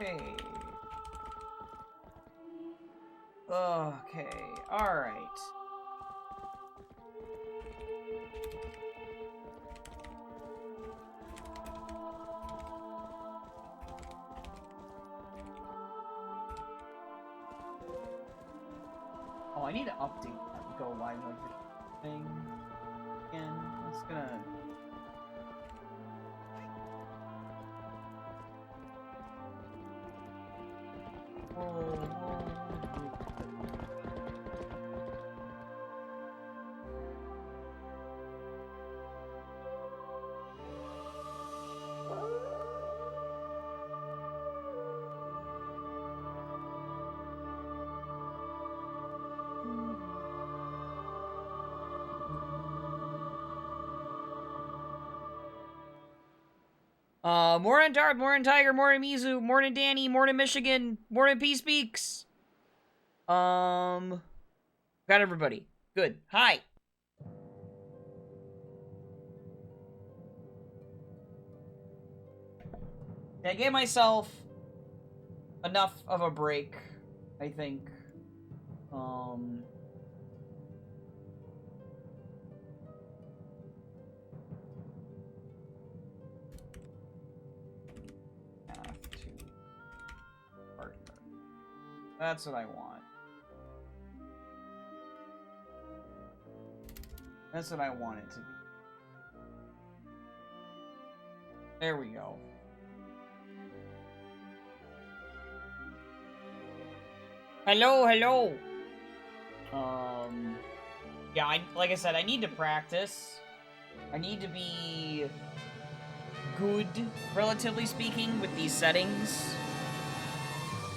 Okay. Okay, alright. Oh, I need to update that Go Live thing again. It's gonna... Morning Dart, morning Tiger, morning Mizu, morning Danny, morning Michigan, morning Peace Beaks. Got everybody. Good. Hi. I gave myself enough of a break, I think. Path to partner. That's what I want. That's what I want it to be. There we go. Hello, hello. Yeah, like I said, I need to practice. I need to be good, relatively speaking, with these settings.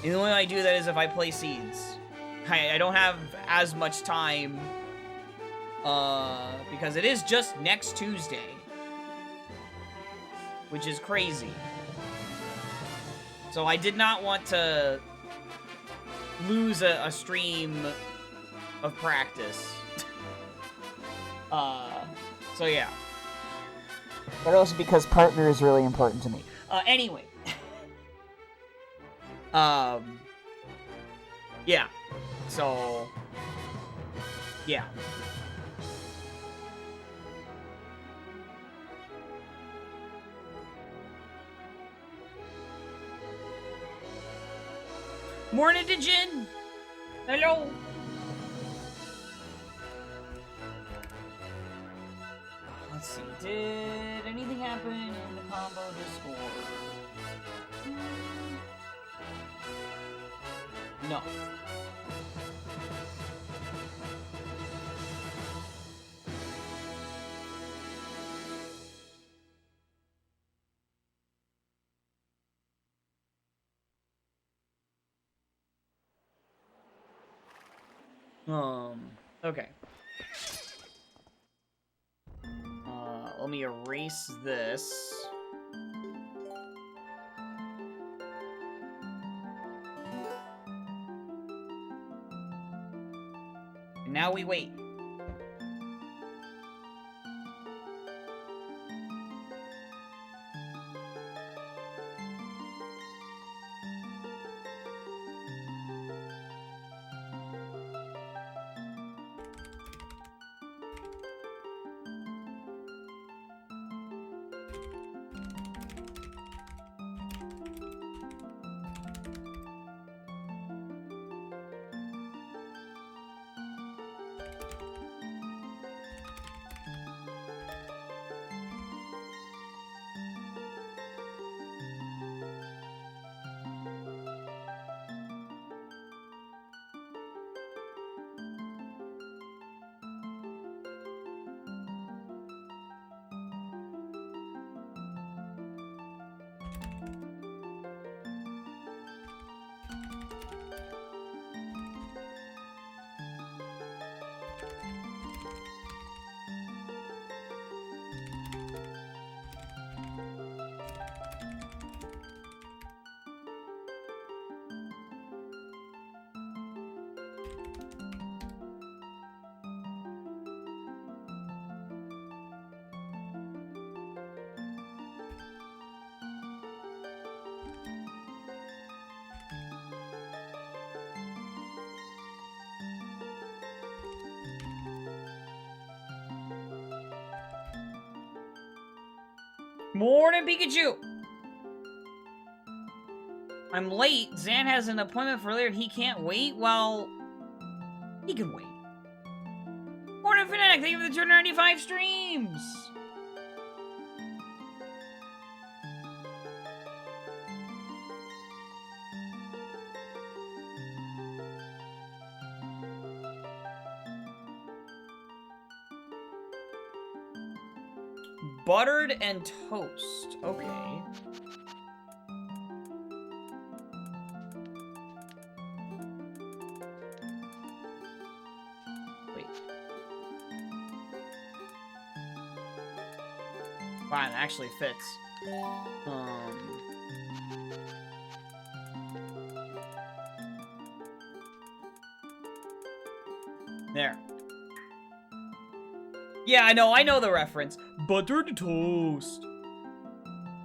And the only way I do that is if I play Seeds. I don't have as much time, because it is just next Tuesday. Which is crazy. So I did not want to lose a stream of practice. So yeah. But also because partner is really important to me. Anyway. Yeah. So, yeah. Morning to Jin! Hello! Let's see, did anything happen in the combo Discord? No. Okay. Let me erase this. And now we wait. Morning, Pikachu! I'm late. Zan has an appointment for later and he can't wait? Well, he can wait. Morning, Fnatic! Thank you for the 295 streams! Buttered and toast. Okay. Wait. Wow, it actually fits. There. Yeah, I know the reference. Buttered toast.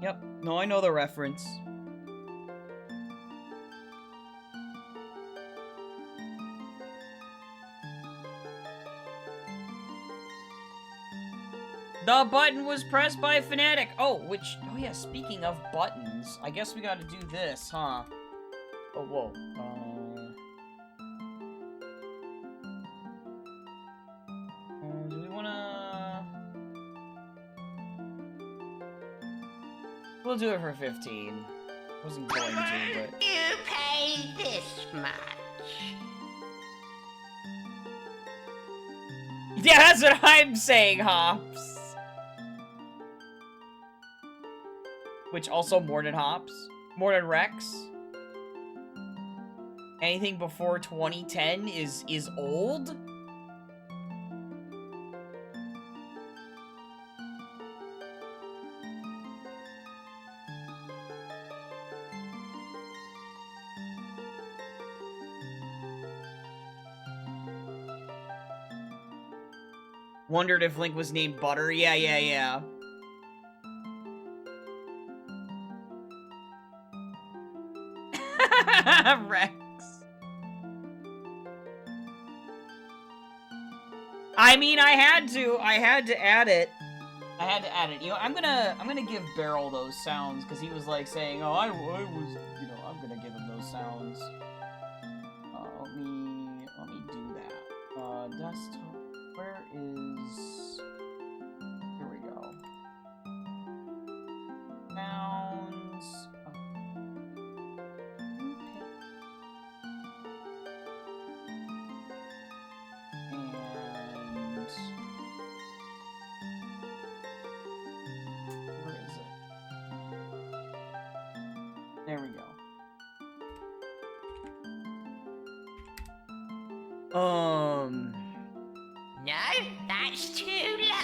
Yep, no, I know the reference. The button was pressed by Fnatic. Oh yeah, speaking of buttons, I guess we gotta do this, huh? Oh, whoa. Do we wanna... We'll do it for 15. Wasn't going to, but... You pay this much. Yeah, that's what I'm saying, Hops. Which also more than Hops. More than Rex. Anything before 2010 is old? Wondered if Link was named Butter. Yeah. Rex. I mean, I had to add it. You know, I'm gonna give Beryl those sounds because he was like saying, "Oh, I was, you know, I'm gonna give him those sounds." Let me do that. Desktop. Where is? Here we go. Sounds. And where is it? There we go. No, that's too low.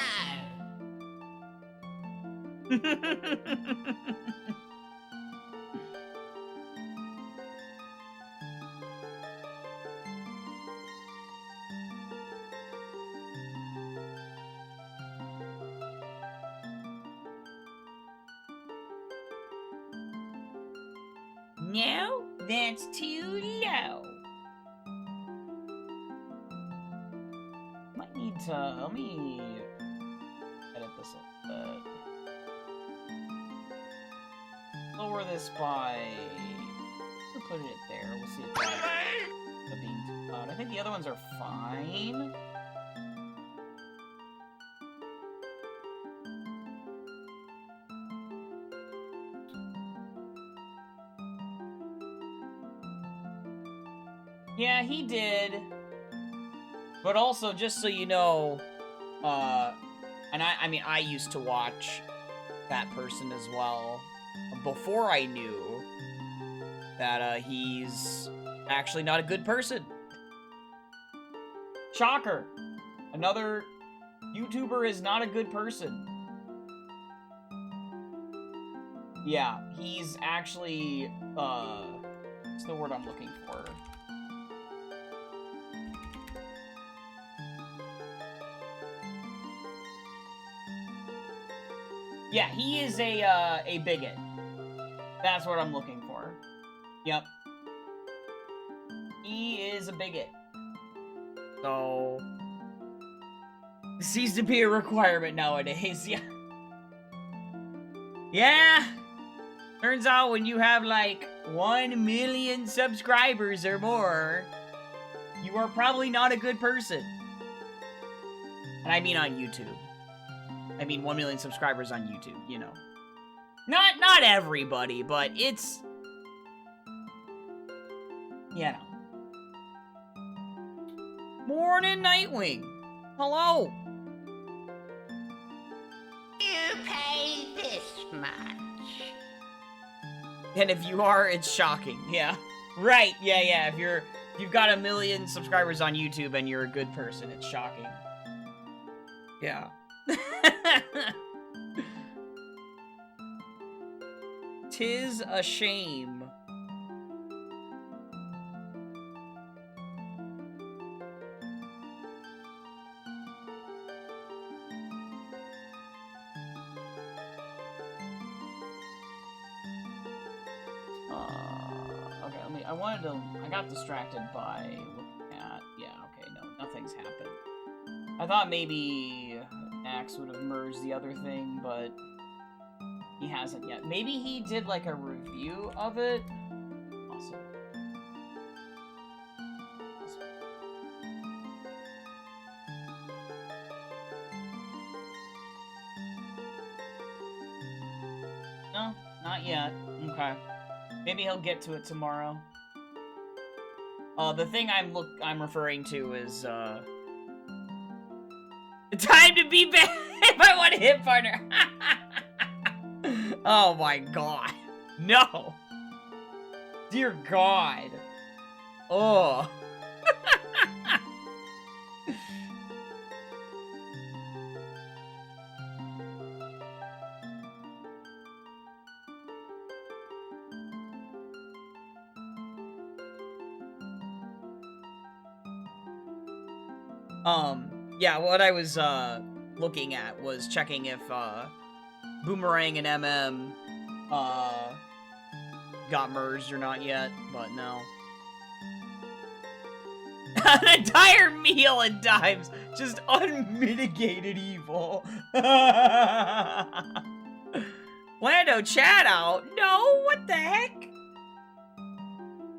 No, that's too low. Might need to, let me edit this a bit. Lower this by, we'll put it there, we'll see if that's being too loud. I think the other ones are fine. Yeah, he did. But also, just so you know, and I mean, I used to watch that person as well, before I knew that, he's actually not a good person. Shocker! Another YouTuber is not a good person. Yeah, he's actually, what's the word I'm looking for? Yeah, he is a bigot. That's what I'm looking for. Yep. He is a bigot. So... this seems to be a requirement nowadays, yeah. Yeah. Turns out when you have like 1 million subscribers or more, you are probably not a good person. And I mean on YouTube. I mean 1 million subscribers on YouTube, you know. Not everybody, but it's... You know. Morning, Nightwing. Hello. You pay this much. And if you are, it's shocking. Yeah. Right. Yeah. If you've got 1 million subscribers on YouTube and you're a good person, it's shocking. Yeah. Tis a shame. Okay, I got distracted by looking at, yeah, okay, no, nothing's happened. I thought maybe Axe would have merged the other thing, but he hasn't yet. Maybe he did, like, a review of it? Awesome. No, not yet. Okay. Maybe he'll get to it tomorrow. The thing I'm referring to is, time to be back if I want to hit partner. Oh my god. No. Dear god. Oh. Yeah, what I was, looking at was checking if, Boomerang and MM, got merged or not yet, but no. An entire meal in Dimes, just unmitigated evil. Lando, chat out? No, what the heck?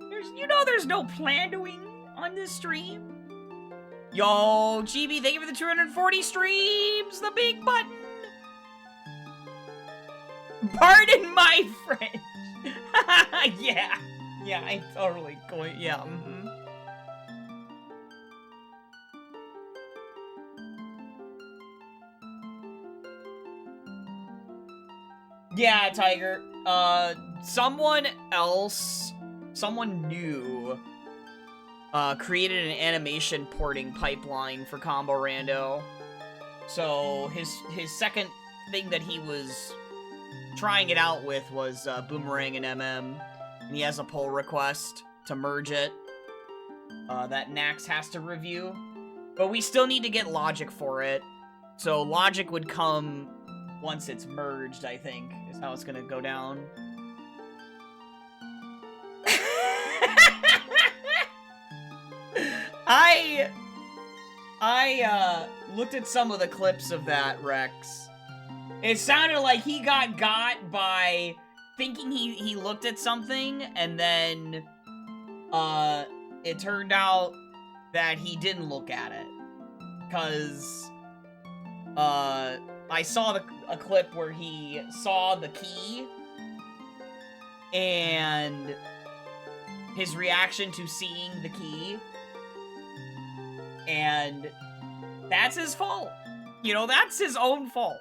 There's no plandoing on this stream. Yo, GB, thank you for the 240 streams! The big button! Pardon my French! Yeah, I totally going, yeah, mm-hmm. Yeah, Tiger, someone new, created an animation porting pipeline for Combo Rando. So his second thing that he was trying it out with was Boomerang and MM, and he has a pull request to merge it that Nax has to review. But we still need to get Logic for it. So Logic would come once it's merged, I think, is how it's gonna go down. I looked at some of the clips of that, Rex. It sounded like he got by thinking he looked at something, and then, it turned out that he didn't look at it. 'Cause, I saw a clip where he saw the key, and his reaction to seeing the key, and that's his fault. You know, that's his own fault.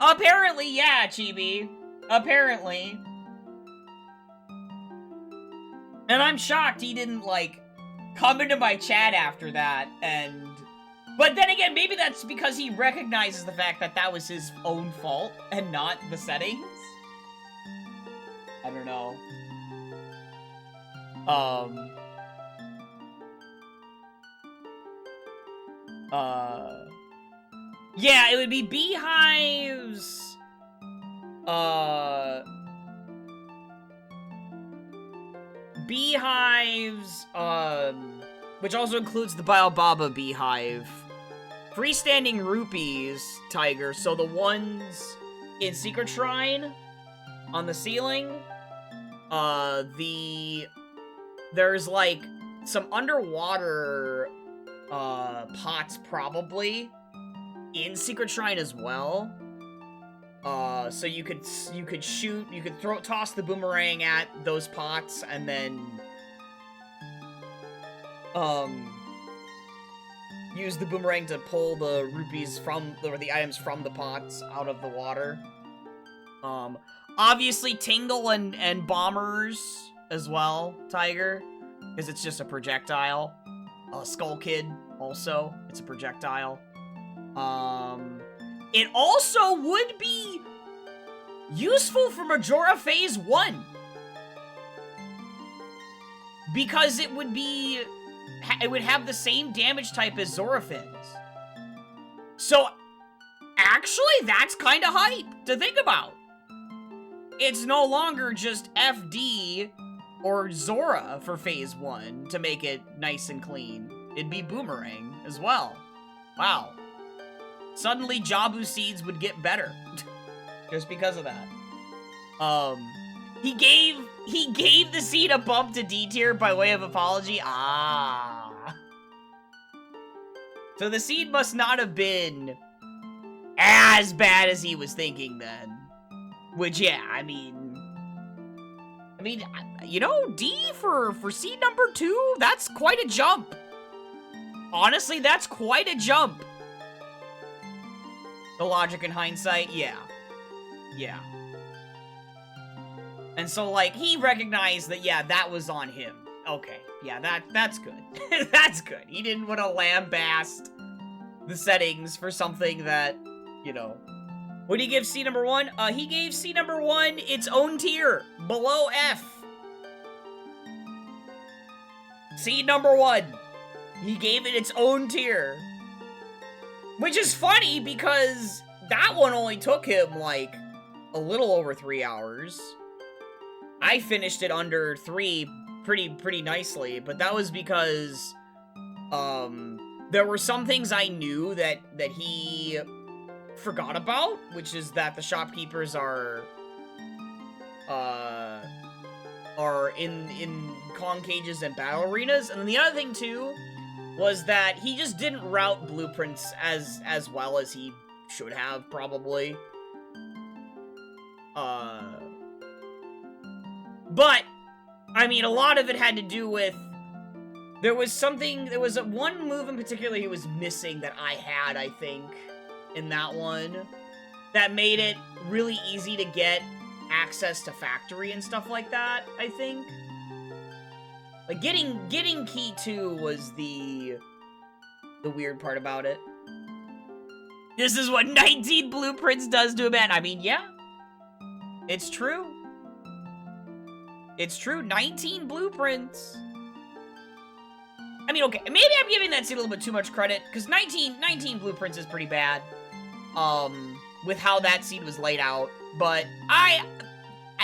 Apparently, yeah, Chibi. Apparently. And I'm shocked he didn't, like, come into my chat after that, and... But then again, maybe that's because he recognizes the fact that that was his own fault, and not the settings? I don't know. Yeah, it would be Beehive's, which also includes the Biobaba Beehive. Freestanding rupees, Tiger, so the ones in Secret Shrine, on the ceiling, there's, like, some underwater, pots, probably, in Secret Shrine as well. So you could toss the boomerang at those pots, and then, use the boomerang to pull the rupees or the items from the pots out of the water. Obviously Tingle and Bombers as well, Tiger, because it's just a projectile. Skull Kid, also, it's a projectile. It also would be useful for Majora Phase 1. Because it would have the same damage type as Zorafin's. So, actually, that's kind of hype to think about. It's no longer just FD or Zora for Phase 1 to make it nice and clean. It'd be Boomerang as well. Wow. Suddenly, Jabu Seeds would get better. Just because of that. He gave the seed a bump to D tier by way of apology. Ah. So the seed must not have been as bad as he was thinking then. Which, yeah, I mean, you know, D for seed number 2, that's quite a jump. Honestly, that's quite a jump. The logic in hindsight, yeah. Yeah. And so, like, he recognized that, yeah, that was on him. Okay, yeah, that's good. That's good. He didn't want to lambaste the settings for something that, you know. What did he give seed number 1? He gave seed number 1 its own tier, below F. Seed number 1. He gave it its own tier. Which is funny, because that one only took him, like, a little over 3 hours. I finished it under 3 pretty nicely, but that was because, there were some things I knew that he forgot about, which is that the shopkeepers are in Kong cages and battle arenas, and then the other thing, too, was that he just didn't route blueprints as well as he should have, probably. But, I mean, a lot of it had to do with, there was one move in particular he was missing that I had, I think, in that one, that made it really easy to get access to factory and stuff like that, I think. Like, getting key 2 was the weird part about it. This is what 19 blueprints does to a man. I mean, yeah. It's true. It's true, 19 blueprints. I mean, okay, maybe I'm giving that seed a little bit too much credit, because 19 blueprints is pretty bad, with how that seed was laid out, but I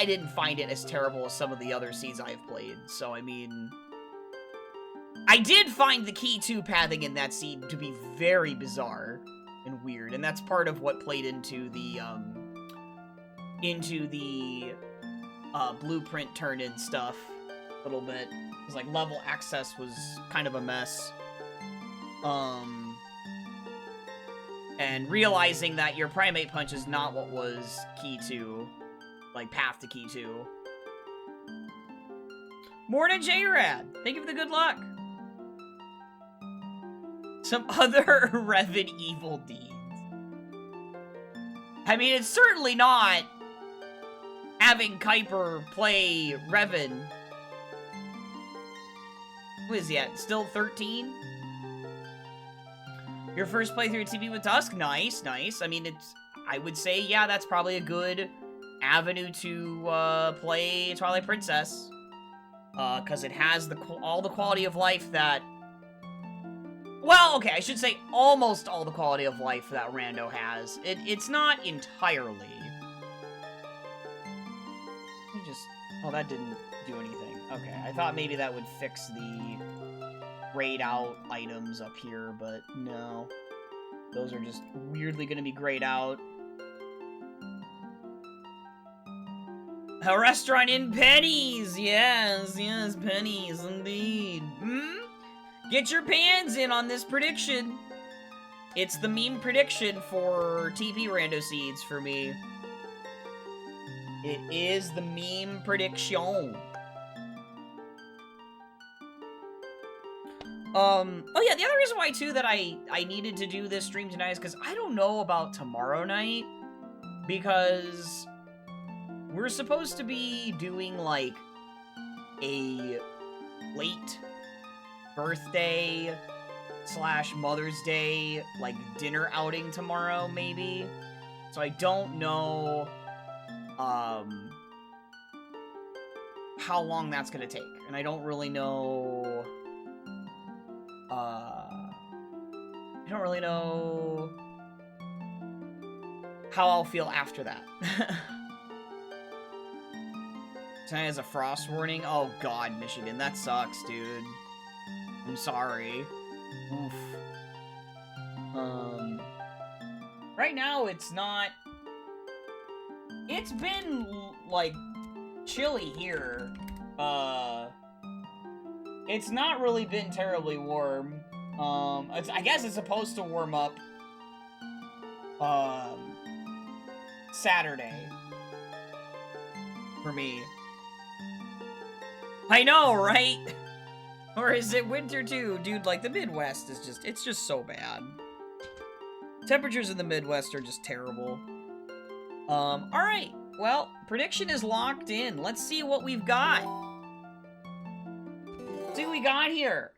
didn't find it as terrible as some of the other seeds I've played, so I mean, I did find the key 2 pathing in that seed to be very bizarre and weird, and that's part of what played into the blueprint turn-in stuff a little bit. Because, like, level access was kind of a mess. And realizing that your Primate Punch is not what was key 2, like, path to key 2. Morning, J-Rad! Thank you for the good luck! Some other Revan evil deeds. I mean, it's certainly not having Kuiper play Revan. Who is he at? Still 13? Your first playthrough of TV with Tusk? Nice, nice. I mean, I would say, yeah, that's probably a good avenue to play Twilight Princess. Because it has all the quality of life that... Well, okay, I should say almost all the quality of life that Rando has. It's not entirely. Oh, that didn't do anything. Okay, I thought maybe that would fix the grayed out items up here, but no. Those are just weirdly gonna be grayed out. A restaurant in pennies! Yes, yes, pennies, indeed. Get your pans in on this prediction. It's the meme prediction for TP Rando Seeds for me. It is the meme prediction. Oh yeah, the other reason why, too, that I needed to do this stream tonight is because I don't know about tomorrow night. Because we're supposed to be doing, like, a late birthday / Mother's Day, like, dinner outing tomorrow, maybe. So I don't know, how long that's gonna take. And I don't really know, how I'll feel after that. Tonight has a frost warning? Oh god, Michigan, that sucks, dude. I'm sorry. Oof. Right now, it's not... It's been, like, chilly here. It's not really been terribly warm. I guess it's supposed to warm up, Saturday. For me. I know, right? Or is it winter too? Dude, like, the Midwest is just, it's just so bad. Temperatures in the Midwest are just terrible. Alright. Well, prediction is locked in. Let's see what we've got. Let's see what we got here.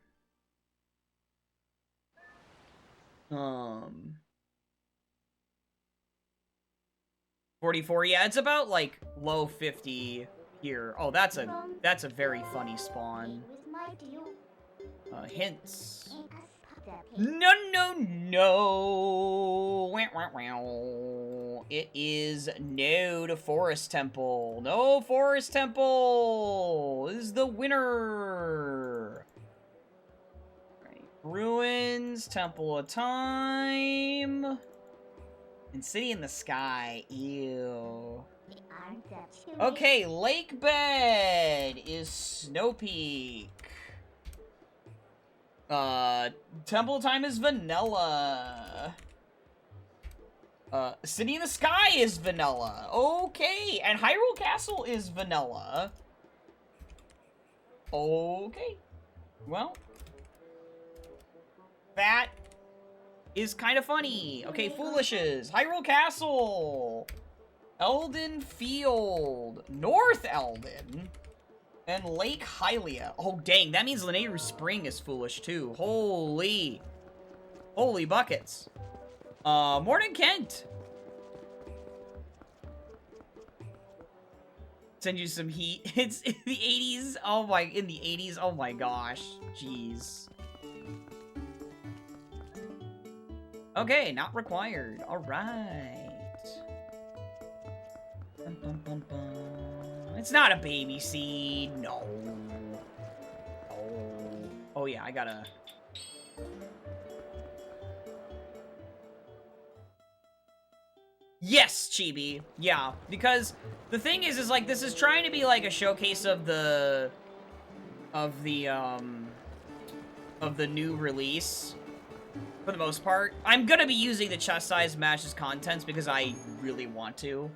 44, yeah, it's about, like, low 50 here. Oh, that's a very funny spawn. Hints. No, no, no! Wah, wah, wah. It is no to Forest Temple. No Forest Temple is the winner. Right. Ruins, Temple of Time, and City in the Sky. Ew. Okay, Lake Bed is Snow Peak. Temple of Time is vanilla. City in the Sky is vanilla. Okay, and Hyrule Castle is vanilla. Okay. Well, that is kind of funny. Okay, Foolishes, Hyrule Castle, Elden Field, North Elden, and Lake Hylia. Oh, dang, that means Lanayru Spring is foolish, too. Holy buckets. Morning, Kent. Send you some heat. It's in the 80s. Oh my, in the 80s. Oh my gosh. Jeez. Okay, not required. All right. Bum, bum, bum, bum. It's not a baby seed. No. Oh yeah, I gotta... Yes, Chibi. Yeah, because the thing is like, this is trying to be like a showcase of the new release, for the most part. I'm gonna be using the chest size matches contents because I really want to.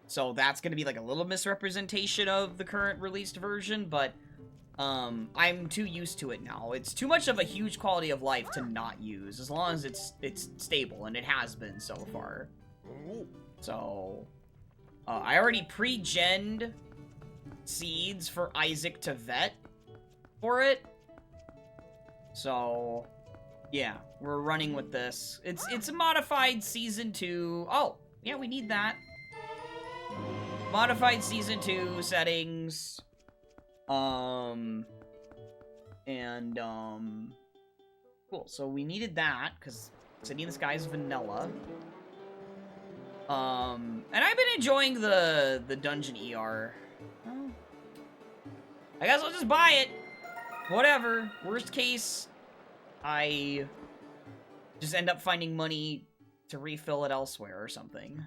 So that's gonna be like a little misrepresentation of the current released version, but I'm too used to it now. It's too much of a huge quality of life to not use, as long as it's stable, and it has been so far. So, I already pre-genned seeds for Isaac to vet for it. So, yeah, we're running with this. It's a modified Season 2. Oh, yeah, we need that. Modified Season 2 settings. Cool, so we needed that, because City in the Sky is vanilla. And I've been enjoying the dungeon ER. Oh. I guess I'll just buy it. Whatever. Worst case, I just end up finding money to refill it elsewhere or something.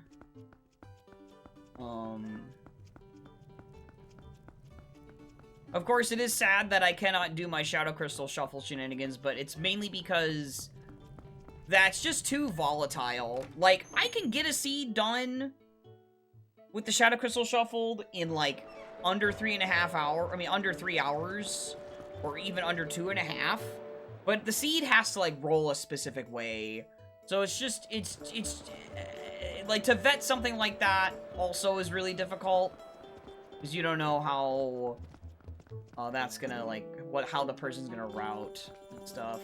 Of course, it is sad that I cannot do my Shadow Crystal Shuffle shenanigans, but it's mainly because that's just too volatile. Like, I can get a seed done with the Shadow Crystal Shuffled in, like, under 3.5 hours. I mean, under 3 hours. Or even under 2.5. But the seed has to, like, roll a specific way. So it's just, like, to vet something like that also is really difficult. Because you don't know how that's gonna, like, how the person's gonna route and stuff.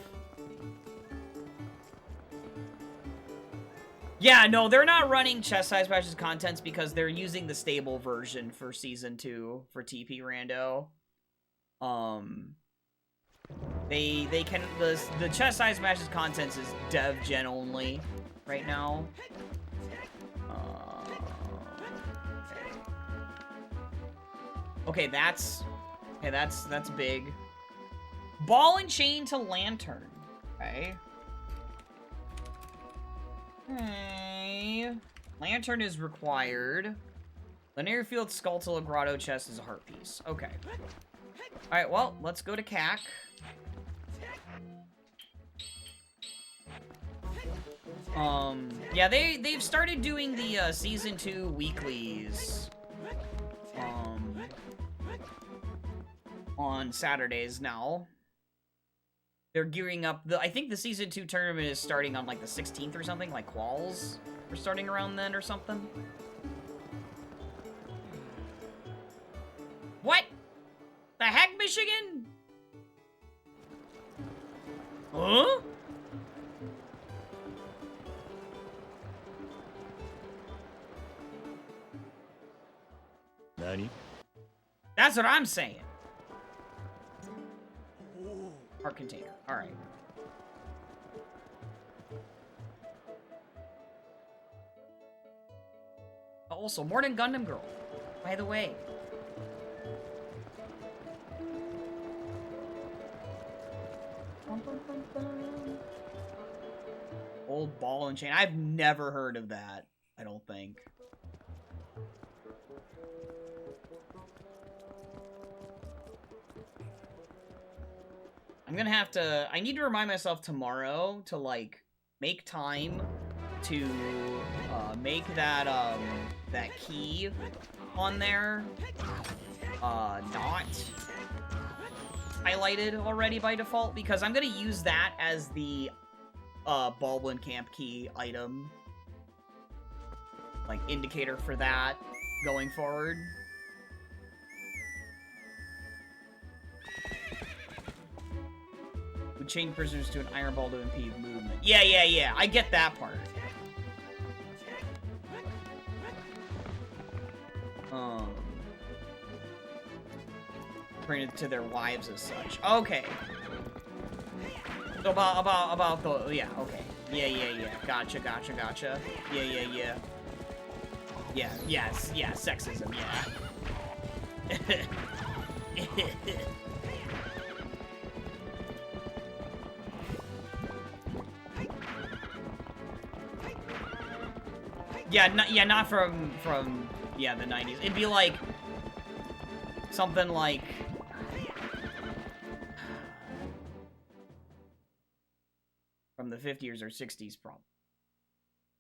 Yeah, no, they're not running chest size matches contents because they're using the stable version for Season 2 for TP Rando. They can, the chest size matches contents is dev gen only right now. Okay, that's big. Ball and chain to lantern. Okay. Okay. Lantern is required. Linear field skull to grotto chest is a heart piece. Okay. Alright, well, let's go to CAC. Yeah, they've started doing the Season 2 weeklies. On Saturdays now. They're gearing up. I think the Season 2 tournament is starting on, like, the 16th or something. Like, quals are starting around then or something. What? The heck, Michigan? Huh? Nani? That's what I'm saying. Heart container. Alright. Also, Morning Gundam Girl, by the way. Old ball and chain. I've never heard of that, I don't think. I'm gonna have to... I need to remind myself tomorrow to, like, make time to make that, that key on there, not highlighted already by default, because I'm gonna use that as the, Baldwin Camp key item. Like, indicator for that going forward. Would chain prisoners to an iron ball to impede movement. Yeah, I get that part. Bring it to their wives as such. Okay. So about the, yeah, okay. Yeah. Gotcha. Yeah. Yeah, sexism, yeah. Not from the 90s. It'd be like something like from the 50s or 60s, probably.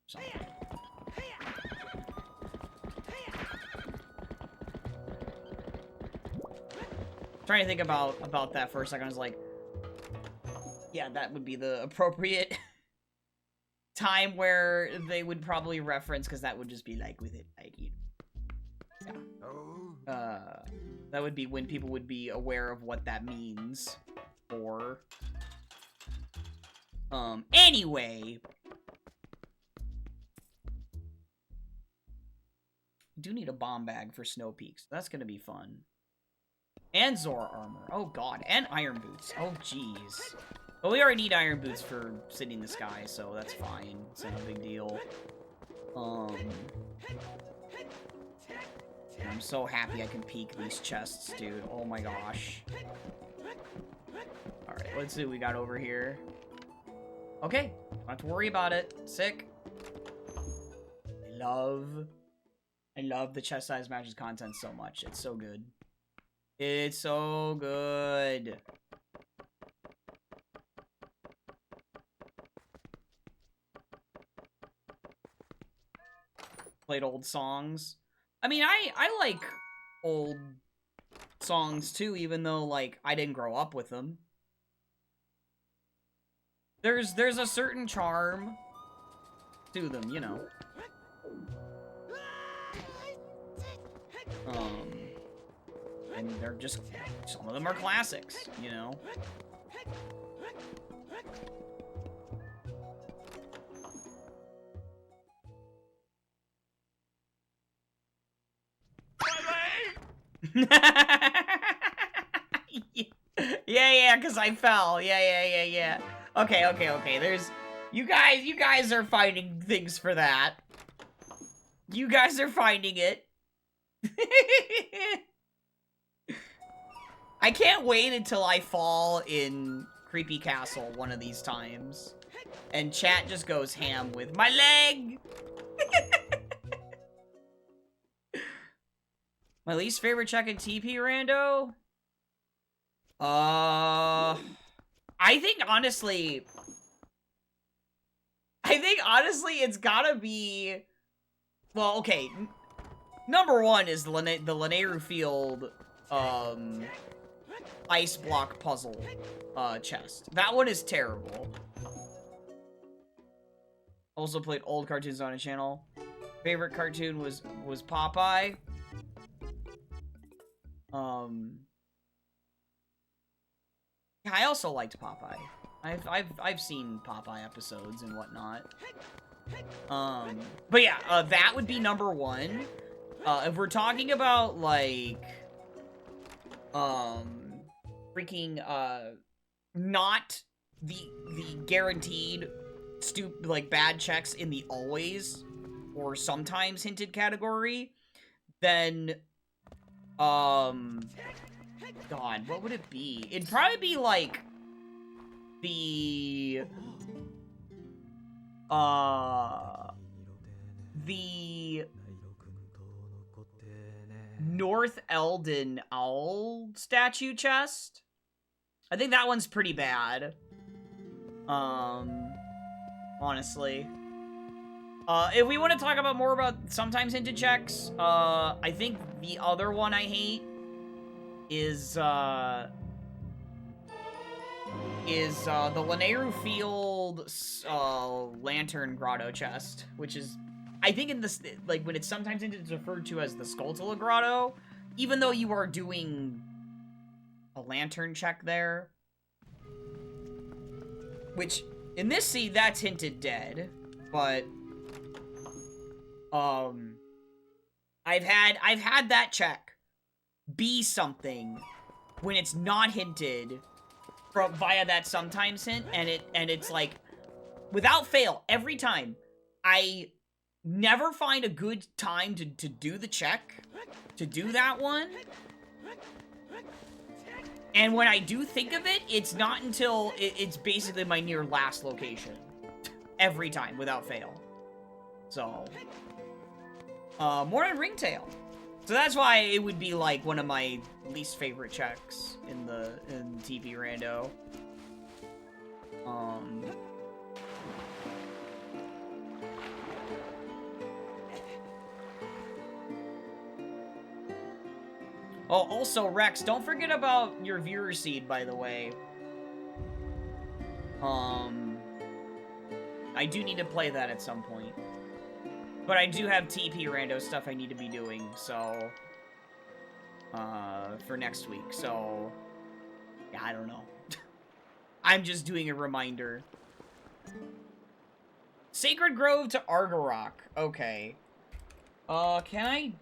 Something. Trying to think about that for a second. I was like, yeah, that would be the appropriate time where they would probably reference, because that would just be like with it, like, yeah. That would be when people would be aware of what that means. Or anyway, I do need a bomb bag for Snow Peaks. That's gonna be fun. And Zora armor. Oh god, and iron boots. Oh jeez. But we already need iron boots for Sitting in the Sky, so that's fine. It's not a big deal. I'm so happy I can peek these chests, dude. Oh my gosh. Alright, let's see what we got over here. Okay, don't have to worry about it. Sick. I love the chest size matches content so much. It's so good. It's so good. Played old songs. I mean, I like old songs too, even though, like, I didn't grow up with them. There's a certain charm to them, you know. And they're just, some of them are classics, you know. Yeah, because I fell. Yeah. Okay. There's, you guys are finding things for that. You guys are finding it. I can't wait until I fall in Creepy Castle one of these times. And chat just goes ham with my leg. My least favorite check in TP rando? I think honestly it's gotta be, well, okay. Number one is the Lanayru Field, ice block puzzle, chest. That one is terrible. Also played old cartoons on a channel. Favorite cartoon was Popeye. Yeah, I also liked Popeye. I've seen Popeye episodes and whatnot. But yeah, that would be number one. If we're talking about, like, freaking, not the guaranteed like, bad checks in the always or sometimes hinted category, then, God, what would it be? It'd probably be, like, the North Eldon Owl statue chest. I think that one's pretty bad. Honestly. If we want to talk about more about sometimes hinted checks, I think the other one I hate is the Lanayru Field, Lantern Grotto chest, which is, I think in this, like, when it's sometimes hinted, it's referred to as the Skulltula Grotto, even though you are doing a lantern check there. Which, in this seed, that's hinted dead, but, I've had that check be something when it's not hinted via that sometimes hint, and it's like, without fail, every time, I never find a good time to do the check, to do that one. And when I do think of it, it's not until it's basically my near last location. Every time, without fail. So, more on Ringtail. So that's why it would be, like, one of my least favorite checks in TP Rando. Oh, also, Rex, don't forget about your viewer seed, by the way. I do need to play that at some point. But I do have TP Rando stuff I need to be doing, so... for next week, so... Yeah, I don't know. I'm just doing a reminder. Sacred Grove to Argarok. Okay. Can I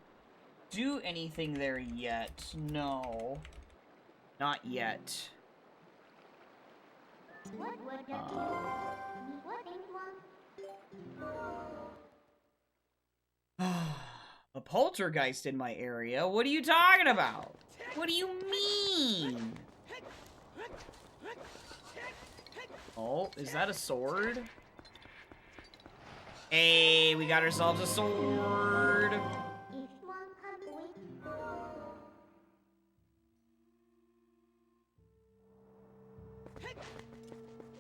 do anything there yet? No. Not yet. A poltergeist in my area? What are you talking about? What do you mean? Oh, is that a sword? Hey, we got ourselves a sword.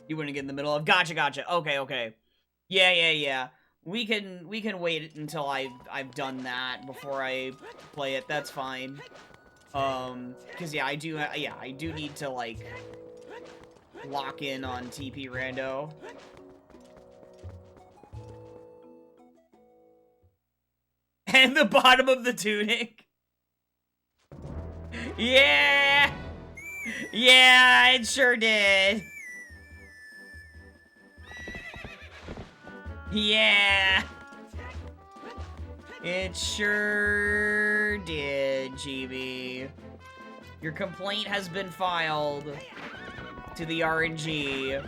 You wouldn't get in the middle of. Gotcha. Okay. Yeah. We can wait until I've done that before I play it. That's fine. Cause yeah, I do need to like lock in on TP Rando. And the bottom of the tunic. Yeah! Yeah, it sure did. Yeah! It sure did, GB. Your complaint has been filed to the RNG.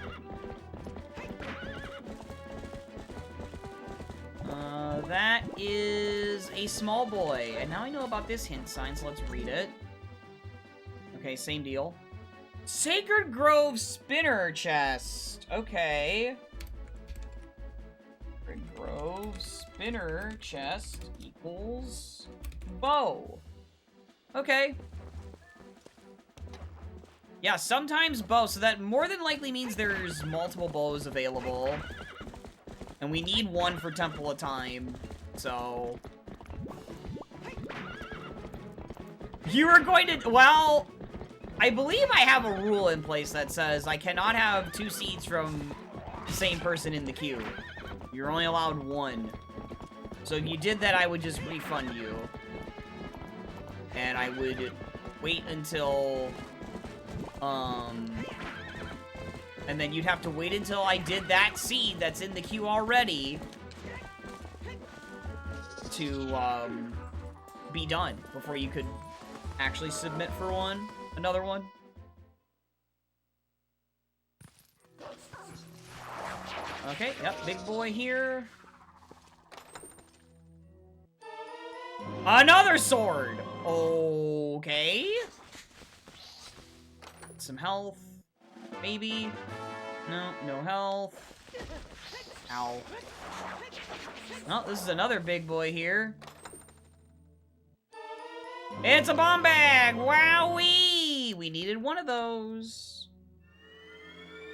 That is a small boy. And now I know about this hint sign, so let's read it. Okay, same deal. Sacred Grove Spinner Chest. Okay. Sacred Grove Spinner Chest equals bow. Okay. Yeah, sometimes bow, so that more than likely means there's multiple bows available. And we need one for Temple of Time, so... You are going to... Well, I believe I have a rule in place that says I cannot have 2 seeds from the same person in the queue. You're only allowed 1. So if you did that, I would just refund you. And I would wait until... And then you'd have to wait until I did that seed that's in the queue already to, be done before you could actually submit for another one. Okay, yep, big boy here. Another sword! Okay. Some health. Maybe. No health. Ow. Oh, this is another big boy here. It's a bomb bag! Wowee! We needed one of those.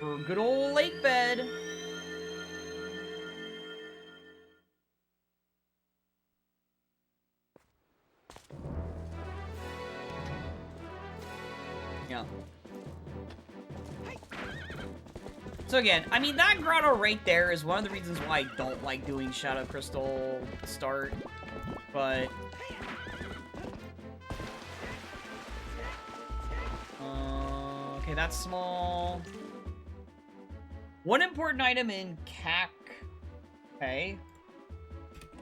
For good old lake bed. Yeah. So again, I mean, that grotto right there is one of the reasons why I don't like doing Shadow Crystal start, but... okay, that's small. One important item in CAC. Okay.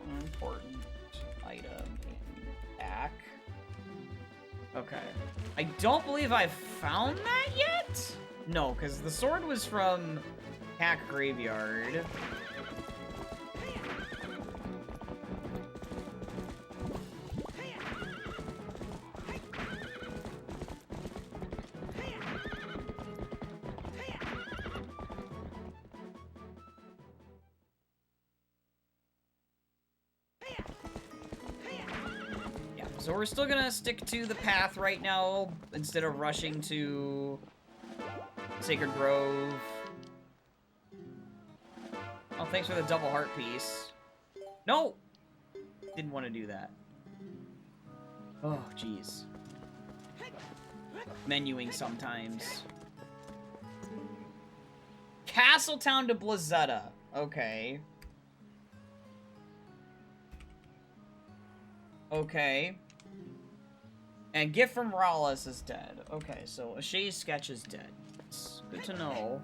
One important item in CAC. Okay. I don't believe I've found that yet? No, because the sword was from CAC Graveyard. Yeah, so we're still gonna stick to the path right now instead of rushing to Sacred Grove. Oh, thanks for the double heart piece. No! Didn't want to do that. Oh, jeez. Menuing sometimes. Castletown to Blizzetta. Okay. Okay. And Gift from Rallis is dead. Okay, so Ashay's sketch is dead. It's good to know.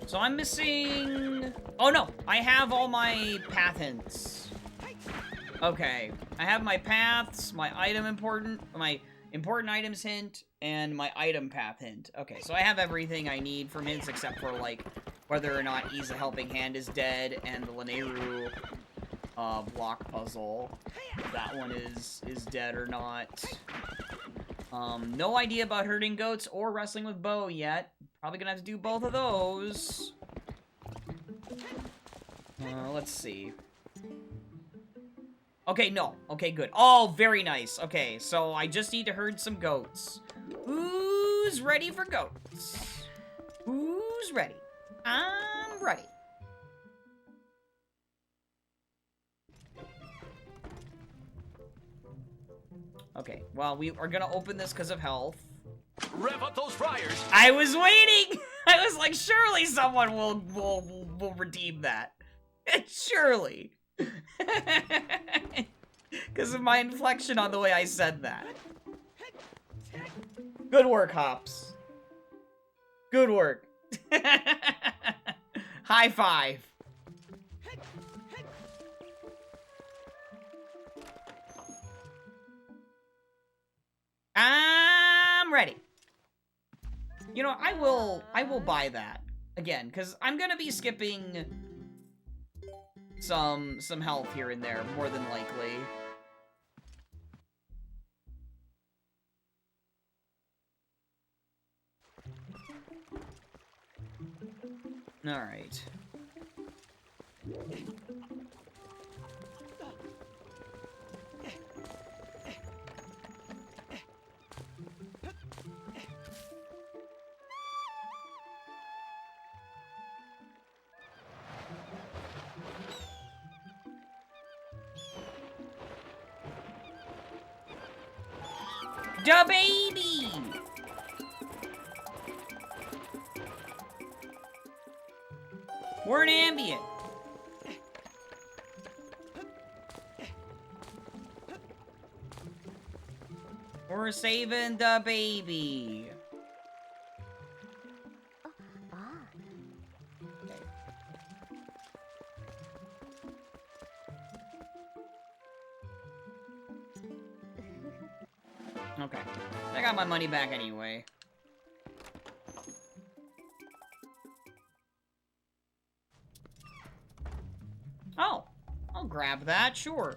So I'm missing... Oh no! I have all my path hints. Okay. I have my paths, my important items hint, and my item path hint. Okay, so I have everything I need from hints except for, like, whether or not He's a Helping Hand is dead, and the Lanayru block puzzle. If that one is dead or not. No idea about herding goats or wrestling with bow yet. Probably gonna have to do both of those. Let's see. Okay, no. Okay, good. Oh, very nice. Okay, so I just need to herd some goats. Who's ready for goats? Who's ready? I'm ready. Okay, well, we are gonna open this because of health. Rev up those fryers. I was waiting! I was like, surely someone will redeem that. Surely. Because of my inflection on the way I said that. Good work, Hops. Good work. High five. I'm ready. You know, I will buy that again, because I'm gonna be skipping some health here and there, more than likely. All right. Da baby! We're an ambient. We're saving the baby. Okay. I got my money back anyway. Oh, I'll grab that, sure.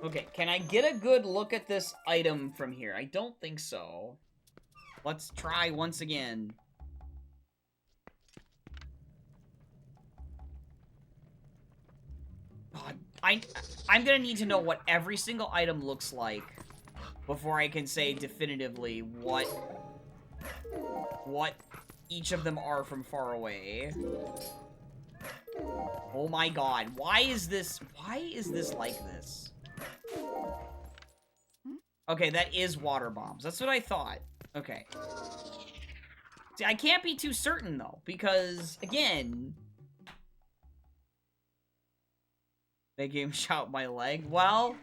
Okay, can I get a good look at this item from here? I don't think so. Let's try once again. I'm gonna need to know what every single item looks like before I can say definitively what each of them are from far away. Oh my god, why is this like this? Okay, that is water bombs. That's what I thought. Okay. See, I can't be too certain, though, because, again... They game shout my leg. Well,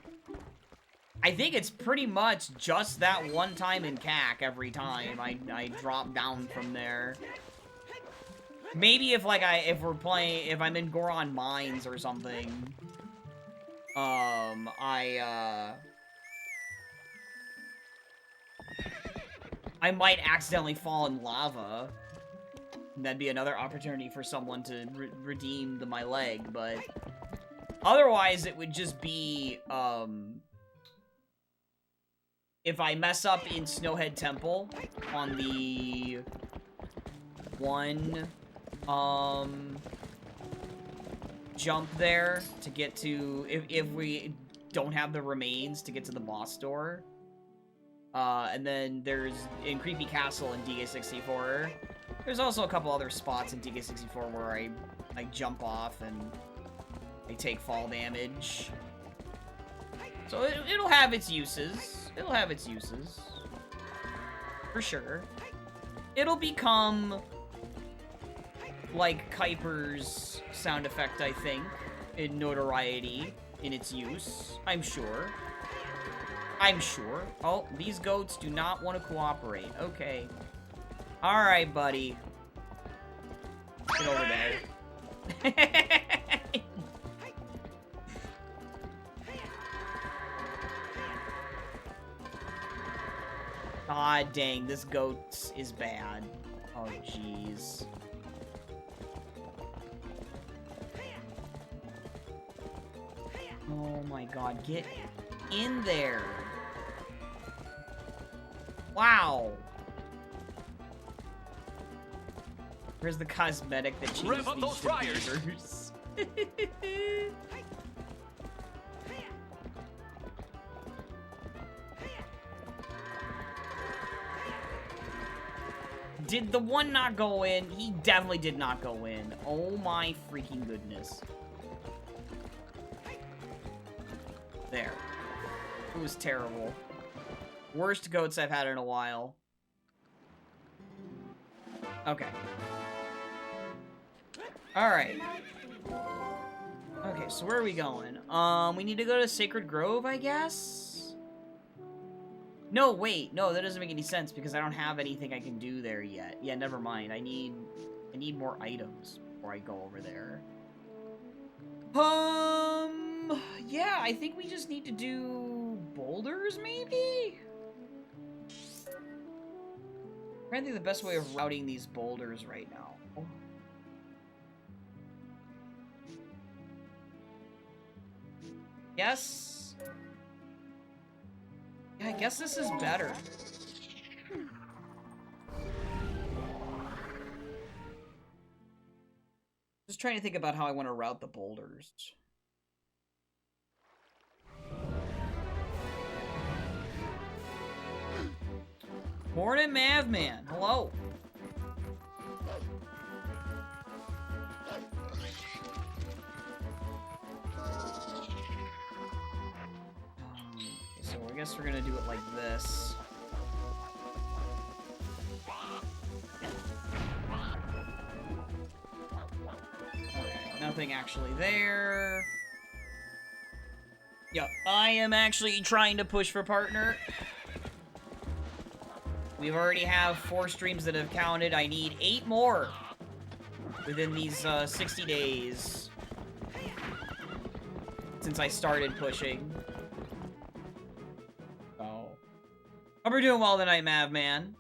I think it's pretty much just that one time in CAC every time I drop down from there. Maybe if, like, if I'm in Goron Mines or something, I might accidentally fall in lava. And that'd be another opportunity for someone to redeem my leg, but... Otherwise, it would just be, if I mess up in Snowhead Temple on the one, jump there to get to... If we don't have the remains to get to the boss door... and then there's, in Creepy Castle in DK64, there's also a couple other spots in DK64 where I jump off and I take fall damage. So it'll have its uses. It'll have its uses. For sure. It'll become like Kuiper's sound effect, I think, in notoriety in its use. I'm sure. I'm sure. Oh, these goats do not want to cooperate. Okay. Alright, buddy. Get over there. God dang, this goat is bad. Oh, jeez. Oh my god, get in there. Wow. Where's the cosmetic that changes Rev up these those fryers. beavers? Did the one not go in? He definitely did not go in. Oh my freaking goodness. There. It was terrible. Worst goats I've had in a while. Okay. Alright. Okay, so where are we going? We need to go to Sacred Grove, I guess? No, wait. No, that doesn't make any sense because I don't have anything I can do there yet. Yeah, never mind. I need more items before I go over there. Yeah, I think we just need to do boulders, maybe? I'm trying to think the best way of routing these boulders right now. Yes. Yeah, I guess this is better. Just trying to think about how I want to route the boulders. Morning, Mavman. Hello. So I guess we're gonna do it like this. Okay, nothing actually there. Yep, I am actually trying to push for partner. We already have 4 streams that have counted. I need 8 more within these 60 days since I started pushing. Oh. Hope we're doing well tonight, Mavman.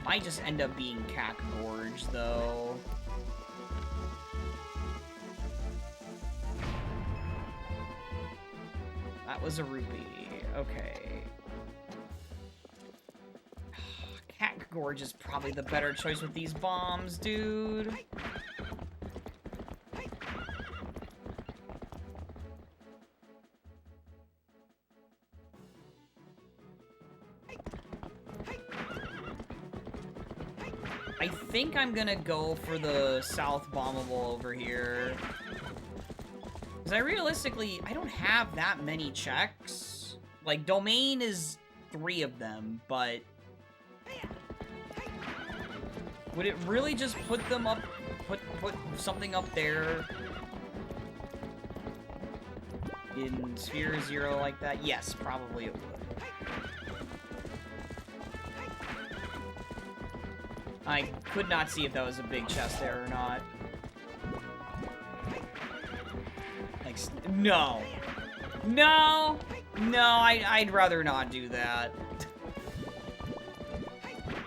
Might just end up being Cat Gorge, though. That was a rupee. Okay. Cat Gorge is probably the better choice with these bombs, dude. I think I'm gonna go for the South Bombable over here. Because I realistically, I don't have that many checks. Like, Domain is 3 of them, but... would it really just put them up... Put something up there... in Sphere 0 like that? Yes, probably it would. I could not see if that was a big chest there or not. Like, no. No! No, I'd rather not do that.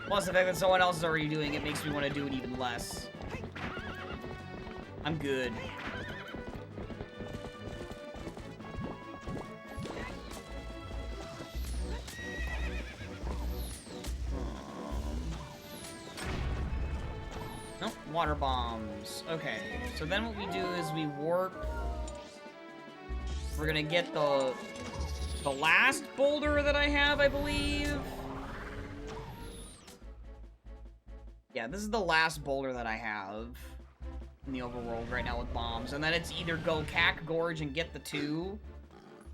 Plus, the fact that someone else is already doing it makes me want to do it even less. I'm good. Nope, water bombs. Okay, so then what we do is we warp. We're gonna get the last boulder that I have, I believe. Yeah, this is the last boulder that I have in the overworld right now with bombs. And then it's either go Cack Gorge and get the 2,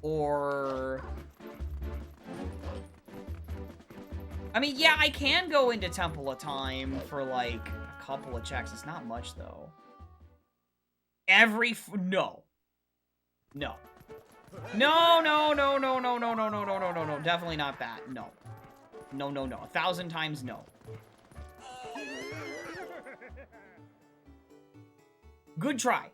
or... I mean, yeah, I can go into Temple of Time for, like, a couple of checks. It's not much, though. No. No. No, no, no, no, no, no, no, no, no, no, no, no. Definitely not that. No. No, no, no. 1,000 times no. Good try.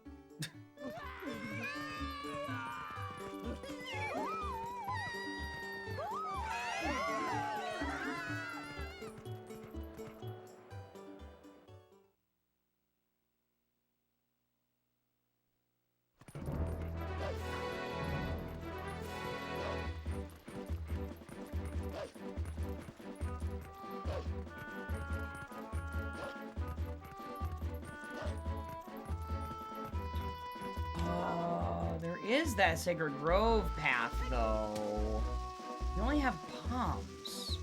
is that Sacred Grove path, though? We only have bombs.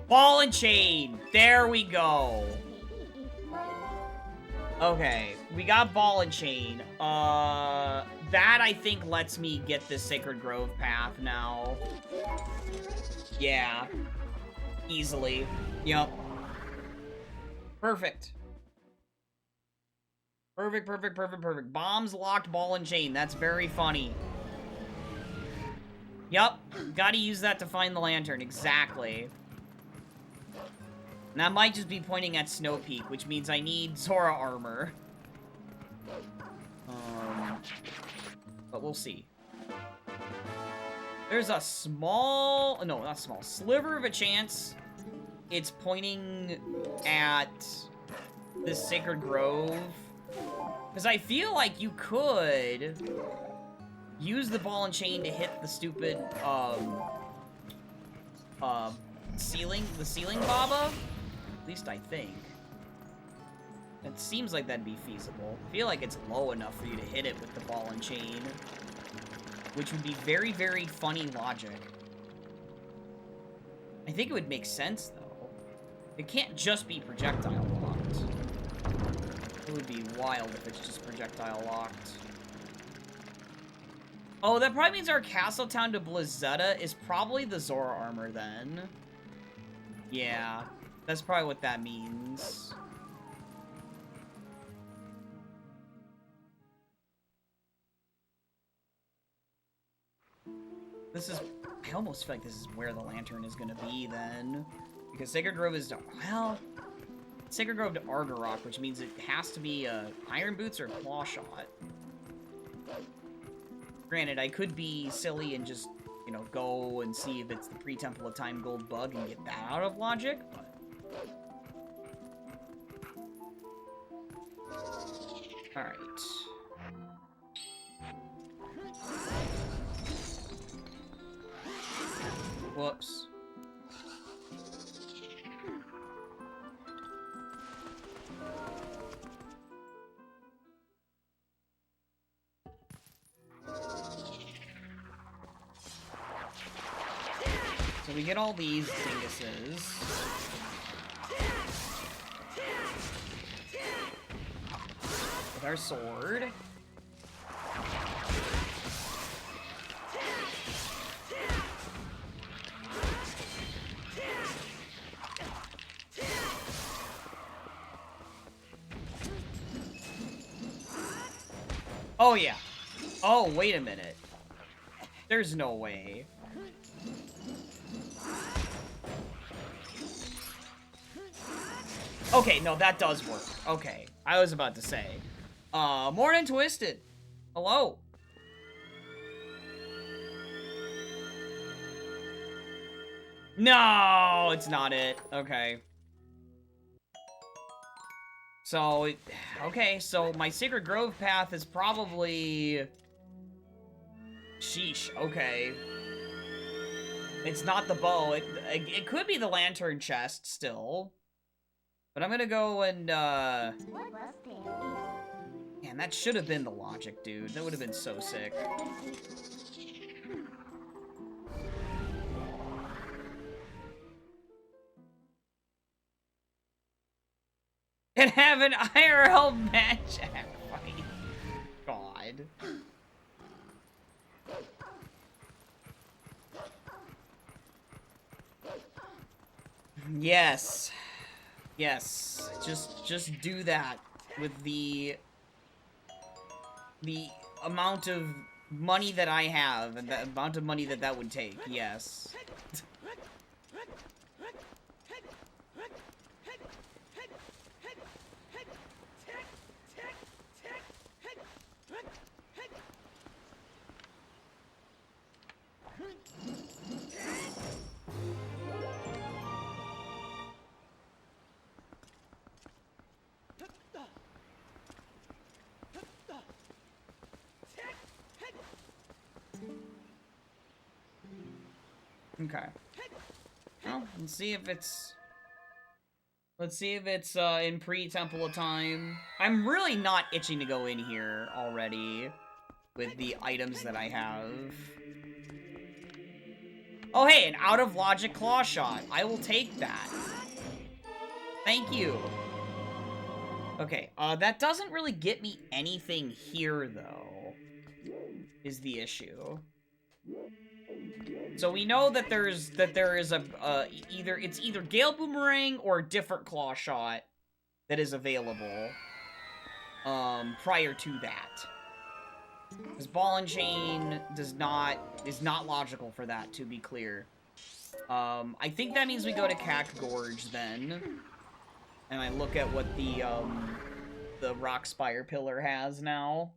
Ball and chain! There we go! Okay, we got ball and chain. That I think lets me get this Sacred Grove path now. Yeah. Easily. Yup. Perfect. Perfect, perfect, perfect, perfect. Bombs, locked, ball, and chain. That's very funny. Yup. Gotta use that to find the lantern. Exactly. And that might just be pointing at Snow Peak, which means I need Zora armor. But we'll see. There's a small... No, not small. Sliver of a chance it's pointing at this Sacred Grove. Because I feel like you could use the ball and chain to hit the stupid, the ceiling baba? At least I think. It seems like that'd be feasible. I feel like it's low enough for you to hit it with the ball and chain. Which would be very, very funny logic. I think it would make sense, though. It can't just be projectile locked. It would be wild if it's just projectile locked. Oh, that probably means our Castle Town to Blizzetta is probably the Zora armor, then. Yeah, that's probably what that means. This is... I almost feel like this is where the lantern is gonna be, then. Because Sacred Grove is... Well... Sacred Grove to Argarok, which means it has to be Iron Boots or Claw Shot. Granted, I could be silly and just, you know, go and see if it's the Pre-Temple of Time Gold bug and get that out of logic, but... Alright. Whoops. So we get all these dinguses. With our sword. Oh, yeah. Oh, wait a minute. There's no way. Okay, no, that does work. Okay, I was about to say. Morning Twisted. Hello. No, it's not it. Okay. So, okay, so my Sacred Grove path is probably... Sheesh, okay. It's not the bow. It could be the lantern chest still. But I'm gonna go and, Man, that should have been the logic, dude. That would have been so sick. And have an IRL match at fight. God. Yes. Yes. Just do that with the amount of money that I have and the amount of money that would take. Yes. Okay. Well, let's see if it's... Let's see if it's in pre-Temple of Time. I'm really not itching to go in here already with the items that I have. Oh hey, an out-of-logic claw shot. I will take that. Thank you. Okay, that doesn't really get me anything here, though, is the issue. So we know that there is a, it's either Gale Boomerang or a different claw shot that is available, prior to that. Because Ball and Chain is not logical for that, to be clear. I think that means we go to Cack Gorge, then. And I look at what the Rock Spire Pillar has now.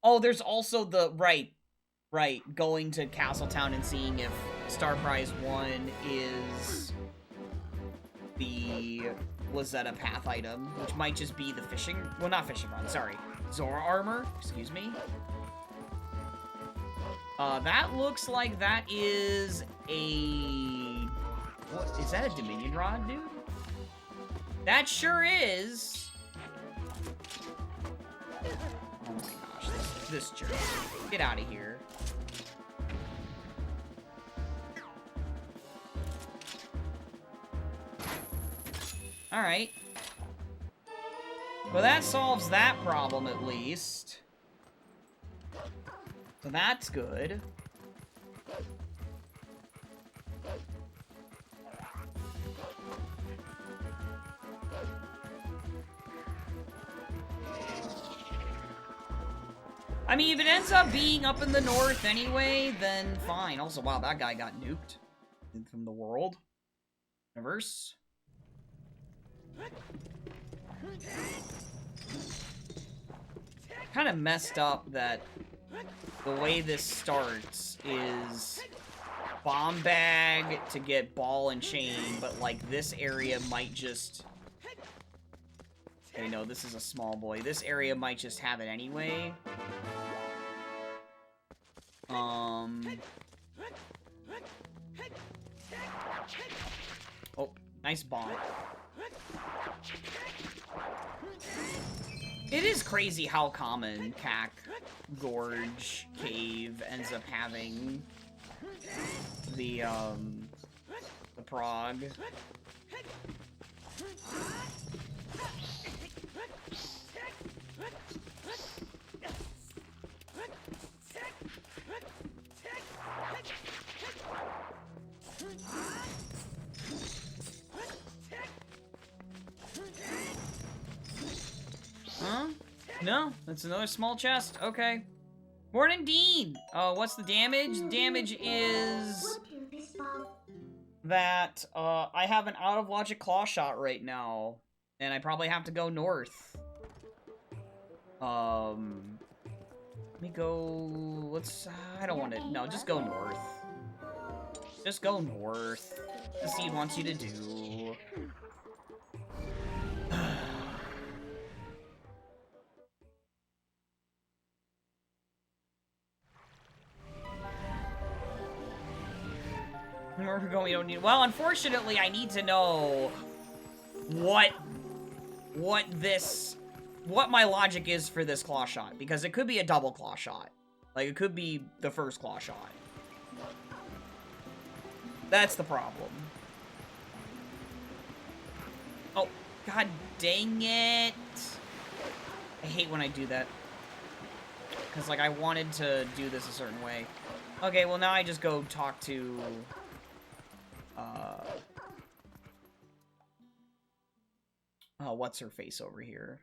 Oh, there's also the, right, going to Castletown and seeing if Star Prize 1 is the Lazetta Path item, which might just be the fishing, well, not fishing rod, sorry, Zora armor, excuse me. That looks like that is a, what, is that a Dominion rod, dude? That sure is. Oh my gosh, this jerk. Get out of here. Alright. Well, that solves that problem, at least. So that's good. I mean, if it ends up being up in the north anyway, then fine. Also, wow, that guy got nuked from the world. Universe. Kind of messed up that the way this starts is bomb bag to get ball and chain, but like this area might just... Okay, no, this is a small boy. This area might just have it anyway. Oh, nice bomb. It is crazy how common Cack Gorge Cave ends up having the prog. Huh? No, that's another small chest. Okay. Morning, Dean! What's the damage? The damage is that, I have an out-of-logic claw shot right now, and I probably have to go north. Let me go... let's... I don't want to... No, just go north. Just go north. The seed wants you to do. Where we're going, we don't need... Well, unfortunately, I need to know what my logic is for this claw shot, because it could be a double claw shot. Like, it could be the first claw shot. That's the problem. Oh, god dang it. I hate when I do that. Because, like, I wanted to do this a certain way. Okay, well, now I just go talk to... oh, what's her face over here?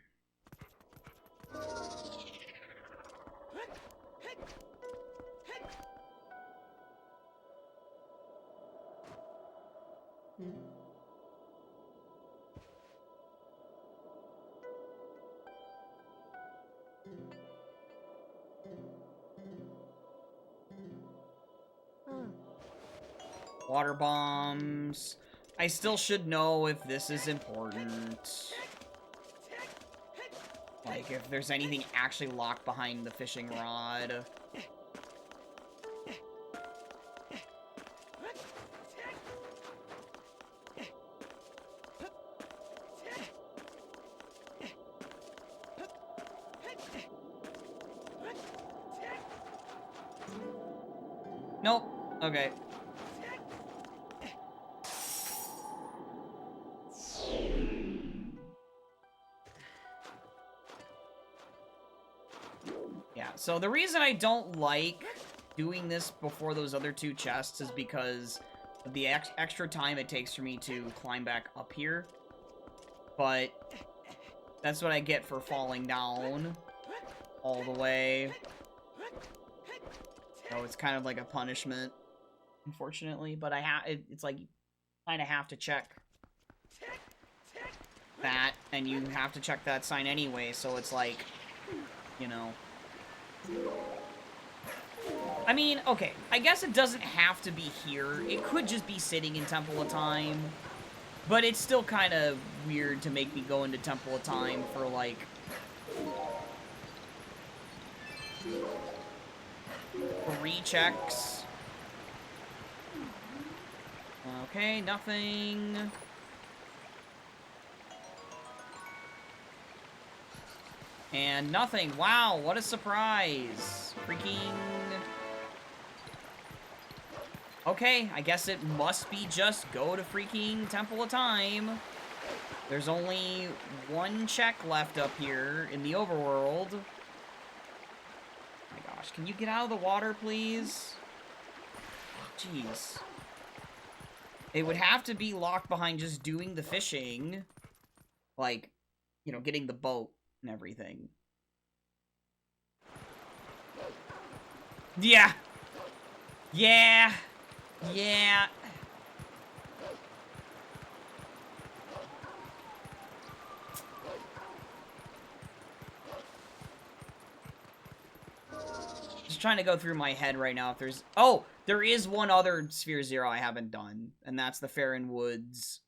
Water bombs. I still should know if this is important. Like, if there's anything actually locked behind the fishing rod. Nope. Okay. Yeah, so the reason I don't like doing this before those other two chests is because of the extra time it takes for me to climb back up here. But that's what I get for falling down all the way. So it's kind of like a punishment, unfortunately. But it's like you kind of have to check that, and you have to check that sign anyway. So it's like, you know. I mean, okay, I guess it doesn't have to be here. It could just be sitting in Temple of Time. But it's still kind of weird to make me go into Temple of Time for, like... 3 checks. Okay, nothing. And nothing. Wow, what a surprise. Freaking... Okay, I guess it must be just go to freaking Temple of Time. There's only 1 check left up here in the overworld. Oh my gosh, can you get out of the water, please? Jeez. It would have to be locked behind just doing the fishing. Like, you know, getting the boat and everything. Yeah. Yeah. Yeah. Just trying to go through my head right now if there's... Oh! There is one other Sphere Zero I haven't done, and that's the Farron Woods,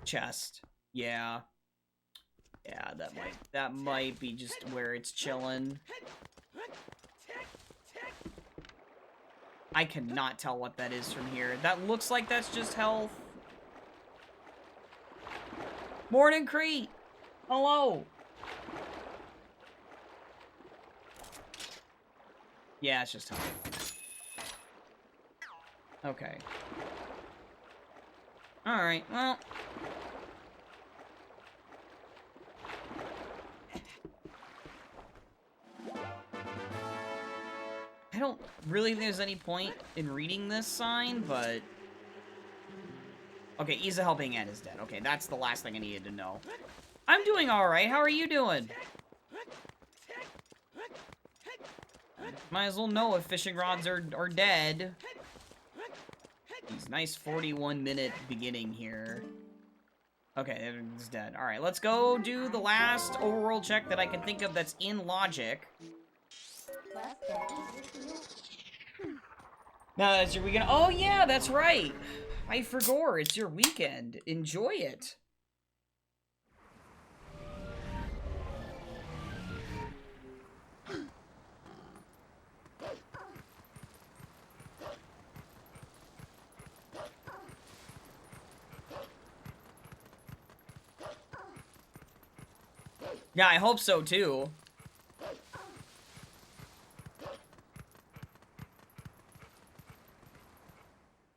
chest. Yeah. Yeah, that might be just where it's chilling. I cannot tell what that is from here. That looks like that's just health. Morning, Crete! Hello! Yeah, it's just health. Okay. Alright, well... I don't really think there's any point in reading this sign, but... Okay, Isa Helping Hand is dead. Okay, that's the last thing I needed to know. I'm doing alright, how are you doing? Might as well know if fishing rods are dead. These nice 41-minute beginning here. Okay, it's dead. Alright, let's go do the last overworld check that I can think of that's in logic. Now that's your weekend. Oh yeah, that's right. I forgot. It's your weekend. Enjoy it. Yeah, I hope so too.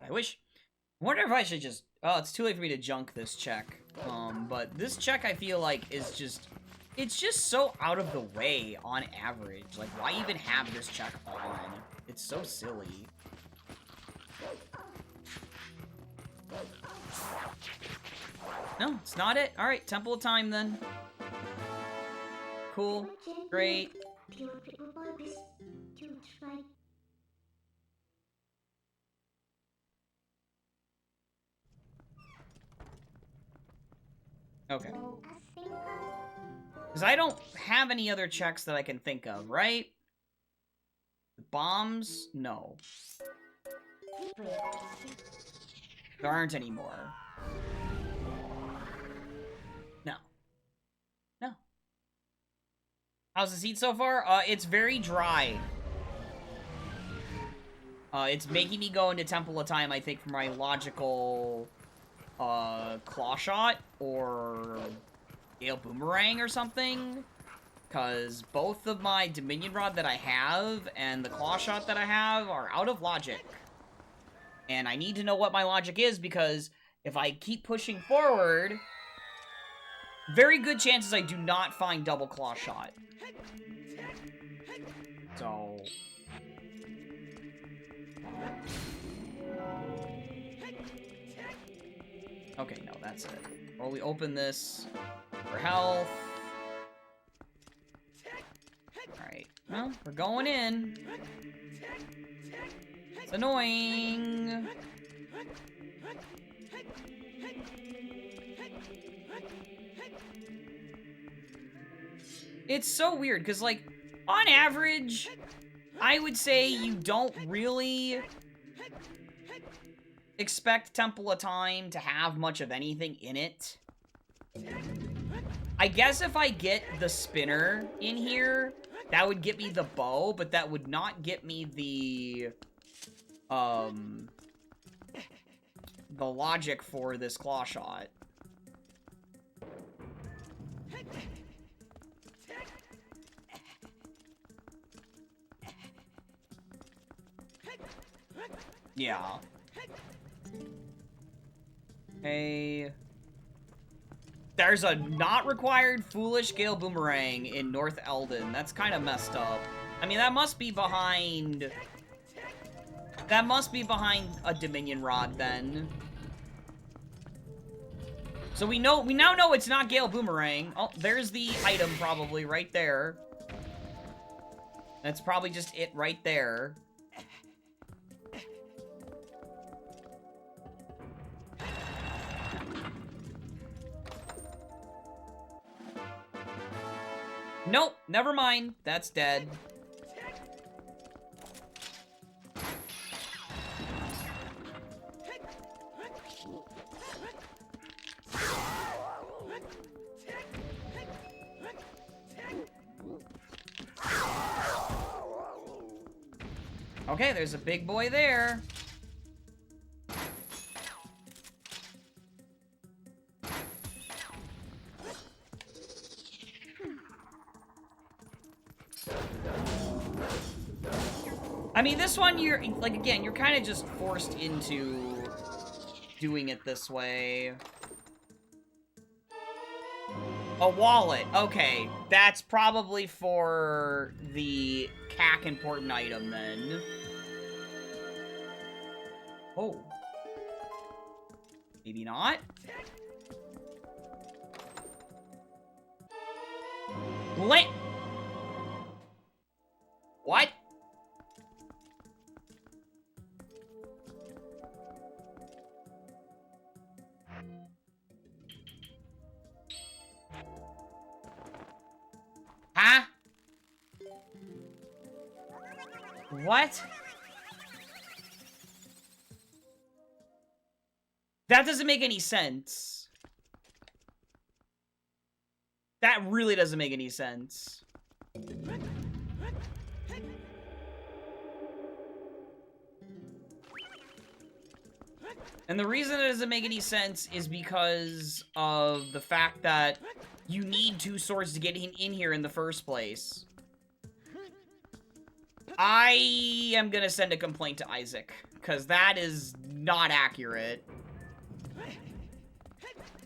I wonder if I should just... Oh, it's too late for me to junk this check. But this check I feel like is just... It's just so out of the way on average. Like, why even have this check on? It's so silly. No, it's not it. Alright, Temple of Time then. Cool. Great. Okay. Because I don't have any other checks that I can think of, right? Bombs? No. There aren't any more. No. No. How's the seat so far? It's very dry. It's making me go into Temple of Time, I think, for my logical... claw shot or Gale Boomerang or something. Because both of my Dominion Rod that I have and the Claw Shot that I have are out of logic. And I need to know what my logic is, because if I keep pushing forward, very good chances I do not find double Claw Shot. So... okay, no, that's it. Well, we open this for health. Alright, well, we're going in. It's annoying. It's so weird, because, like, on average, I would say you don't really expect Temple of Time to have much of anything in it. I guess if I get the spinner in here, that would get me the bow, but that would not get me the logic for this Claw Shot. Yeah. Hey. There's a not required Foolish Gale Boomerang in North Eldon. That's kind of messed up. I mean, that must be behind... that must be behind a Dominion Rod, then. So we now know it's not Gale Boomerang. Oh, there's the item, probably, right there. That's probably just it right there. Nope, never mind. That's dead. Okay, there's a big boy there. I mean, this one, you're, like, again, you're kind of just forced into doing it this way. A wallet. Okay, that's probably for the CAC important item, then. Oh. Maybe not? What? Huh? What? That doesn't make any sense. That really doesn't make any sense. And the reason it doesn't make any sense is because of the fact that you need two swords to get in here in the first place. I am gonna send a complaint to Isaac, because that is not accurate.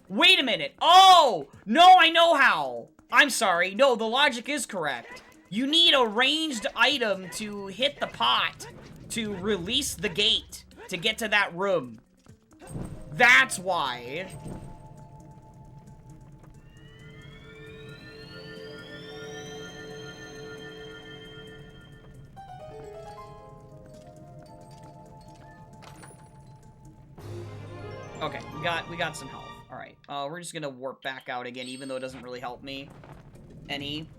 Wait a minute. Oh! No, I know how. I'm sorry. No, the logic is correct. You need a ranged item to hit the pot to release the gate to get to that room. That's why. Okay, we got some health. All right, we're just gonna warp back out again, even though it doesn't really help me any.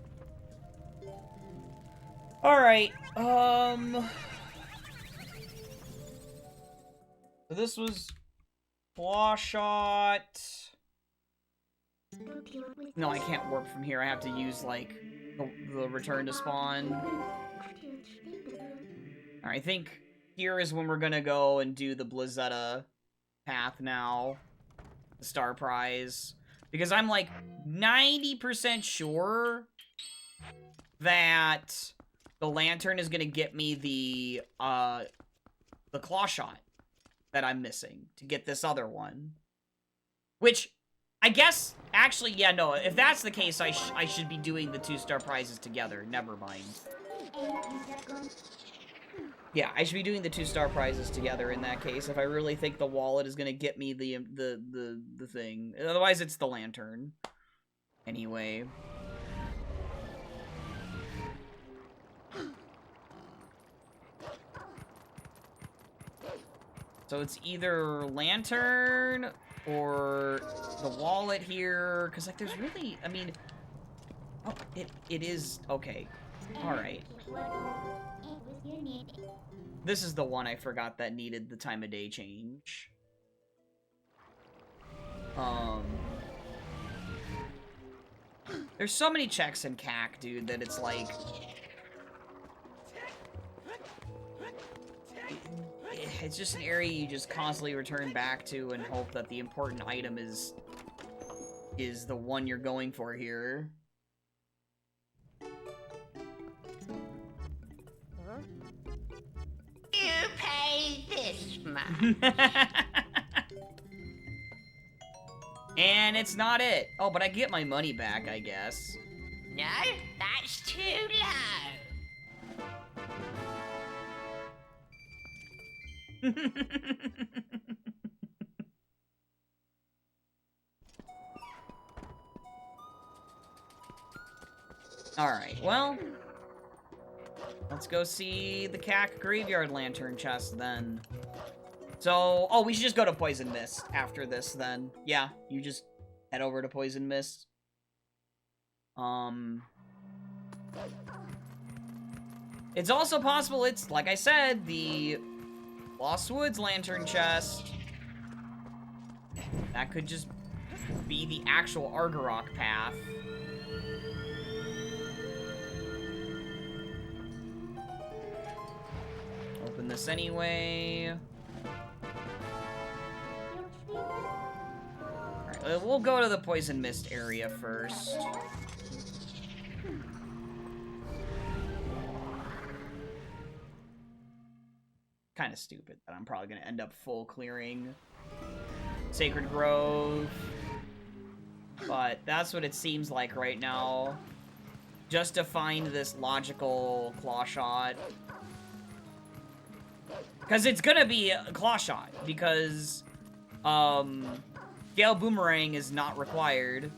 All right, so this was Claw Shot. No, I can't warp from here. I have to use like the return to spawn. All right, I think here is when we're gonna go and do the Blizzetta path now, the star prize, because I'm like 90% sure that the lantern is gonna get me the claw shot that I'm missing to get this other one. Which, I guess, actually, yeah, no, if that's the case, I should be doing the 2-star prizes together. Never mind. Yeah, I should be doing the 2-star prizes together in that case, if I really think the wallet is gonna get me the thing. Otherwise, it's the lantern. Anyway. So it's either lantern or the wallet here, because, like, there's really, I mean, oh, it is, okay, alright. This is the one I forgot that needed the time of day change. There's so many checks in CAC, dude, that it's like... It's just an area you just constantly return back to and hope that the important item is the one you're going for here. You pay this much. And it's not it. Oh, but I get my money back, I guess. No, that's too low. Alright, well... Let's go see the CAC Graveyard Lantern chest, then. So... Oh, we should just go to Poison Mist after this, then. Yeah, you just head over to Poison Mist. It's also possible it's, like I said, the Lost Woods Lantern chest. That could just be the actual Argarok path. Open this anyway. Alright, we'll go to the Poison Mist area first. Kind of stupid that I'm probably going to end up full clearing Sacred Grove. But that's what it seems like right now. Just to find this logical claw shot. Because it's gonna be a claw shot, because, Gale Boomerang is not required.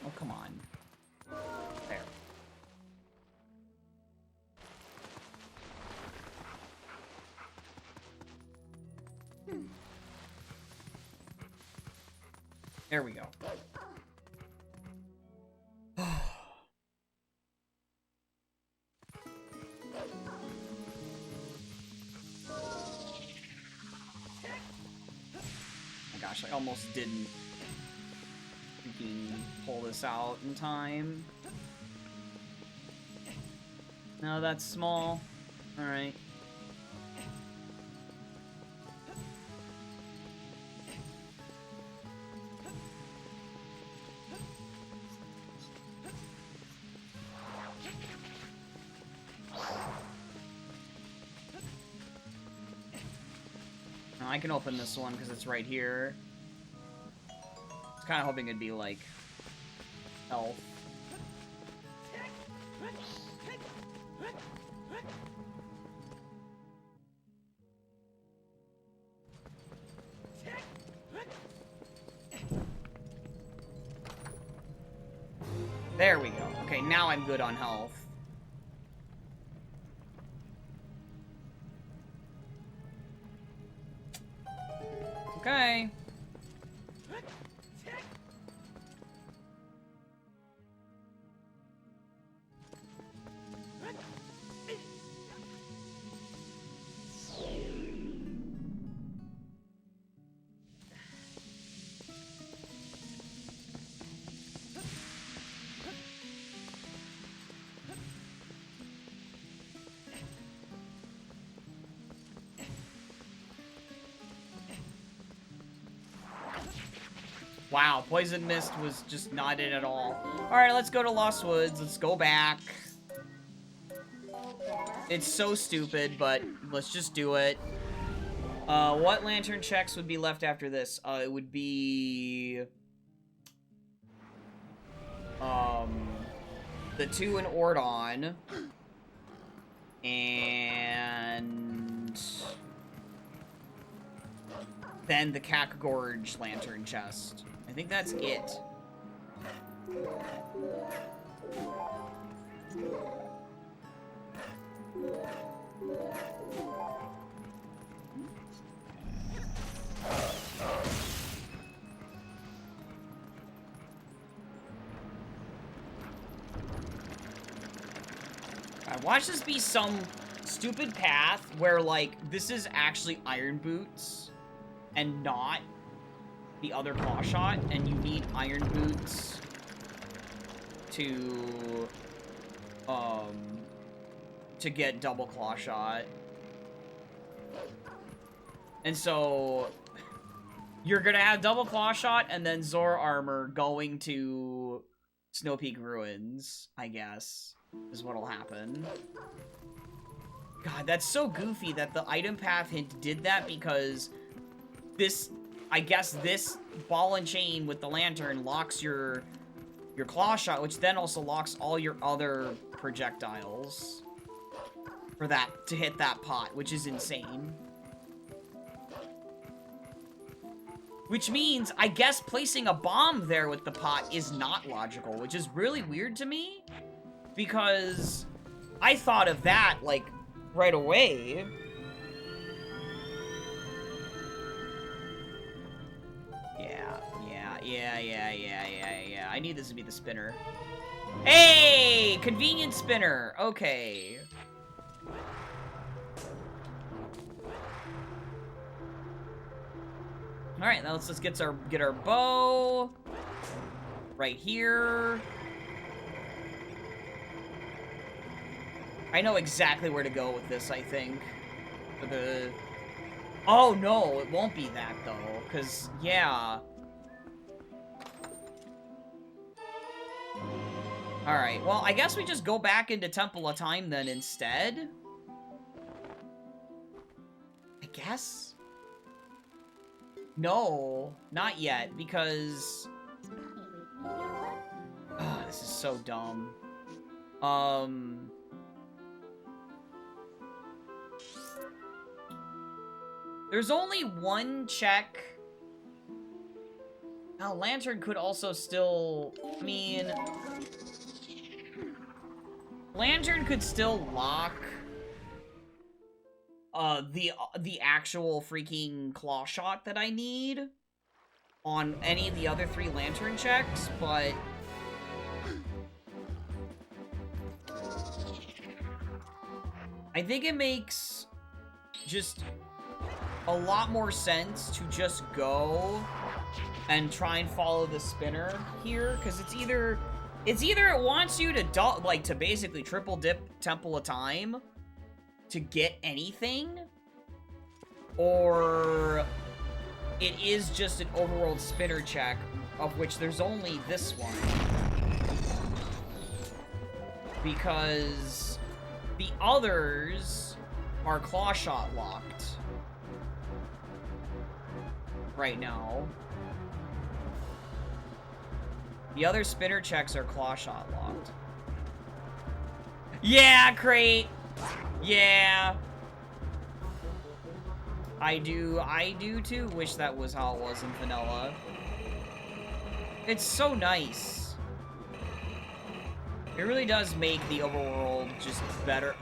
Oh, come on. There. There we go. Oh my gosh, I almost didn't freaking pull this out in time. No, that's small. Alright. I can open this one because it's right here. I was kind of hoping it'd be like health. There we go. Okay, now I'm good on health. Okay. Wow, Poison Mist was just not it at all. Alright, let's go to Lost Woods. Let's go back. It's so stupid, but let's just do it. What lantern checks would be left after this? It would be... the 2 in Ordon. And... then the Cack Gorge lantern chest. I think that's it. Watch this be some stupid path where, like, this is actually Iron Boots and not the other Claw Shot, and you need Iron Boots to get double Claw Shot. And so you're gonna have double Claw Shot and then Zora Armor going to Snow Peak Ruins, I guess, is what'll happen. God, that's so goofy that the item path hint did that, because this, I guess this ball and chain with the lantern locks your Claw Shot, which then also locks all your other projectiles for that, to hit that pot, which is insane. Which means, I guess placing a bomb there with the pot is not logical, which is really weird to me, because I thought of that, like, right away. Yeah. I need this to be the spinner. Hey! Convenient spinner! Okay. Alright, now let's get our bow. Right here. I know exactly where to go with this, I think. For the... Oh, no, it won't be that, though. Because, yeah. Alright, well, I guess we just go back into Temple of Time, then, instead. I guess? No, not yet, because... Oh, this is so dumb. There's only one check. Now, Lantern could also still... I mean... Lantern could still lock... the actual freaking Claw Shot that I need on any of the other 3 Lantern checks, but... I think it makes just a lot more sense to just go and try and follow the spinner here, because it's either it wants you to to basically triple dip Temple of Time to get anything, or it is just an overworld spinner check, of which there's only this one, because the others are Claw Shot locked right now. The other spinner checks are Claw Shot locked. Yeah, Crate! Yeah. I do too wish that was how it was in vanilla. It's so nice. It really does make the overworld just better.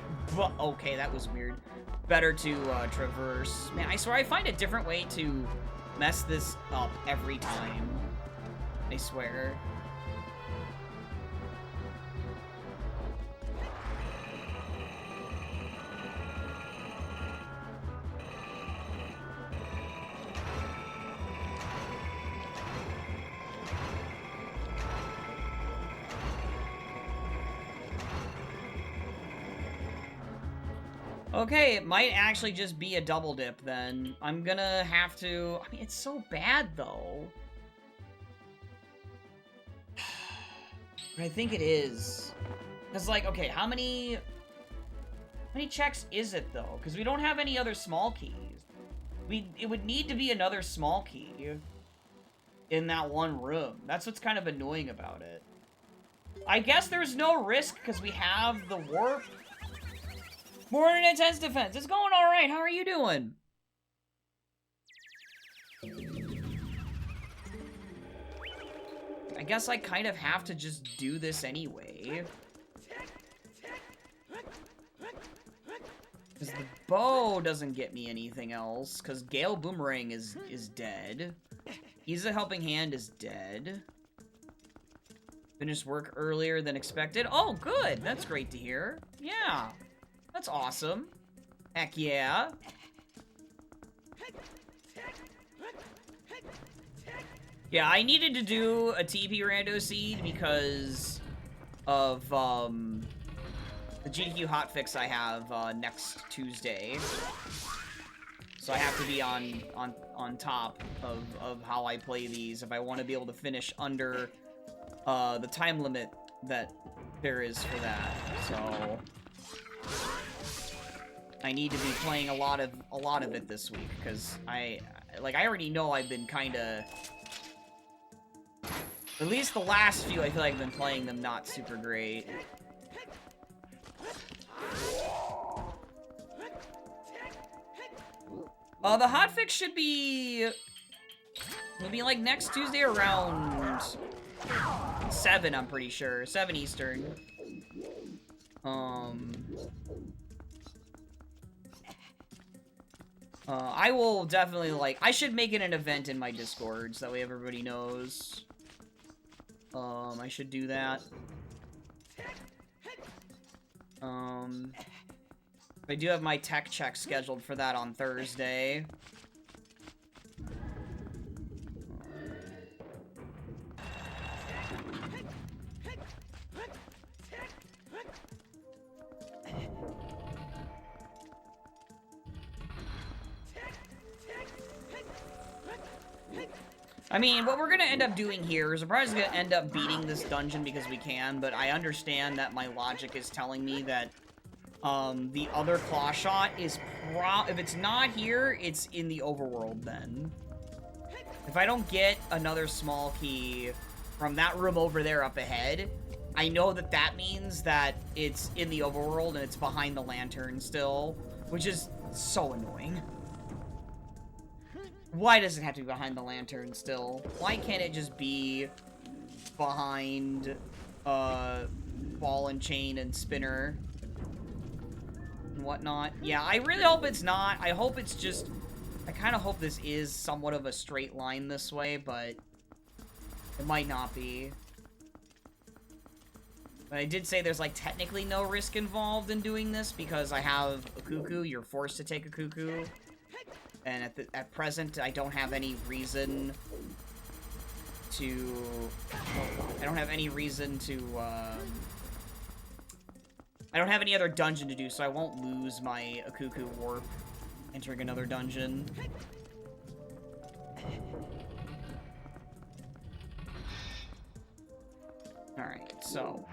Okay, that was weird. Better to traverse. Man, I swear I find a different way to mess this up every time. I swear. Okay, it might actually just be a double dip then. I'm gonna have to... I mean, it's so bad, though. But I think it is. Because, like, okay, how many checks is it, though? Because we don't have any other small keys. It would need to be another small key in that one room. That's what's kind of annoying about it. I guess there's no risk because we have the warp. More than intense defense. It's going all right. How are you doing? I guess I kind of have to just do this anyway. Because the bow doesn't get me anything else. Because Gale Boomerang is dead. He's a Helping Hand is dead. Finished work earlier than expected. Oh, good. That's great to hear. Yeah. That's awesome. Heck yeah. Yeah, I needed to do a TP Rando Seed because of, the GQ hotfix I have, next Tuesday. So I have to be on top of how I play these if I want to be able to finish under, the time limit that there is for that. So I need to be playing a lot of it this week because I already know I've been kind of, at least the last few I feel like I've been playing them not super great. The hotfix should be, it'll be like next Tuesday around 7, I'm pretty sure. 7 Eastern. I will definitely, like, I should make it an event in my Discord, so that way everybody knows. I should do that. I do have my tech check scheduled for that on Thursday. I mean, what we're gonna end up doing here is we're probably just gonna end up beating this dungeon because we can, but I understand that my logic is telling me that, the other claw shot is if it's not here, it's in the overworld then. If I don't get another small key from that room over there up ahead, I know that that means that it's in the overworld and it's behind the lantern still, which is so annoying. Why does it have to be behind the lantern still? Why can't it just be behind, Ball and Chain and Spinner and whatnot? Yeah, I really hope it's not. I hope it's just, I kind of hope this is somewhat of a straight line this way, but it might not be. But I did say there's, like, technically no risk involved in doing this because I have a cuckoo. You're forced to take a cuckoo. And at present, I don't have any reason to... I don't have any reason to, I don't have any other dungeon to do, so I won't lose my Akuku warp entering another dungeon. Alright, so,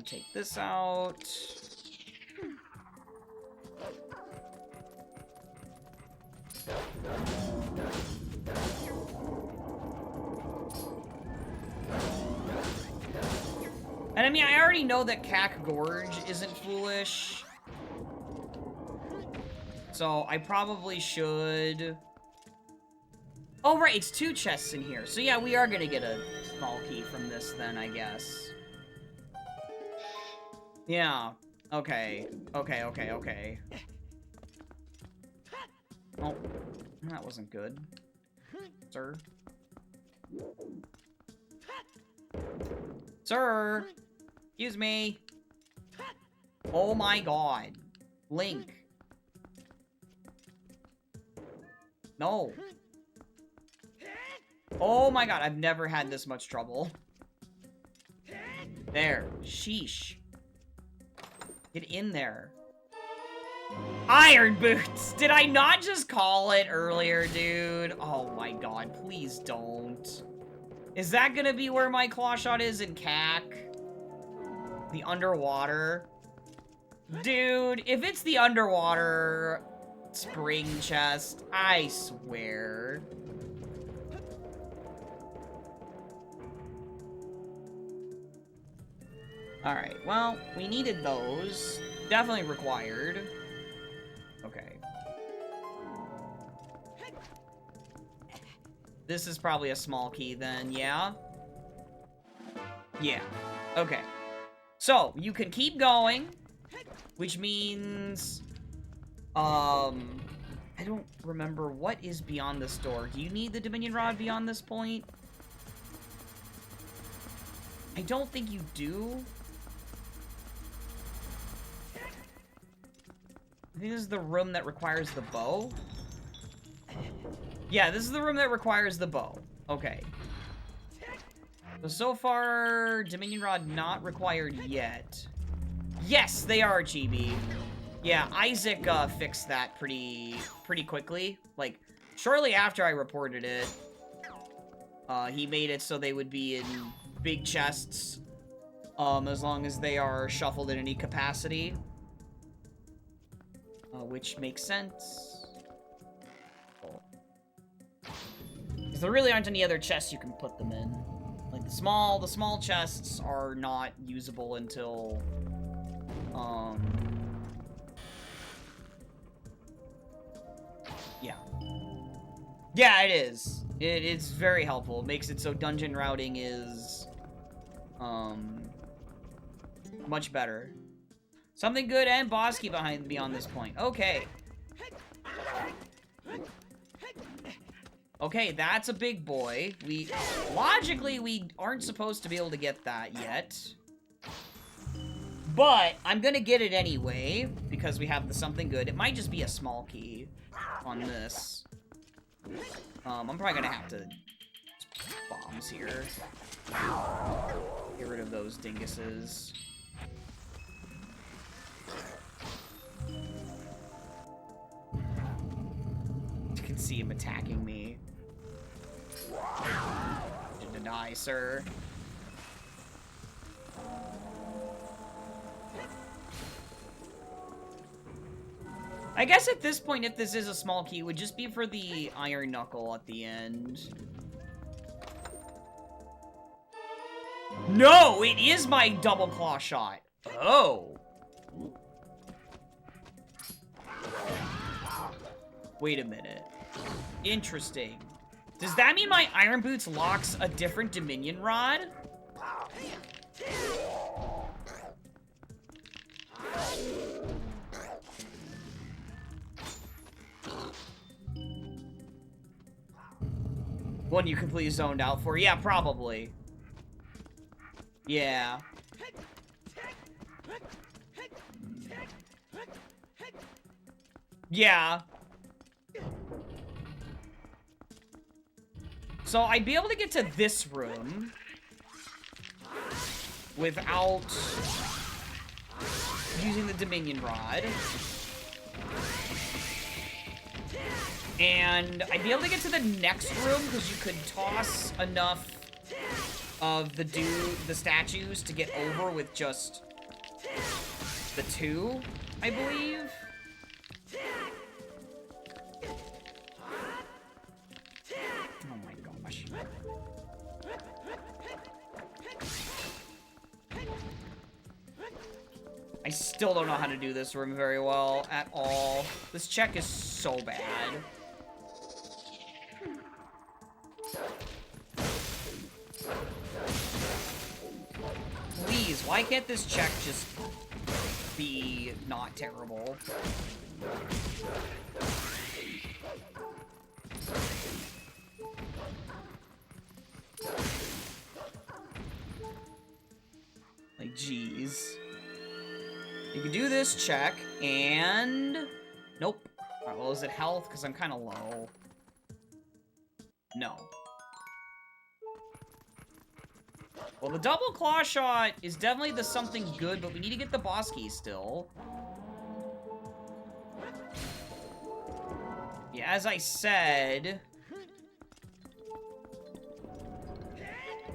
take this out. And I mean, I already know that Cack Gorge isn't foolish. So I probably should... Oh, right, it's 2 chests in here. So yeah, we are gonna get a small key from this then, I guess. Yeah. Okay. Okay. Oh, that wasn't good, sir. Sir! Excuse me! Oh my god. Link. No. Oh my god, I've never had this much trouble. There. Sheesh. Get in there. Iron Boots! Did I not just call it earlier, dude? Oh my god, please don't. Is that gonna be where my claw shot is in CAC? The underwater. Dude, if it's the underwater spring chest, I swear. Alright, well, we needed those. Definitely required. Okay. This is probably a small key then, yeah? Yeah. Okay. So, you can keep going, which means... I don't remember what is beyond this door. Do you need the Dominion Rod beyond this point? I don't think you do. I think this is the room that requires the bow. Yeah, this is the room that requires the bow. Okay. So far, Dominion Rod not required yet. Yes, they are, Chibi. Yeah, Isaac fixed that pretty quickly. Like, shortly after I reported it, he made it so they would be in big chests, as long as they are shuffled in any capacity. Which makes sense. Because there really aren't any other chests you can put them in. Like, the small chests are not usable until, yeah. Yeah, it is. It's very helpful. It makes it so dungeon routing is, much better. Something good and boss key behind me on this point. Okay. Okay, that's a big boy. Logically, we aren't supposed to be able to get that yet. But, I'm gonna get it anyway, because we have the something good. It might just be a small key on this. I'm probably gonna have to... bombs here. Get rid of those dinguses. You can see him attacking me. To die, sir. I guess at this point, if this is a small key, it would just be for the iron knuckle at the end. No, it is my double claw shot. Oh. Wait a minute. Interesting. Does that mean my Iron Boots locks a different Dominion Rod? One you completely zoned out for? Yeah, probably. Yeah. Yeah. So I'd be able to get to this room without using the Dominion Rod. And I'd be able to get to the next room because you could toss enough of the statues to get over with just the two, I believe. Oh my gosh. I still don't know how to do this room very well at all. This check is so bad. Please, why can't this check just be not terrible? Like, jeez. You can do this check, and... Nope. Alright, well, is it health? Because I'm kind of low. No. Well, the double claw shot is definitely the something good, but we need to get the boss key still. Yeah, as I said...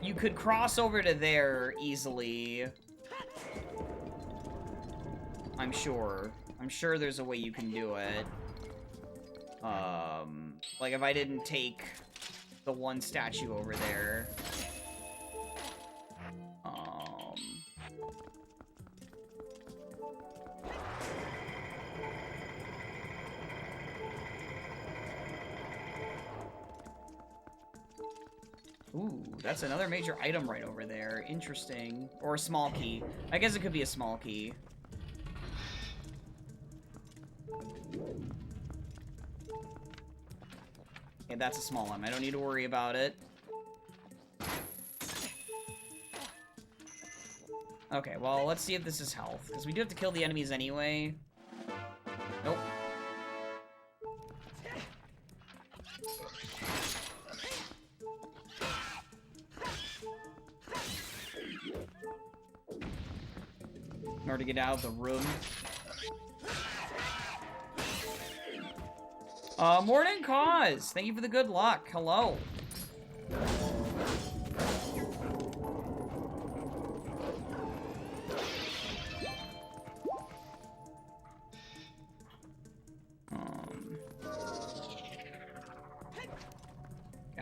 You could cross over to there easily. I'm sure. I'm sure there's a way you can do it. Like if I didn't take the one statue over there. Ooh, that's another major item right over there. Interesting. Or a small key. I guess it could be a small key. Okay, that's a small one. I don't need to worry about it. Okay, well, let's see if this is health. Because we do have to kill the enemies anyway. Nope. In order to get out of the room. Morning Cause! Thank you for the good luck. Hello.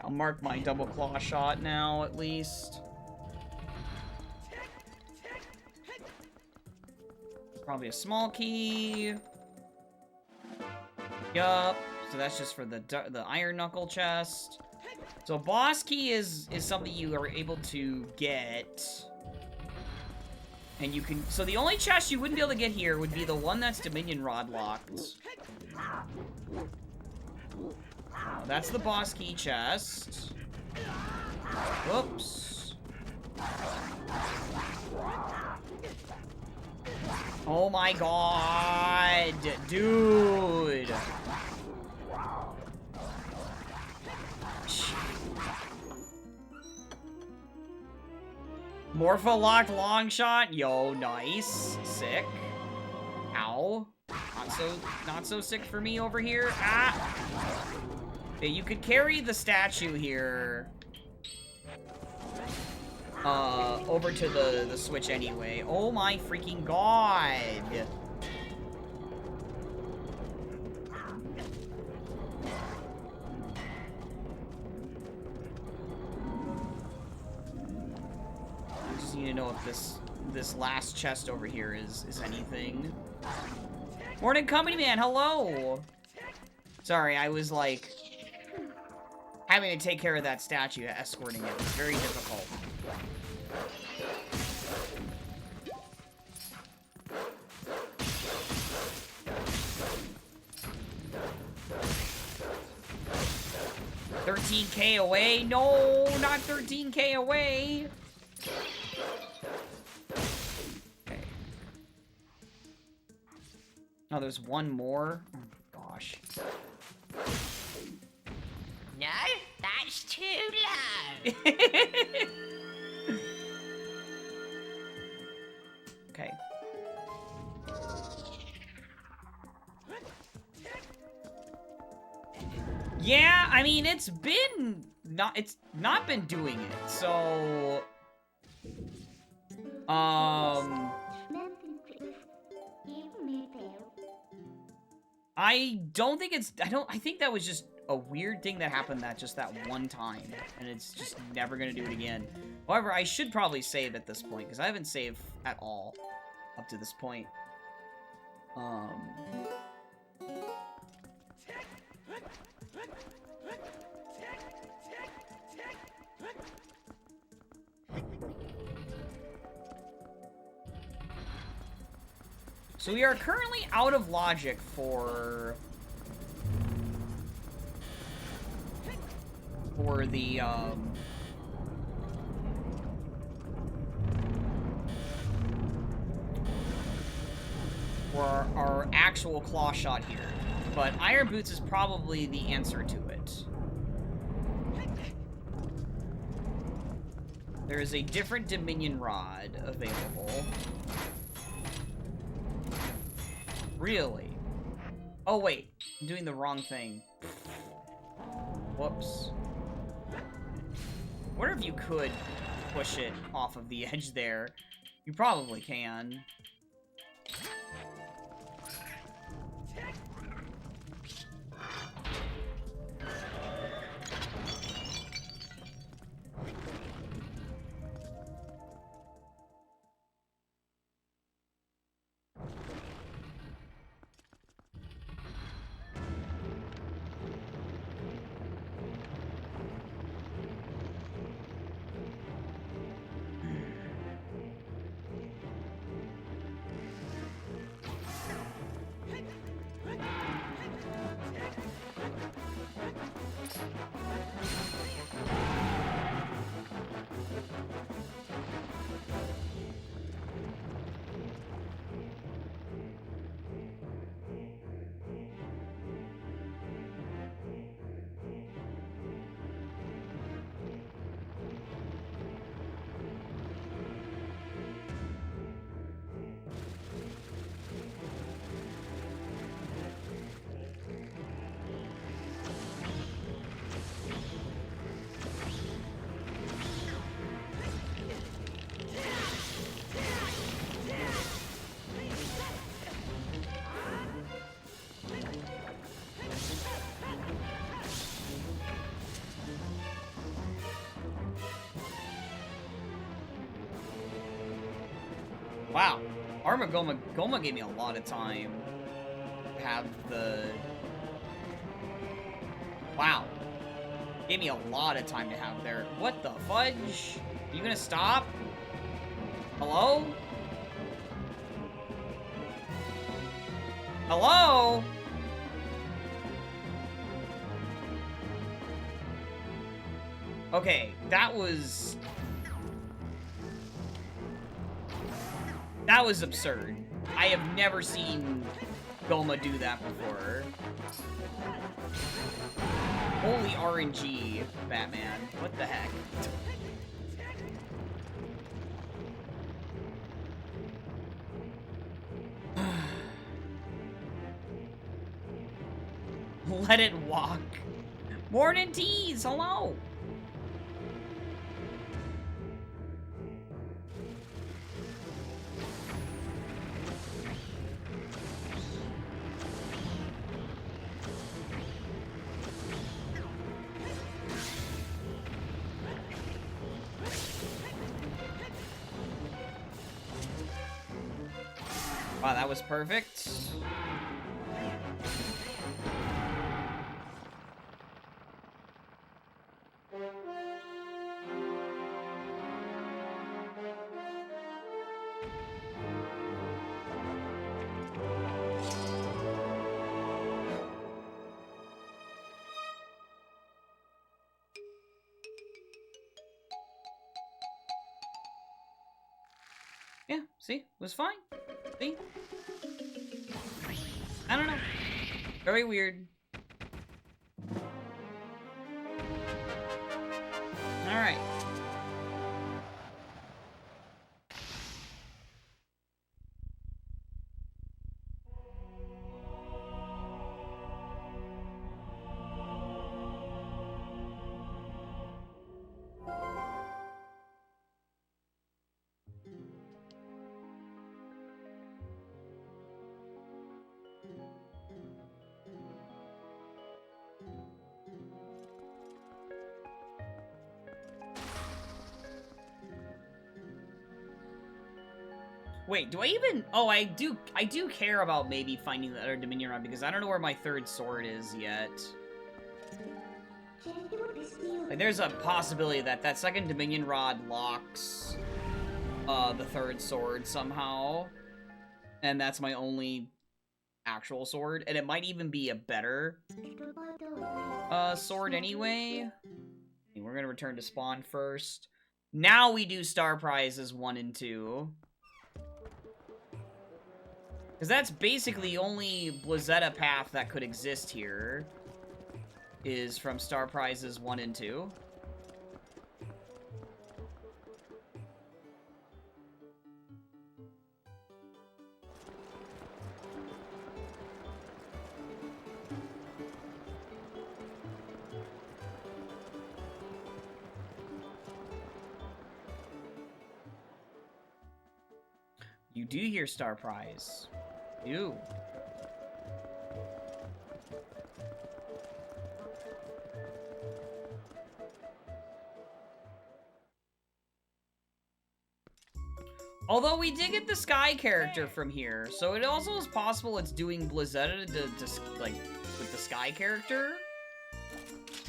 I'll mark my double claw shot now, at least. Probably a small key. Yup. So that's just for the iron knuckle chest. So boss key is something you are able to get. And you can... So the only chest you wouldn't be able to get here would be the one that's Dominion Rod locked. That's the boss key chest. Whoops. Oh my god, dude. Morpho-locked long shot? Yo, nice. Sick. Ow. Not so sick for me over here. Ah! Okay, you could carry the statue here. Over to the switch anyway. Oh my freaking god! I just need to know if this last chest over here is anything. Morning Company Man, hello! Sorry, I was like having to take care of that statue, escorting it. It's very difficult. $13K away? No, not 13K away. Okay. Oh, there's one more? Oh, gosh. No, that's too low. Okay. Yeah, I mean, it's not been doing it, so... I don't think it's... I think that was just a weird thing that happened that one time, and it's just never gonna do it again. However, I should probably save at this point, because I haven't saved at all up to this point. So we are currently out of logic for the, for our actual claw shot here. But Iron Boots is probably the answer to it. There is a different Dominion Rod available. Really? Oh, wait. I'm doing the wrong thing. Whoops. I wonder if you could push it off of the edge there. You probably can. Wow. Arma Goma gave me a lot of time to have the... Wow. Gave me a lot of time to have there. What the fudge? Are you gonna stop? Hello? Hello? Okay, that was absurd. I have never seen Goma do that before. Holy RNG, Batman. What the heck? Let it walk. Morning teas, hello. Wow, that was perfect. Yeah, see? It was fine. See? I don't know. Very weird. Alright. Wait, do I even... Oh, I do care about maybe finding the other Dominion Rod, because I don't know where my third sword is yet. Like, there's a possibility that that second Dominion Rod locks the third sword somehow. And that's my only actual sword. And it might even be a better sword anyway. We're gonna return to spawn first. Now we do star prizes 1 and 2. Because that's basically the only Blizzetta path that could exist here. Is from star prizes 1 and 2. You do hear star prize. You. Although we did get the Sky character from here, so it also is possible it's doing Blizzetta to like, with the Sky character.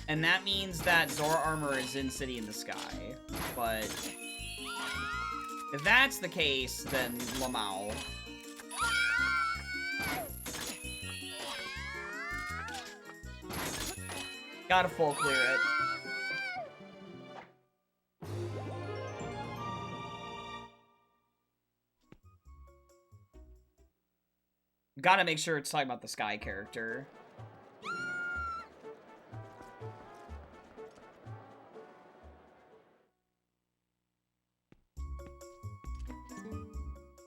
And that means that Zora Armor is in City in the Sky. But if that's the case, then Lamau. Gotta full clear it. Gotta make sure it's talking about the Sky character.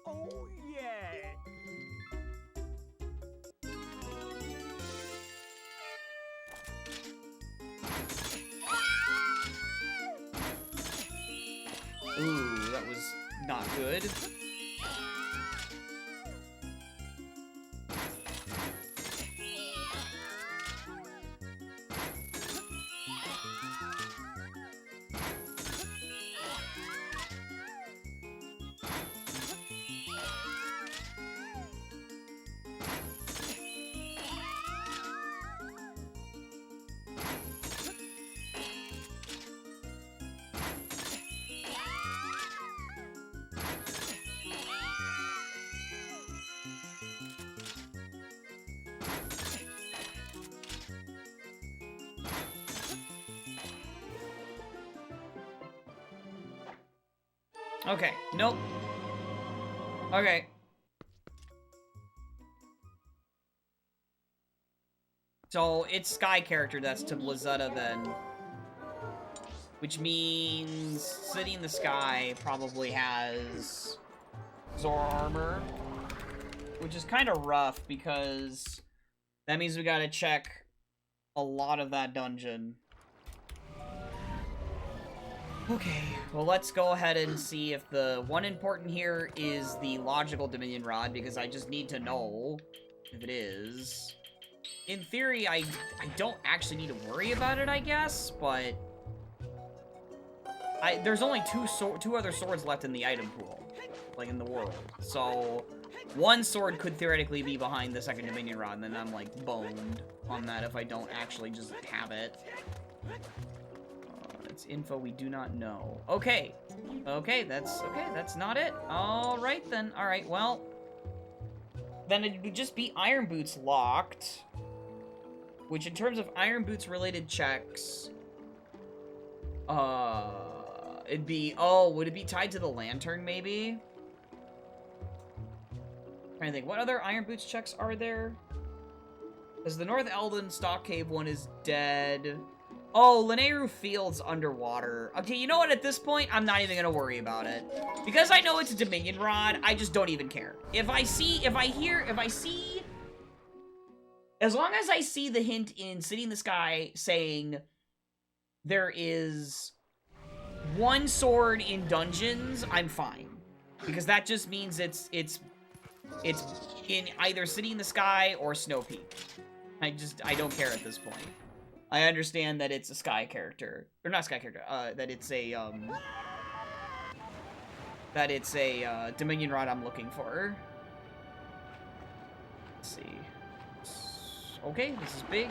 Oh, yeah. Ooh, that was not good. Okay, nope. Okay. So, it's Sky character that's to Blizzetta then. Which means City in the Sky probably has Zora armor. Which is kind of rough because that means we gotta check a lot of that dungeon. Okay, well let's go ahead and see if the one important here is the logical Dominion Rod, because I just need to know if it is. In theory, I don't actually need to worry about it, I guess, but there's only two other swords left in the item pool, like in the world. So one sword could theoretically be behind the second Dominion Rod, and then I'm like boned on that if I don't actually just have it. It's info we do not know. Okay. Okay, that's not it. Alright then. Alright, well. Then it would just be Iron Boots locked. Which in terms of Iron Boots related checks, it'd be, would it be tied to the lantern maybe? I'm trying to think, what other Iron Boots checks are there? Because the North Eldon Stock Cave one is dead. Oh, Lineru Field's underwater. Okay, you know what? At this point, I'm not even gonna worry about it. Because I know it's a Dominion Rod, I just don't even care. If I see, as long as I see the hint in City in the Sky saying there is one sword in dungeons, I'm fine. Because that just means it's in either City in the Sky or Snow Peak. I don't care at this point. I understand that it's a Sky character. Or not Sky character, that it's a Dominion Rod I'm looking for. Let's see. Okay, this is big.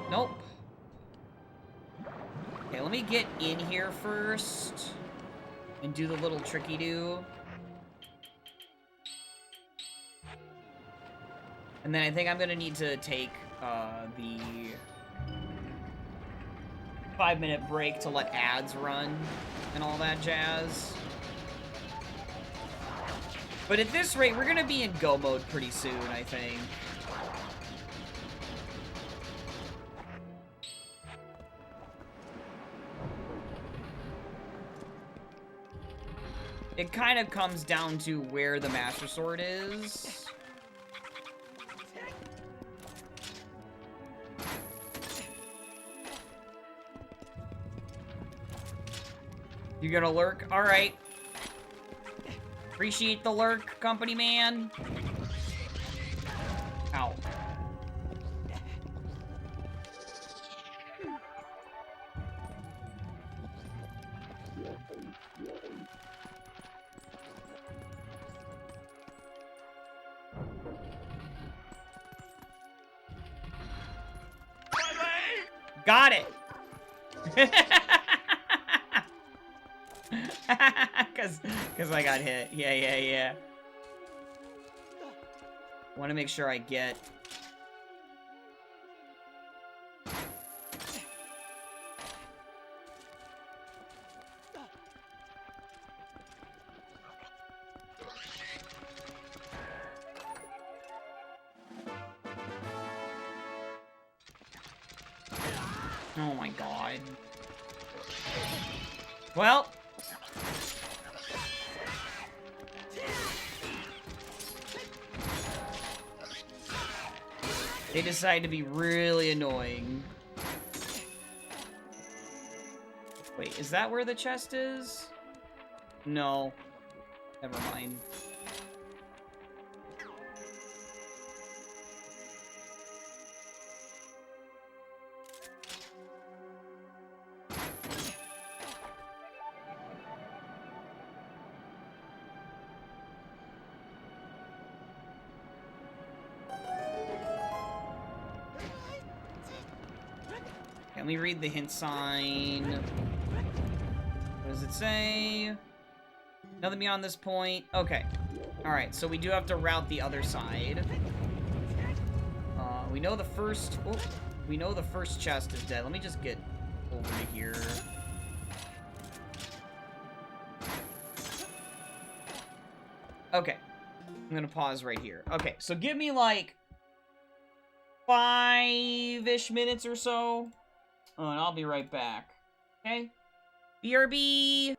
Nope. Okay, let me get in here first and do the little tricky-do. And then I think I'm gonna need to take the 5-minute break to let ads run and all that jazz. But at this rate, we're gonna be in go mode pretty soon, I think. It kind of comes down to where the Master Sword is. You gonna lurk? Alright. Appreciate the lurk, company man. Ow. Got it. Cause I got hit. Yeah. Want to make sure I get. Oh my god. Well. They decide to be really annoying. Wait, is that where the chest is? No. Never mind. Let me read the hint sign. What does it say? Nothing beyond this point. Okay. Alright, so we do have to route the other side. We know the first... Oh, we know the first chest is dead. Let me just get over to here. Okay. I'm gonna pause right here. Okay, so give me, like, 5-ish minutes or so. Oh, and I'll be right back. Okay? BRB!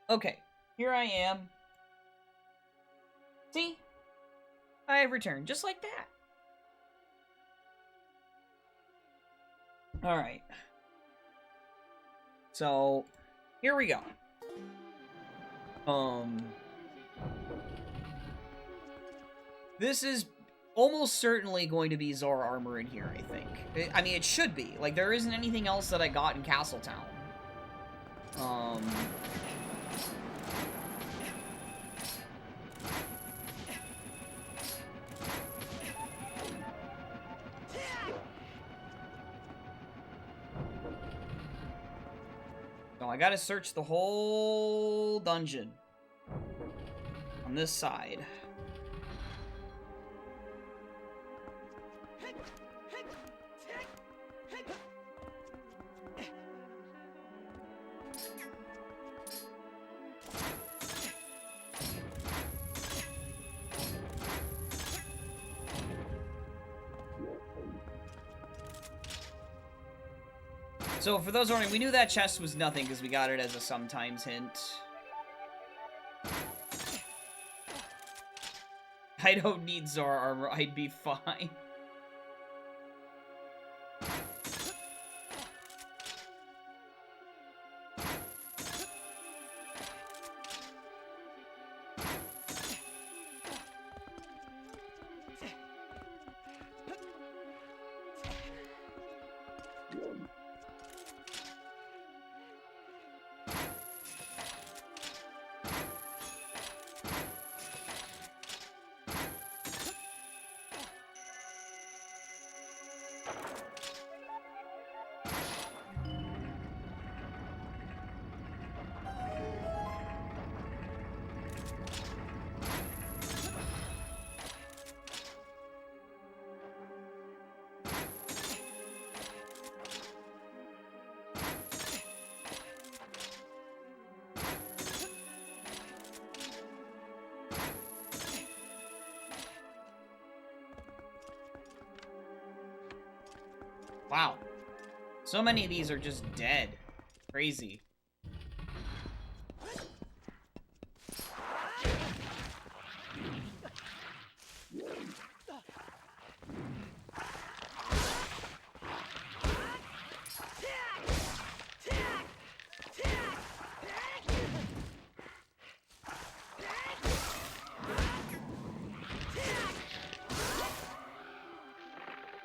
Okay, here I am. See? I have returned, just like that. Alright. So, here we go. This is almost certainly going to be Zora armor in here, I think. I mean, it should be. Like, there isn't anything else that I got in Castletown. So I gotta search the whole dungeon on this side. So, for those wondering, we knew that chest was nothing because we got it as a sometimes hint. I don't need Zora armor, I'd be fine. Wow. So many of these are just dead. Crazy.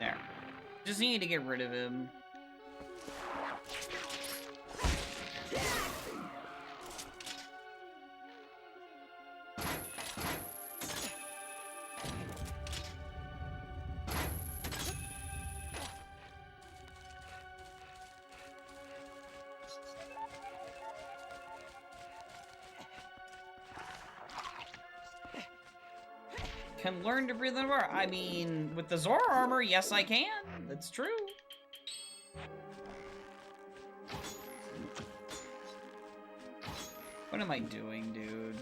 There. Just need to get rid of him. Can learn to breathe underwater. I mean, with the Zora armor, yes I can. That's true. What am I doing, dude?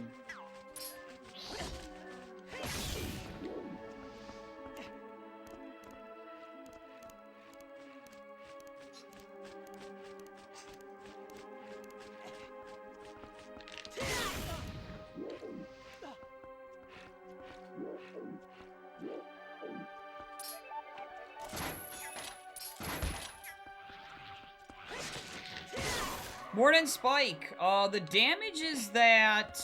Morden Spike, the damage is that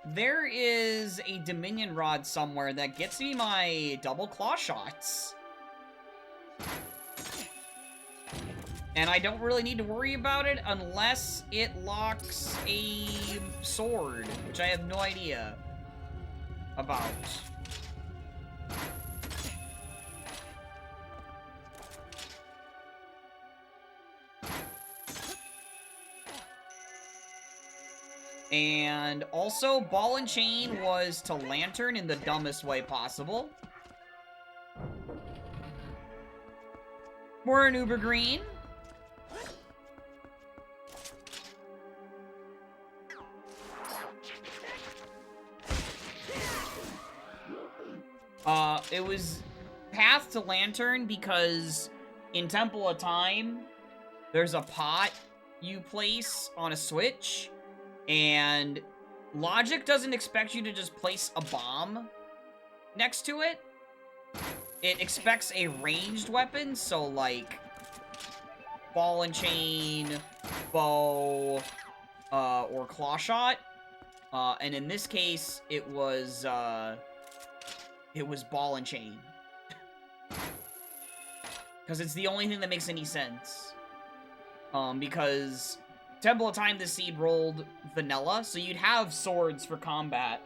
there is a Dominion Rod somewhere that gets me my double claw shots. And I don't really need to worry about it unless it locks a sword, which I have no idea about. And also, Ball and Chain was to Lantern in the dumbest way possible. More an Uber Green. It was Path to Lantern because in Temple of Time, there's a pot you place on a switch. And logic doesn't expect you to just place a bomb next to it. It expects a ranged weapon, so like ball and chain, bow, or claw shot. And in this case, it was ball and chain. Because it's the only thing that makes any sense. Because Temple of Time the Seed rolled vanilla, so you'd have swords for combat.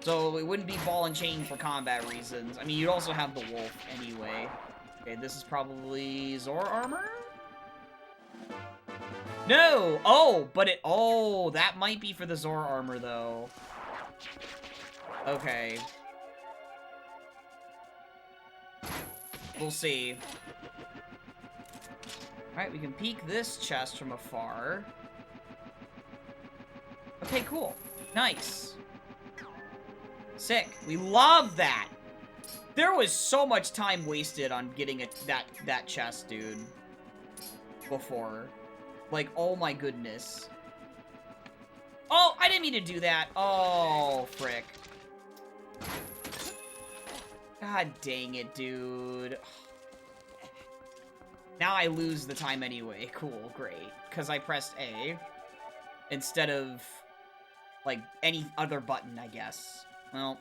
So it wouldn't be ball and chain for combat reasons. I mean, you'd also have the wolf anyway. Okay, this is probably Zora armor? No! Oh, but it... Oh, that might be for the Zora armor, though. Okay. We'll see. Alright, we can peek this chest from afar. Okay, cool. Nice. Sick. We love that! There was so much time wasted on getting that chest, dude. Before. Like, oh my goodness. Oh, I didn't mean to do that. Oh, frick. God dang it, dude. Now I lose the time anyway. Cool, great. Because I pressed A. Instead of, like, any other button, I guess. Well.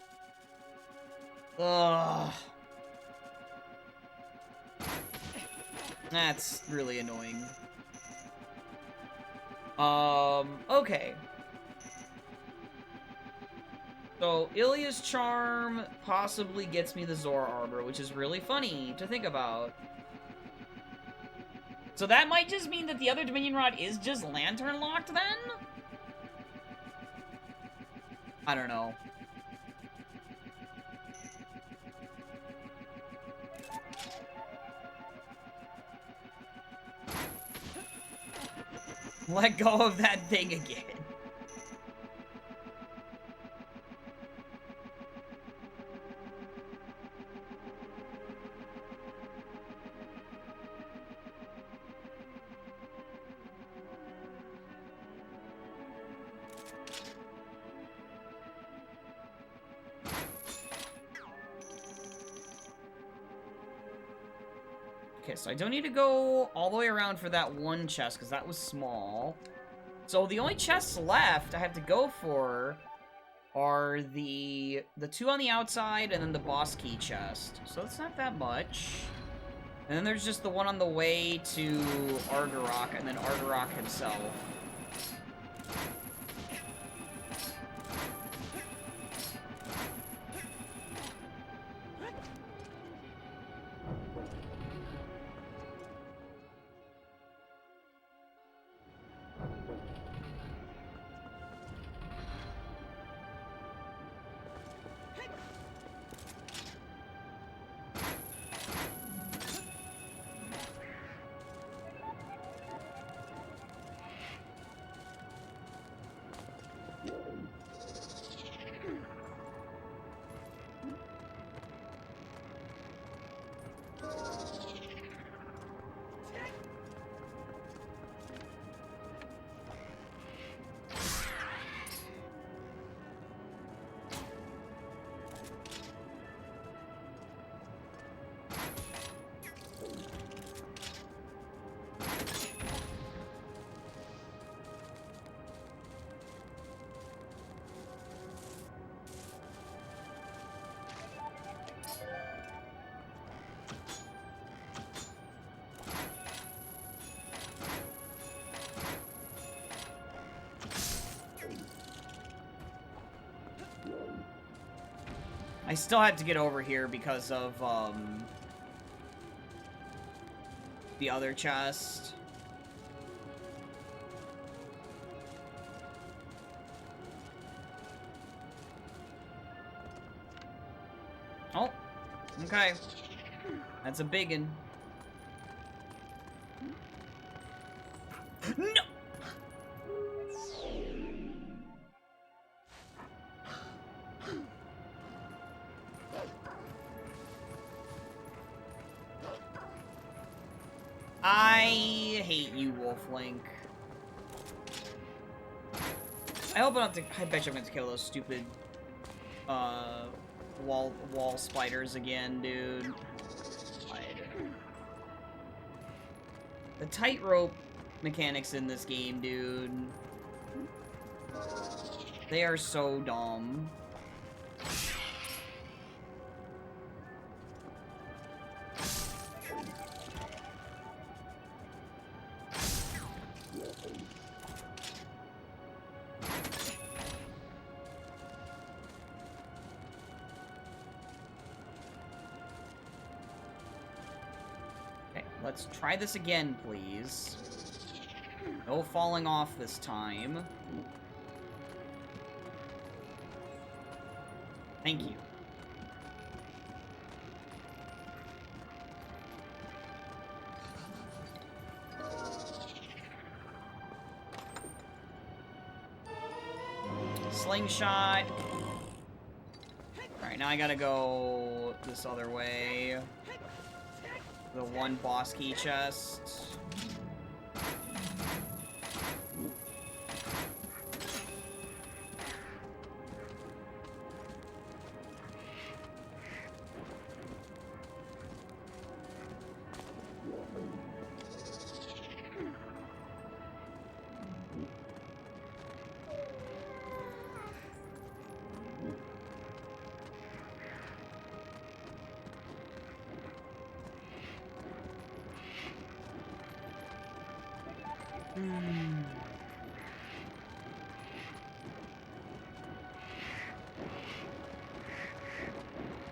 Ugh. That's really annoying. Okay. So, Ilya's charm possibly gets me the Zora armor, which is really funny to think about. So that might just mean that the other Dominion Rod is just lantern locked then? I don't know. Let go of that thing again. Okay, so I don't need to go all the way around for that one chest, because that was small. So the only chests left I have to go for are the two on the outside and then the boss key chest. So it's not that much. And then there's just the one on the way to Argarok, and then Argarok himself. I still had to get over here because of, the other chest. Oh, okay. That's a biggin. No! I hate you, Wolf Link. I hope I don't have to. I bet you I'm going to kill those stupid wall spiders again, dude. Spider. The tightrope mechanics in this game, dude. They are so dumb. Let's try this again, please. No falling off this time. Thank you. Slingshot. Alright, now I gotta go this other way. The one boss key chest.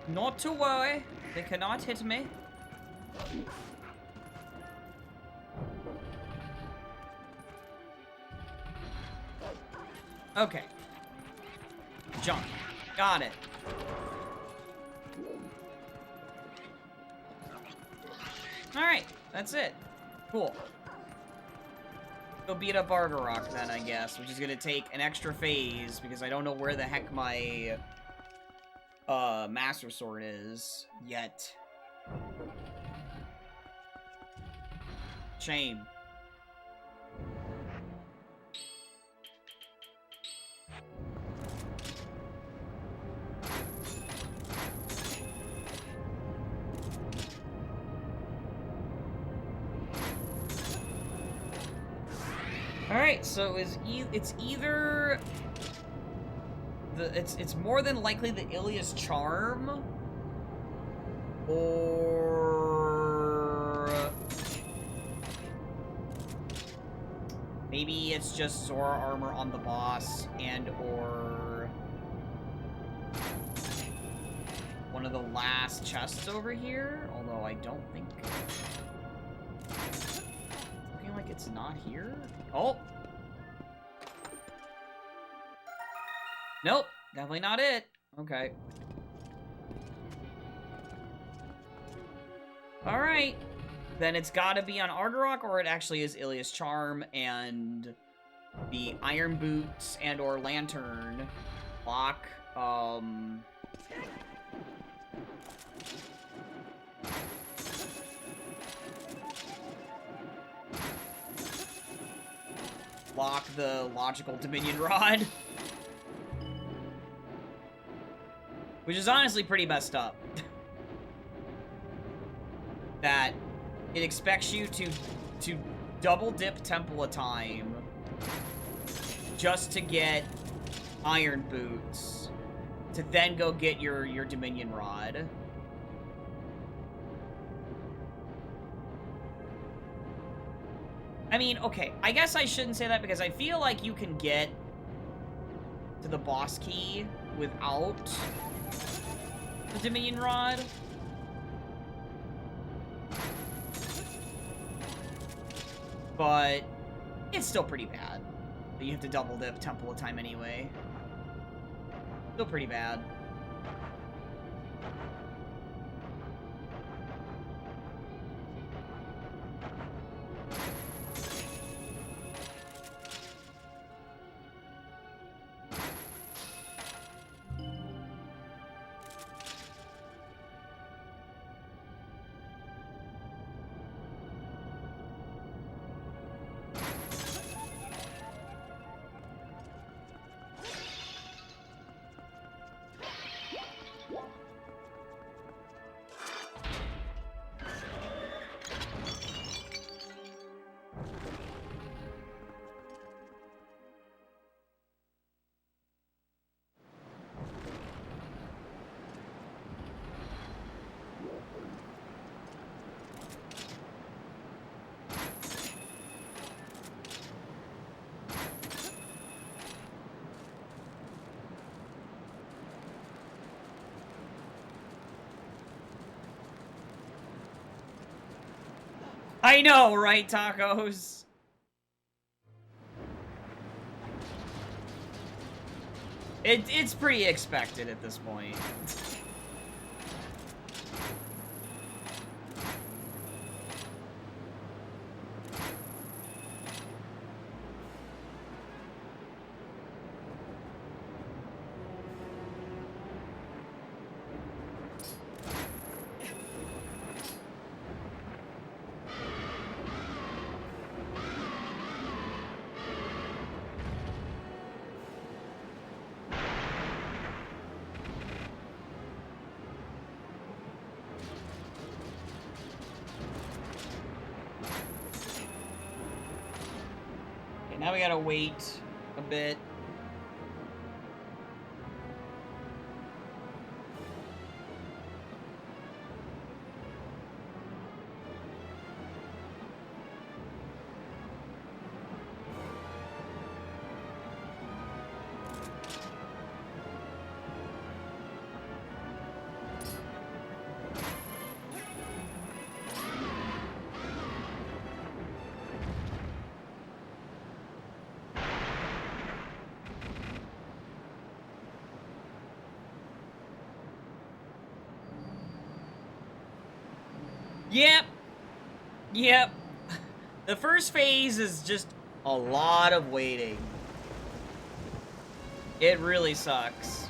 Not to worry, they cannot hit me. Okay. Jump. Got it. Alright, that's it. Cool. Go beat up Argarok then, I guess, which is gonna take an extra phase, because I don't know where the heck my Master Sword is yet. Shame. Alright, so it's either it's more than likely the Ilias Charm, or maybe it's just Zora armor on the boss, and or one of the last chests over here, although I don't think... It's looking like it's not here? Oh! Nope, definitely not it. Okay. Alright. Then it's gotta be on Argarok, or it actually is Ilias Charm, and the Iron Boots and or Lantern lock, lock the logical Dominion Rod. Which is honestly pretty messed up. That it expects you to double dip Temple of Time just to get Iron Boots, to then go get your Dominion Rod. I mean, okay, I guess I shouldn't say that, because I feel like you can get to the boss key without the Dominion Rod. But it's still pretty bad. You have to double dip Temple of Time anyway. Still pretty bad. I know, right, tacos? It's pretty expected at this point. Now we gotta wait a bit. Yep. Yep. The first phase is just a lot of waiting. It really sucks.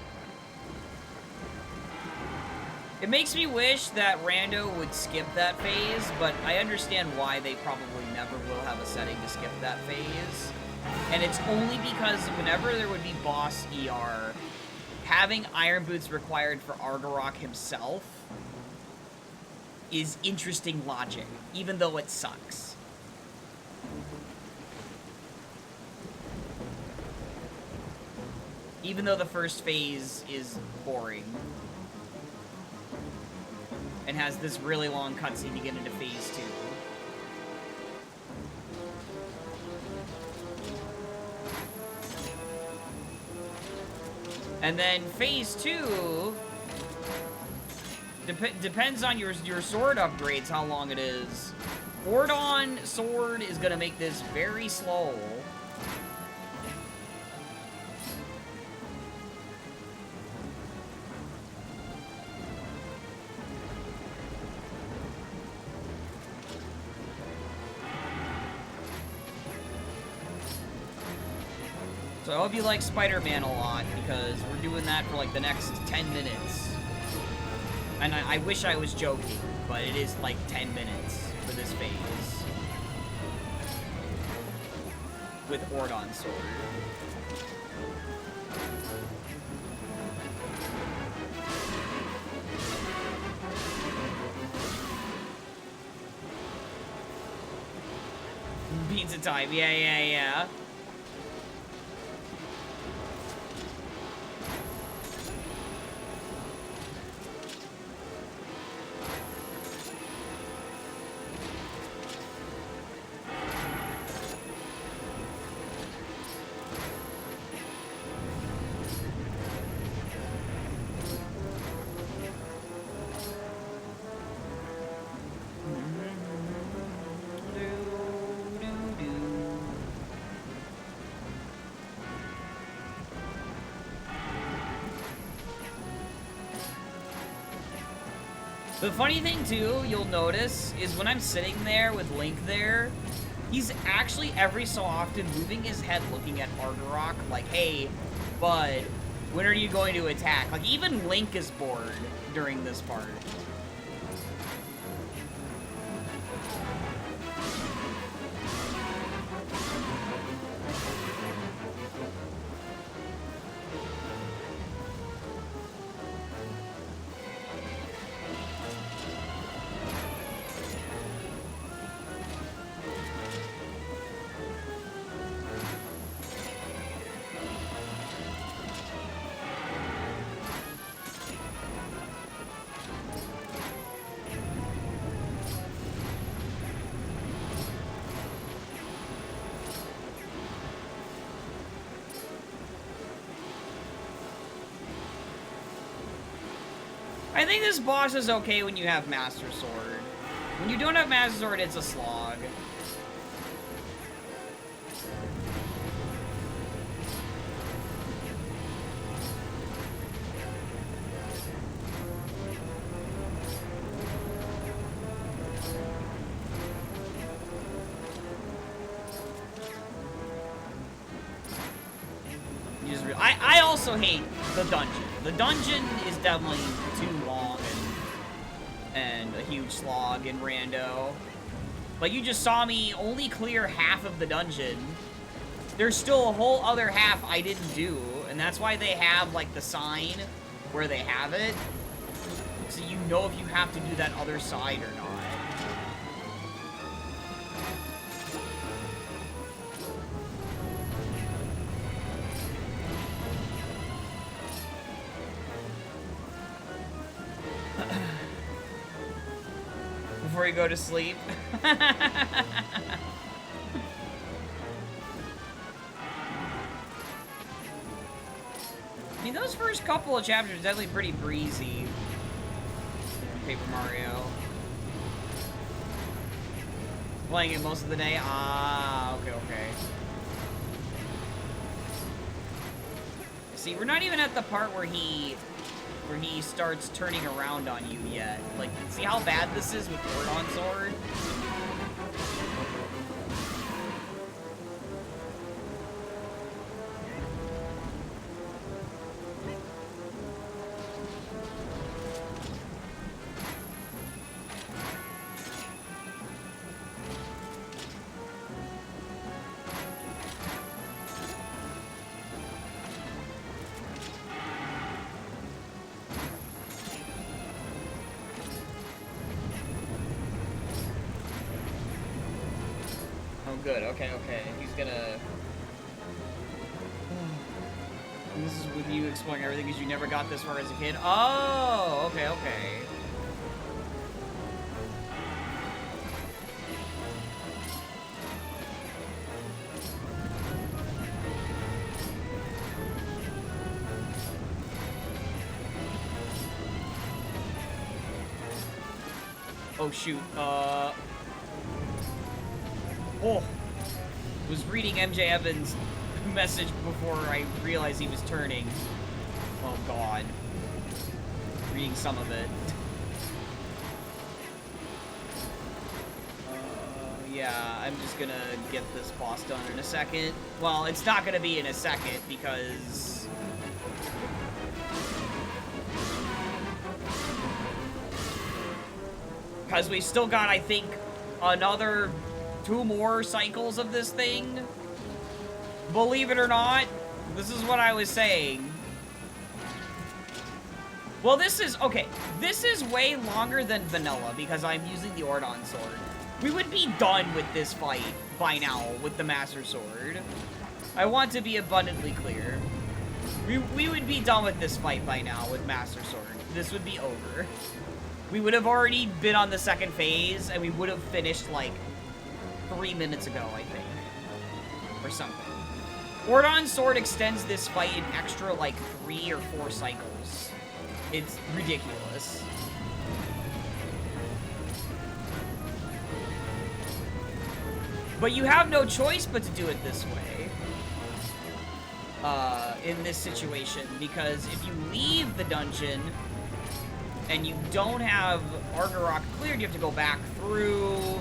It makes me wish that Rando would skip that phase, but I understand why they probably never will have a setting to skip that phase. And it's only because whenever there would be boss ER, having Iron Boots required for Argarok himself is interesting logic, even though it sucks. Even though the first phase is boring. And has this really long cutscene to get into phase 2. And then phase 2 depends on your sword upgrades, how long it is. Ordon sword is gonna make this very slow. So I hope you like Spider-Man a lot, because we're doing that for like the next 10 minutes. And I wish I was joking, but it is like 10 minutes for this phase. With Ordon sword. Pizza time, yeah. The funny thing, too, you'll notice, is when I'm sitting there with Link there, he's actually every so often moving his head looking at Argarok, like, hey, bud, when are you going to attack? Like, even Link is bored during this part. I think this boss is okay when you have Master Sword. When you don't have Master Sword, it's a slog. I also hate the dungeon. The dungeon is definitely too long and a huge slog in Rando. But you just saw me only clear half of the dungeon. There's still a whole other half I didn't do, and that's why they have, like, the sign where they have it. So you know if you have to do that other side or not. Before you go to sleep. I mean, those first couple of chapters are definitely pretty breezy in Paper Mario. Playing it most of the day? Ah, okay, okay. See, we're not even at the part where he starts turning around on you yet. Like, see how bad this is with Ordon Sword? Good, okay, okay. He's gonna... This is with you exploring everything because you never got this far as a kid. Oh, okay, okay. Oh, shoot. Oh, was reading MJ Evans' message before I realized he was turning. Oh God, reading some of it. Yeah, I'm just gonna get this boss done in a second. Well, it's not gonna be in a second because we still got, I think, another 2 more cycles of this thing. Believe it or not, this is what I was saying. Well, this is, okay, this is way longer than vanilla because I'm using the Ordon Sword. We would be done with this fight by now with the Master Sword. I want to be abundantly clear. We would be done with this fight by now with Master Sword. This would be over. We would have already been on the second phase and we would have finished, like, 3 minutes ago, I think. Or something. Ordon Sword extends this fight an extra, like, 3 or 4 cycles. It's ridiculous. But you have no choice but to do it this way. In this situation. Because if you leave the dungeon and you don't have Argarok cleared, you have to go back through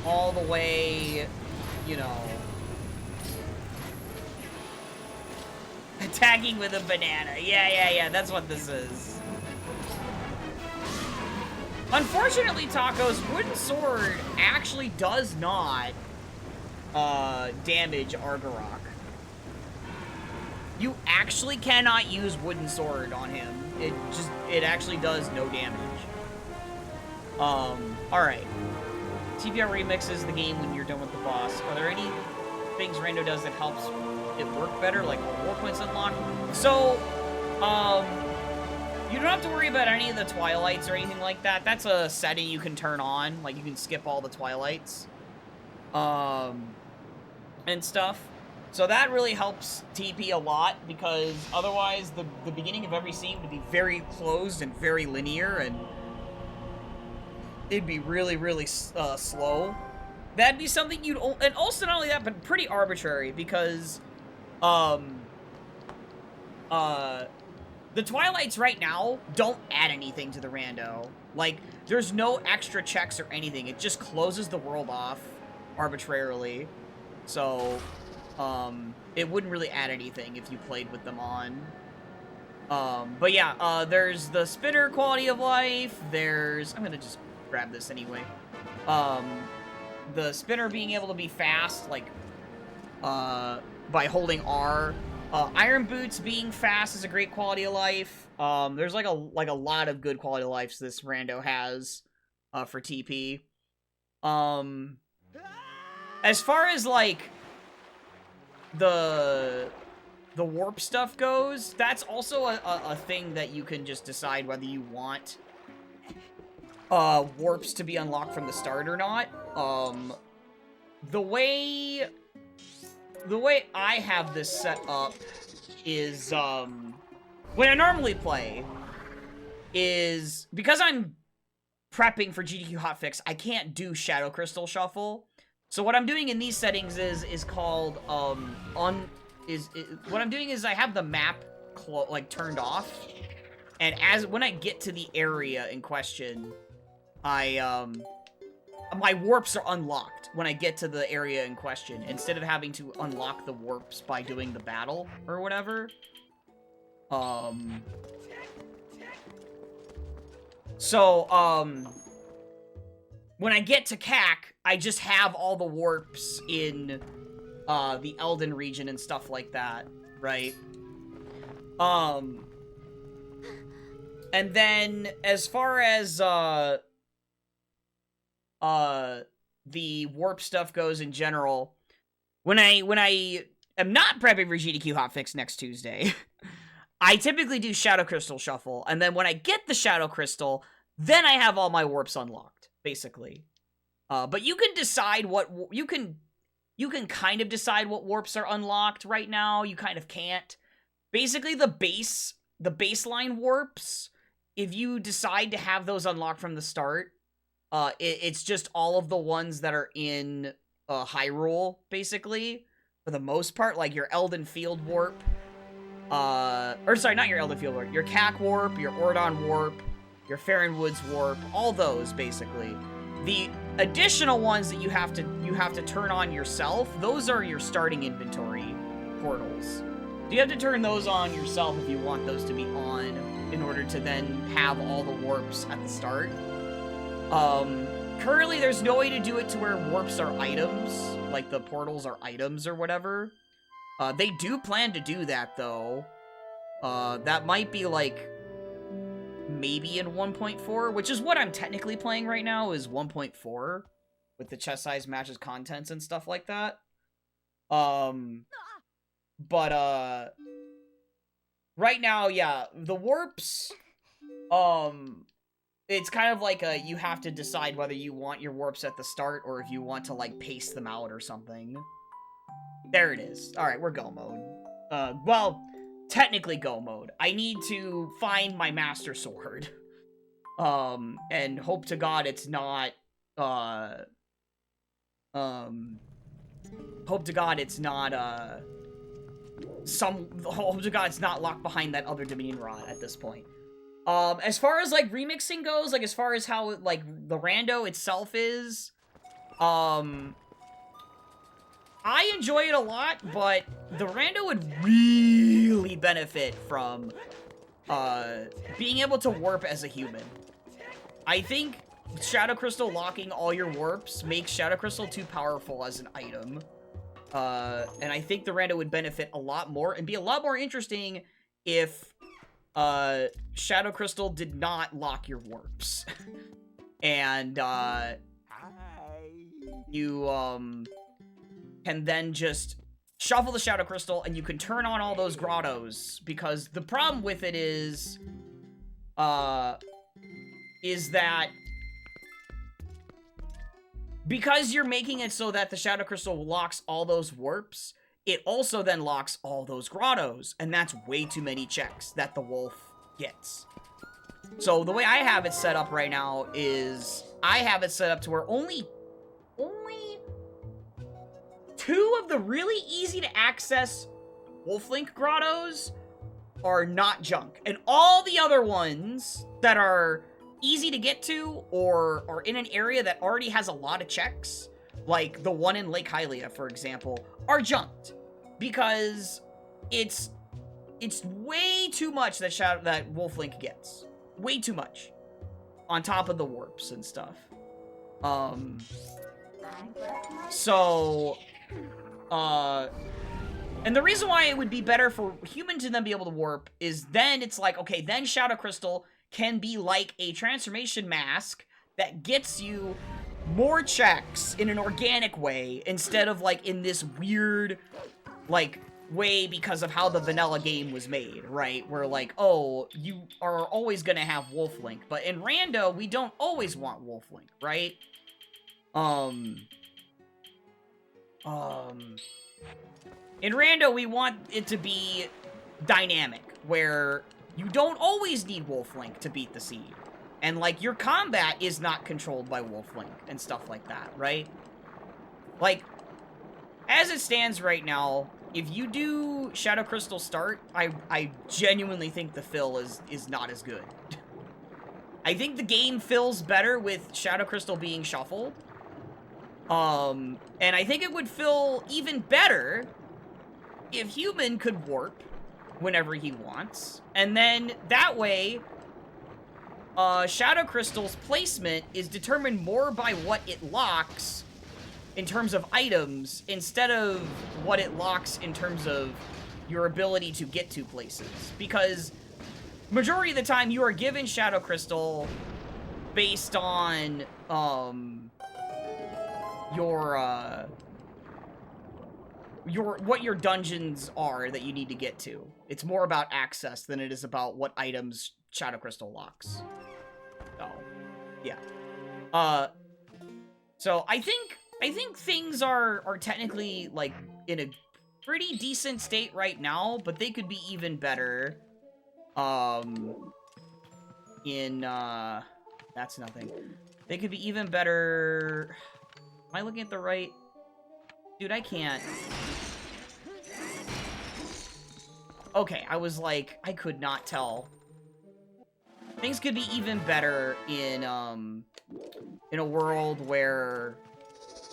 all the way, you know, attacking with a banana. Yeah, that's what this is. Unfortunately, Taco's wooden sword actually does not damage Argarok. You actually cannot use wooden sword on him. It actually does no damage. Alright. TPR remixes the game when you're done with the boss. Are there any things Rando does that helps it work better, like war points unlocked? So, you don't have to worry about any of the Twilights or anything like that. That's a setting you can turn on. Like, you can skip all the Twilights. And stuff. So that really helps TP a lot, because otherwise the beginning of every scene would be very closed and very linear, and it'd be really, really slow. That'd be something you'd... And also, not only that, but pretty arbitrary, because, the Twilights right now don't add anything to the rando. Like, there's no extra checks or anything. It just closes the world off arbitrarily. So, it wouldn't really add anything if you played with them on. But yeah, there's the spinner quality of life. There's... I'm gonna just grab this anyway. The spinner being able to be fast, like, by holding R. Iron Boots being fast is a great quality of life. There's like a lot of good quality of life this rando has, for TP. As far as, like, the warp stuff goes, that's also a thing that you can just decide whether you want warps to be unlocked from the start or not. The way I have this set up is, when I normally play, is, because I'm prepping for GDQ hotfix, I can't do Shadow Crystal Shuffle. So what I'm doing in these settings is called, what I'm doing is I have the map, like, turned off, and when I get to the area in question, my warps are unlocked when I get to the area in question, instead of having to unlock the warps by doing the battle or whatever. When I get to CAC, I just have all the warps in, the Elden region and stuff like that, right? And then, as far as, the warp stuff goes in general, when I am not prepping for GDQ hotfix next Tuesday, I typically do Shadow Crystal Shuffle, and then when I get the Shadow Crystal, then I have all my warps unlocked, basically. But you can decide you can kind of decide what warps are unlocked right now. You kind of can't. Basically, the baseline warps, if you decide to have those unlocked from the start, it's just all of the ones that are in Hyrule, basically, for the most part, like your Elden Field warp, or sorry, not your Elden Field warp, your CAC warp, your Ordon warp, your Farron Woods warp, all those, basically. The additional ones that you have to turn on yourself, those are your starting inventory portals. You have to turn those on yourself if you want those to be on, in order to then have all the warps at the start. Currently there's no way to do it to where warps are items, like the portals are items or whatever. They do plan to do that, though. That might be, like, maybe in 1.4, which is what I'm technically playing right now, is 1.4, with the chest size matches contents and stuff like that. Right now, yeah, the warps, it's kind of like you have to decide whether you want your warps at the start or if you want to, like, pace them out or something. There it is. Alright, we're go mode. Well, technically go mode. I need to find my Master Sword. And hope to God it's not, hope to God it's not, hope to God it's not locked behind that other Dominion Rod at this point. As far as, like, remixing goes, like, as far as how, like, the rando itself is, I enjoy it a lot, but the rando would really benefit from, being able to warp as a human. I think Shadow Crystal locking all your warps makes Shadow Crystal too powerful as an item. And I think the rando would benefit a lot more and be a lot more interesting if Shadow Crystal did not lock your warps. And, you, can then just shuffle the Shadow Crystal and you can turn on all those grottos, because the problem with it is that because you're making it so that the Shadow Crystal locks all those warps, it also then locks all those grottos, and that's way too many checks that the wolf gets. So the way I have it set up right now is I have it set up to where only 2 of the really easy to access Wolflink grottos are not junk. And all the other ones that are easy to get to or are in an area that already has a lot of checks, like the one in Lake Hylia, for example, are junked. Because it's way too much that Wolflink gets. Way too much. On top of the warps and stuff. And the reason why it would be better for human to then be able to warp is then it's like, okay, then Shadow Crystal can be like a transformation mask that gets you more checks in an organic way instead of like in this weird, like, way because of how the vanilla game was made, right? Where like, oh, you are always gonna have Wolflink, but in Rando, we don't always want Wolflink, right? In Rando, we want it to be dynamic, where you don't always need Wolflink to beat the seed. And, like, your combat is not controlled by Wolflink and stuff like that, right? Like, as it stands right now, if you do Shadow Crystal start, I genuinely think the fill is not as good. I think the game fills better with Shadow Crystal being shuffled. And I think it would fill even better if human could warp whenever he wants. And then that way, Shadow Crystal's placement is determined more by what it locks in terms of items instead of what it locks in terms of your ability to get to places. Because majority of the time you are given Shadow Crystal based on what your dungeons are that you need to get to. It's more about access than it is about what items Shadow Crystal locks. So, yeah. So I think things are technically like in a pretty decent state right now, but they could be even better. That's nothing. They could be even better. Am I looking at the right? Dude, I can't. Okay, I was like, I could not tell. Things could be even better in a world where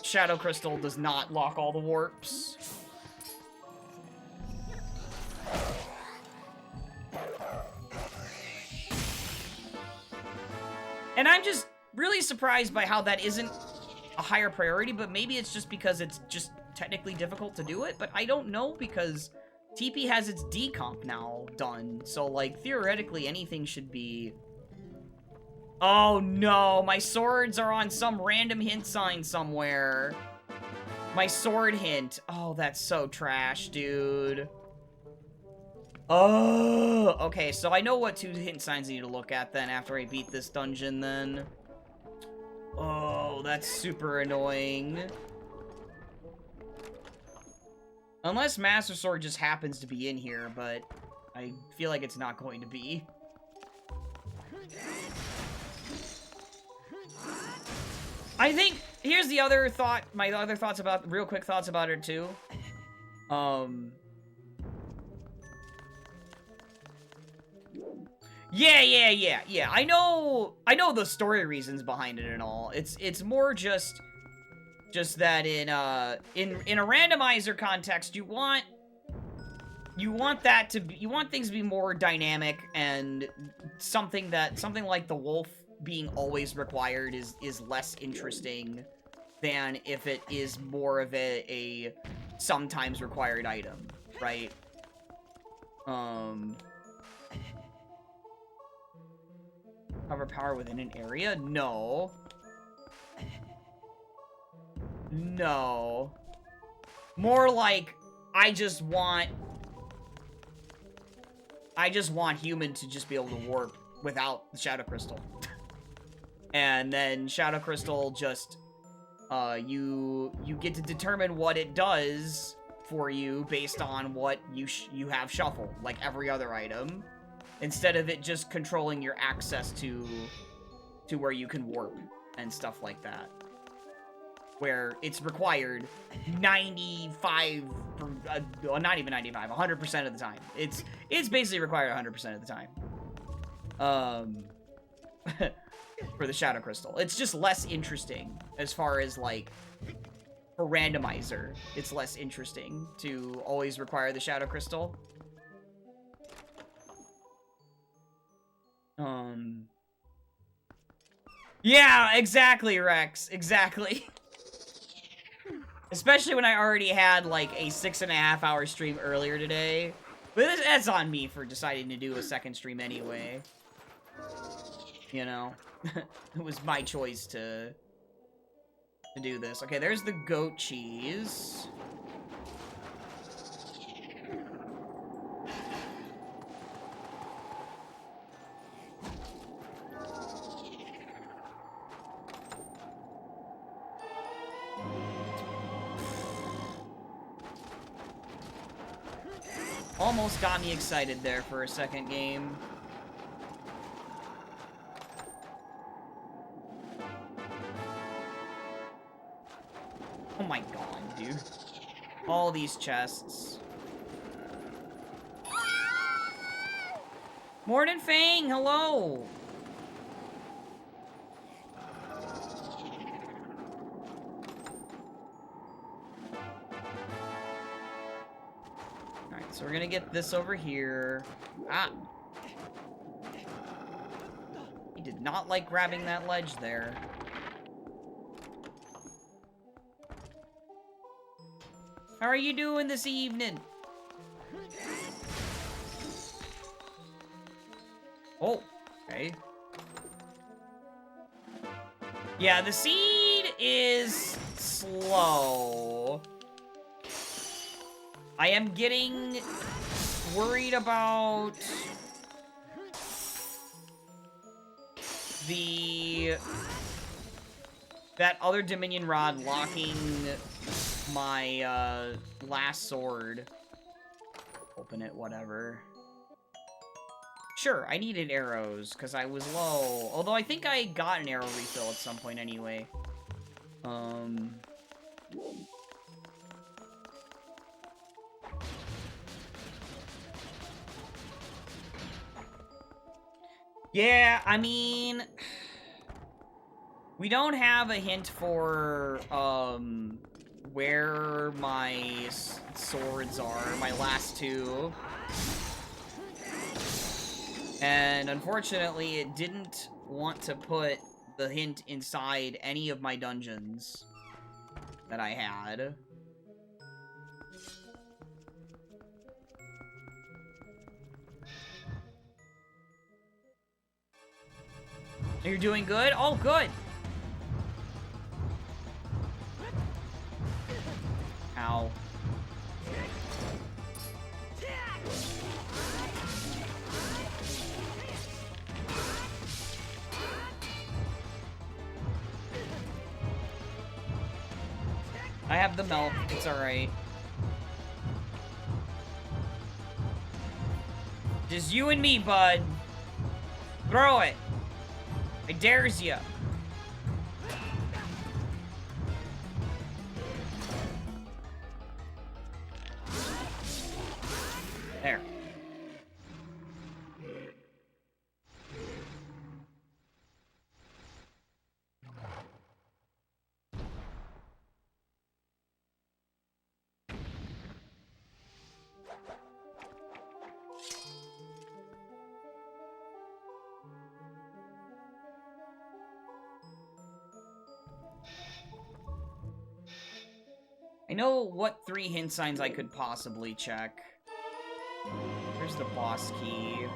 Shadow Crystal does not lock all the warps. And I'm just really surprised by how that isn't a higher priority, but maybe it's just because it's just technically difficult to do it, but I don't know, because TP has its decomp now done, so, like, theoretically anything should be... Oh no, my swords are on some random hint sign somewhere. My sword hint. Oh, that's so trash, dude. Oh, okay, so I know what 2 hint signs I need to look at then after I beat this dungeon then. Oh, that's super annoying. Unless Master Sword just happens to be in here, but I feel like it's not going to be. I think, here's the other thought, my other thoughts about, real quick thoughts about it too. Yeah. I know the story reasons behind it and all. It's more just that in a randomizer context, you want that to be, you want things to be more dynamic, and something like the wolf being always required is less interesting than if it is more of a sometimes required item, right? Cover power within an area? No. No. More like, I just want human to just be able to warp without the Shadow Crystal. And then Shadow Crystal just, you get to determine what it does for you based on what you have shuffled, like every other item, instead of it just controlling your access to where you can warp and stuff like that. Where it's required 95, well, not even 95, 100% of the time. It's basically required 100% of the time. For the Shadow Crystal. It's just less interesting as far as, like, for Randomizer. It's less interesting to always require the Shadow Crystal. Yeah, exactly, Rex. Exactly. Especially when I already had, like, a 6.5 hour stream earlier today. But that's on me for deciding to do a second stream anyway. You know? It was my choice to do this. Okay, there's the goat cheese. Almost got me excited there for a second game. Oh my god, dude. All these chests. Morning Fang, hello! Alright, so we're gonna get this over here. Ah! He did not like grabbing that ledge there. How are you doing this evening? Oh, okay. Yeah, the seed is slow. I am getting worried about that other Dominion Rod locking my last sword. Open it, whatever. Sure, I needed arrows because I was low. Although I think I got an arrow refill at some point anyway. Yeah, I mean, we don't have a hint for where my swords are, my last two. And unfortunately, it didn't want to put the hint inside any of my dungeons that I had. You're doing good? Oh, good! Ow. I have the melt. It's alright. Just you and me, bud. Throw it. I dares ya. There. I know what 3 hint signs I could possibly check. Where's the boss key?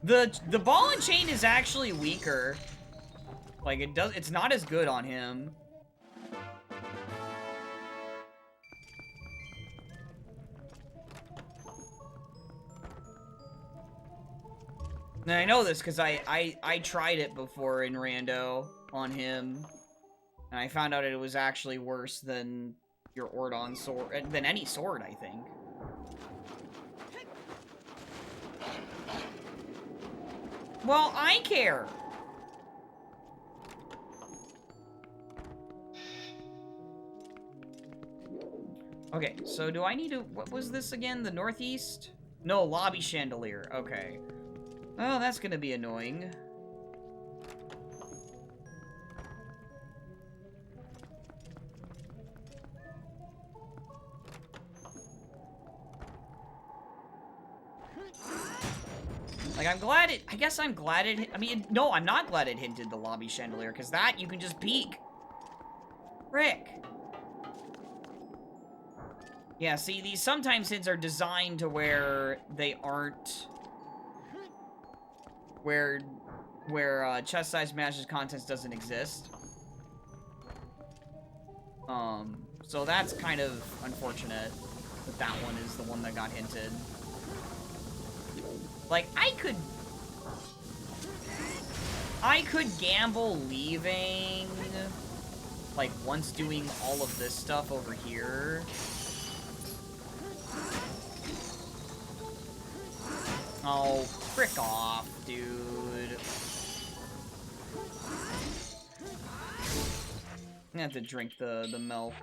The ball and chain is actually weaker. Like, it's not as good on him. And I know this because I tried it before in Rando on him, and I found out it was actually worse than your Ordon sword, than any sword, I think. Well, I care. Okay, so do I need to... What was this again? The northeast? No, lobby chandelier. Okay. Oh, that's gonna be annoying. Like, I'm glad it... I guess I'm glad it... I mean, no, I'm not glad it hinted the lobby chandelier, because that, you can just peek. Frick. Yeah, see, these sometimes hints are designed to where they aren't... Where chest size matches contents doesn't exist. So that's kind of unfortunate that that one is the one that got hinted. Like, I could gamble leaving, like, once doing all of this stuff over here. Oh, frick off, dude. I'm gonna have to drink the milk.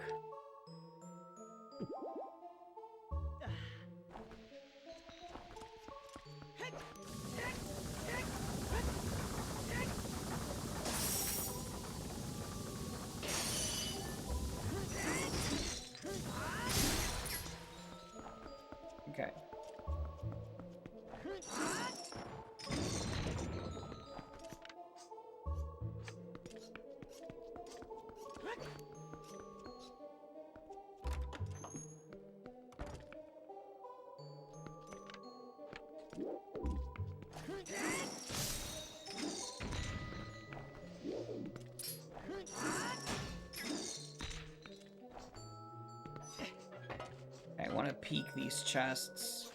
Okay. I want to peek these chests.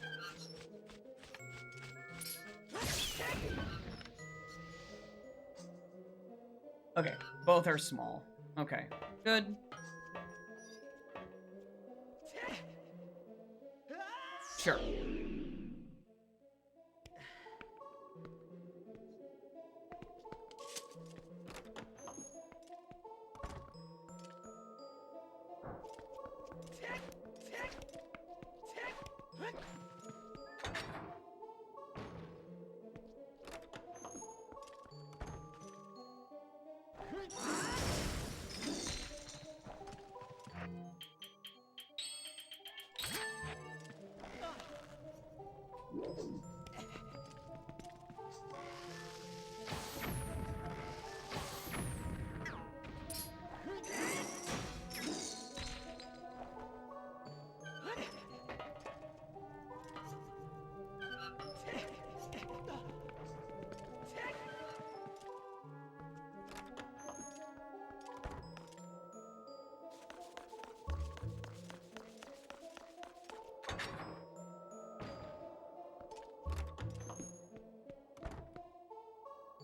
Okay, both are small. Okay, good. Sure.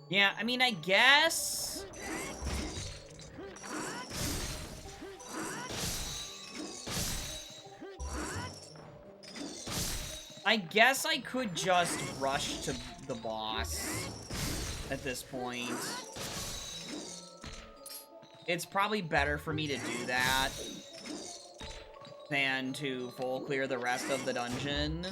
Yeah, I mean, I guess... I guess I could just rush to the boss at this point. It's probably better for me to do that than to full clear the rest of the dungeon.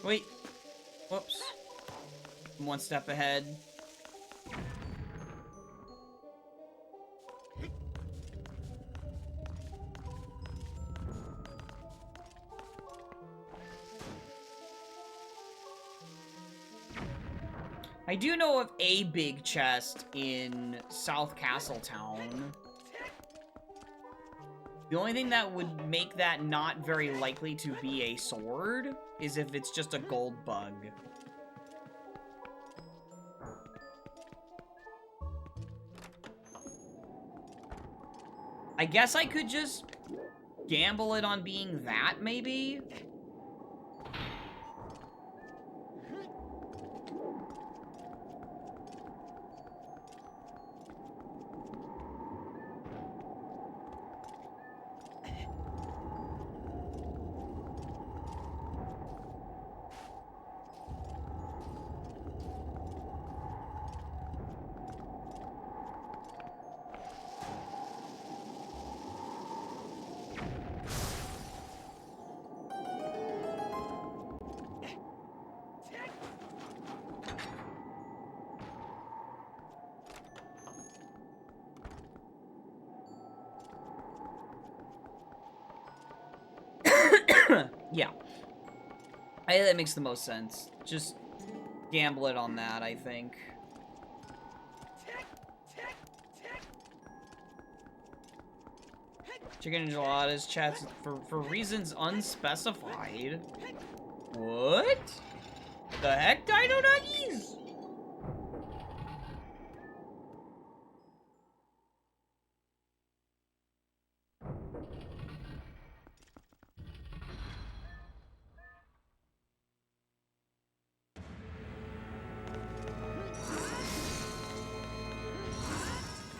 Wait. Whoops. I'm one step ahead. I do know of a big chest in South Castletown. The only thing that would make that not very likely to be a sword is if it's just a gold bug. I guess I could just gamble it on being that, maybe? Yeah. I think that makes the most sense. Just gamble it on that, I think. Chicken enchiladas chats for reasons unspecified. What? The heck, Dino Nuggies?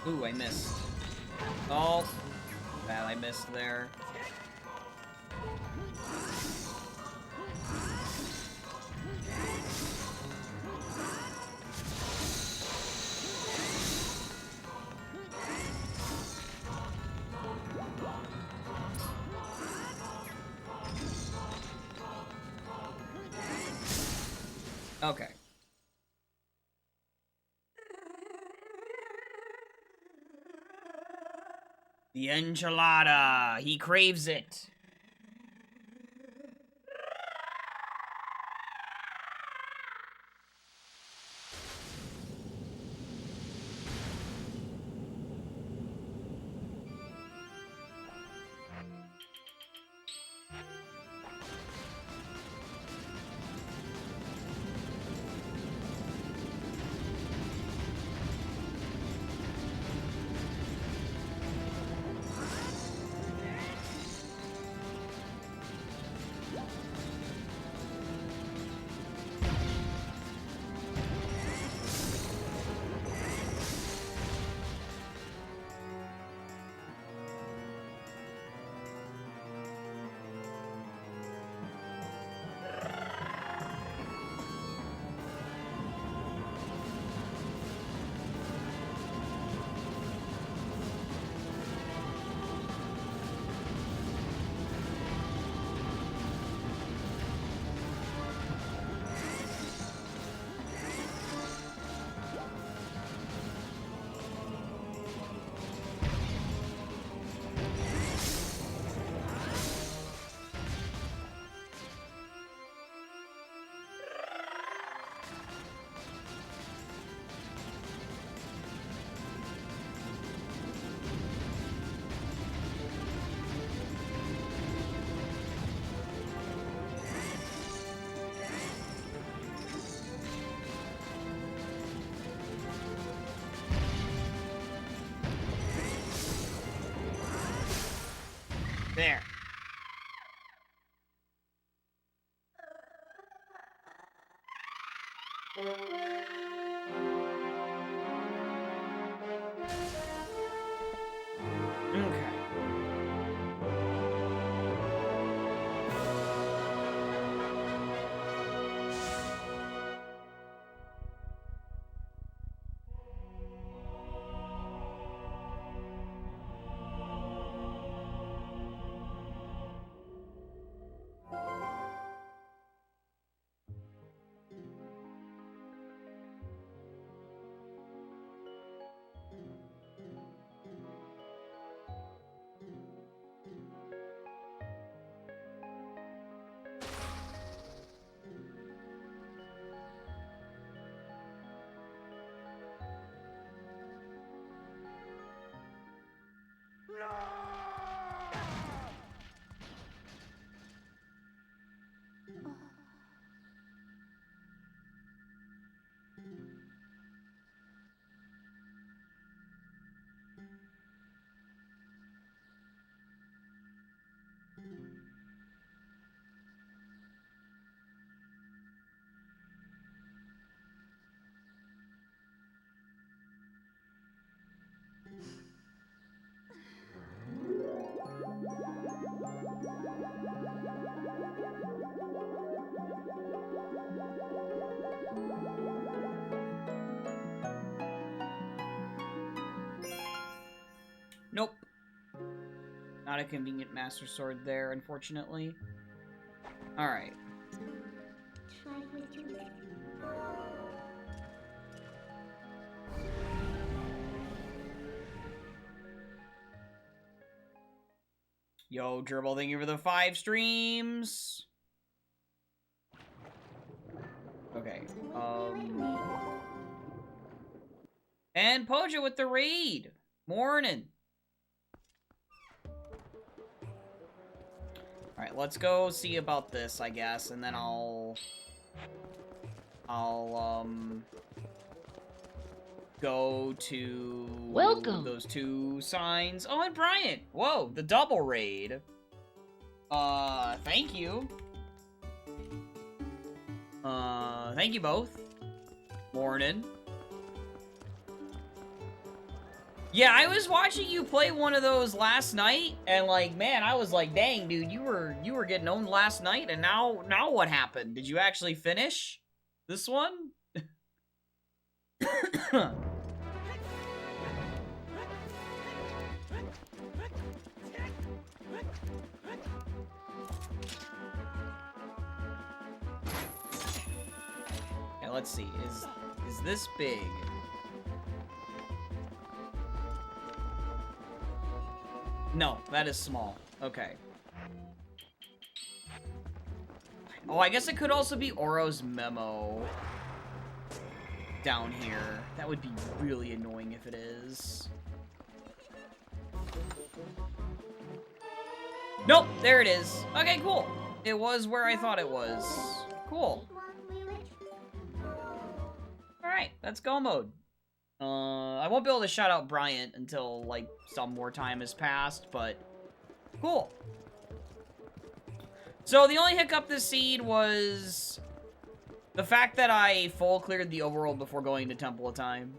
Ooh, I missed. Oh, bad, I missed there. Okay. The enchilada. He craves it. There. Okay. Not a convenient Master Sword there, unfortunately. Alright. Yo, Gerbil, thank you for the 5 streams! Okay, And Poja with the raid! Morning! Alright, let's go see about this, I guess, and then I'll go to Welcome. Those 2 signs. Oh, and Bryant! Whoa, the double raid. Thank you. Thank you both. Morning. Yeah, I was watching you play one of those last night, and like, man, I was like, dang, dude, you were getting owned last night, and now what happened? Did you actually finish this one? Okay, let's see. Is this big? No, that is small. Okay. Oh, I guess it could also be Oro's memo down here. That would be really annoying if it is. Nope, there it is. Okay, cool. It was where I thought it was. Cool. Alright, that's go mode. I won't be able to shout out Bryant until, like, some more time has passed, but cool. So, the only hiccup this seed was the fact that I full cleared the overworld before going to Temple of Time.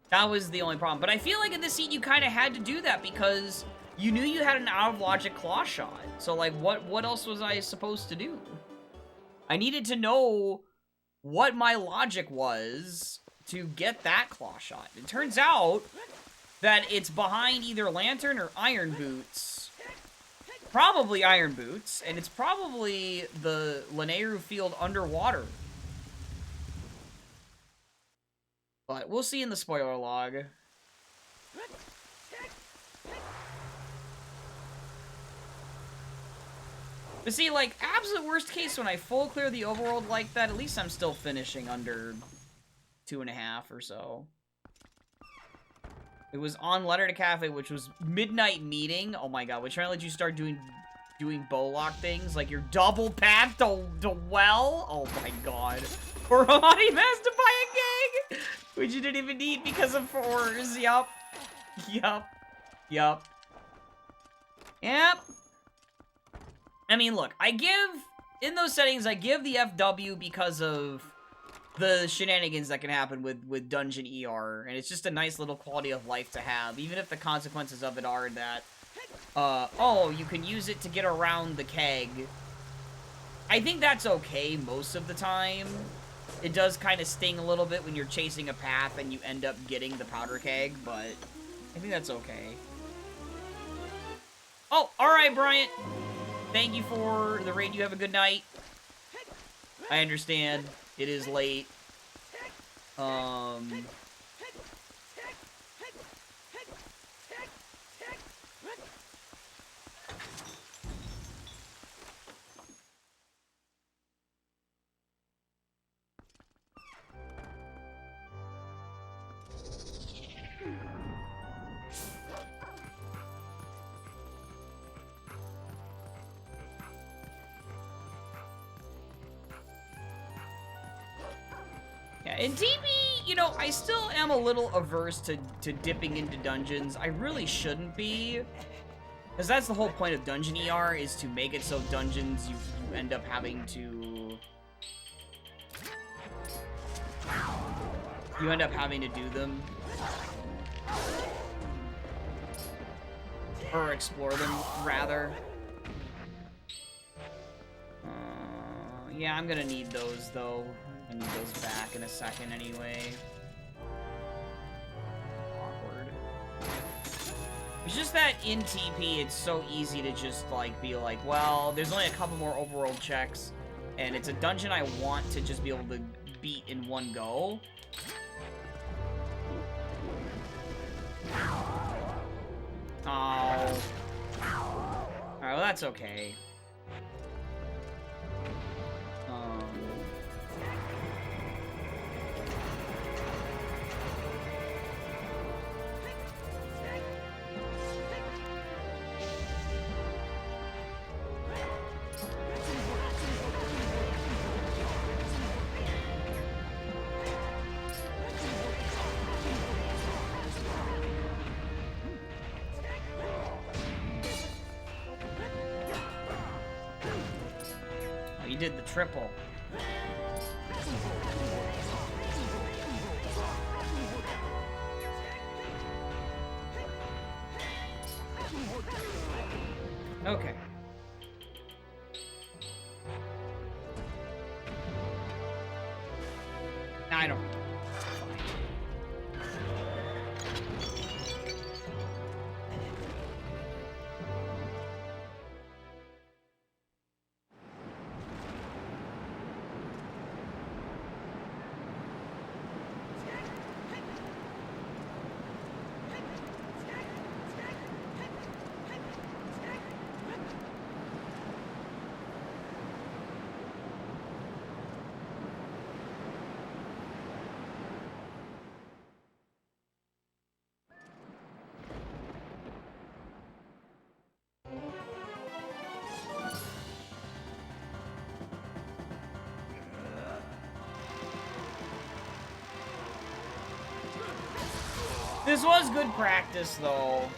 That was the only problem. But I feel like in this seed you kind of had to do that because you knew you had an out-of-logic claw shot. So, like, what else was I supposed to do? I needed to know what my logic was to get that claw shot. It turns out that it's behind either Lantern or Iron Boots. Probably Iron Boots, and it's probably the Lanayru field underwater. But we'll see in the spoiler log. But see, like, absolute worst case, when I full clear the overworld like that, at least I'm still finishing under 2.5 or so. It was on Letter to Cafe, which was Midnight Meeting. Oh my god, we're trying to let you start doing Bowlock things, like your double path to well. Oh my god. Or Honey Master by a gang, which you didn't even need because of 4s. Yup. Yup. Yup. Yep. I mean, look, in those settings, I give the FW because of the shenanigans that can happen with Dungeon ER, and it's just a nice little quality of life to have, even if the consequences of it are that, oh, you can use it to get around the keg. I think that's okay most of the time. It does kind of sting a little bit when you're chasing a path and you end up getting the powder keg, but I think that's okay. Oh, alright, Bryant. Thank you for the raid. You have a good night. I understand. It is late. Yeah, in DB, you know, I still am a little averse to dipping into dungeons. I really shouldn't be. Because that's the whole point of Dungeon ER, is to make it so dungeons, you end up having to... You end up having to do them. Or explore them, rather. Yeah, I'm gonna need those, though. I need those back in a second, anyway. Awkward. It's just that in TP, it's so easy to just, like, be like, well, there's only a couple more overworld checks, and it's a dungeon I want to just be able to beat in one go. Oh. Alright, well, that's okay. Oh, you did the triple. Okay. I don't. This was good practice, though.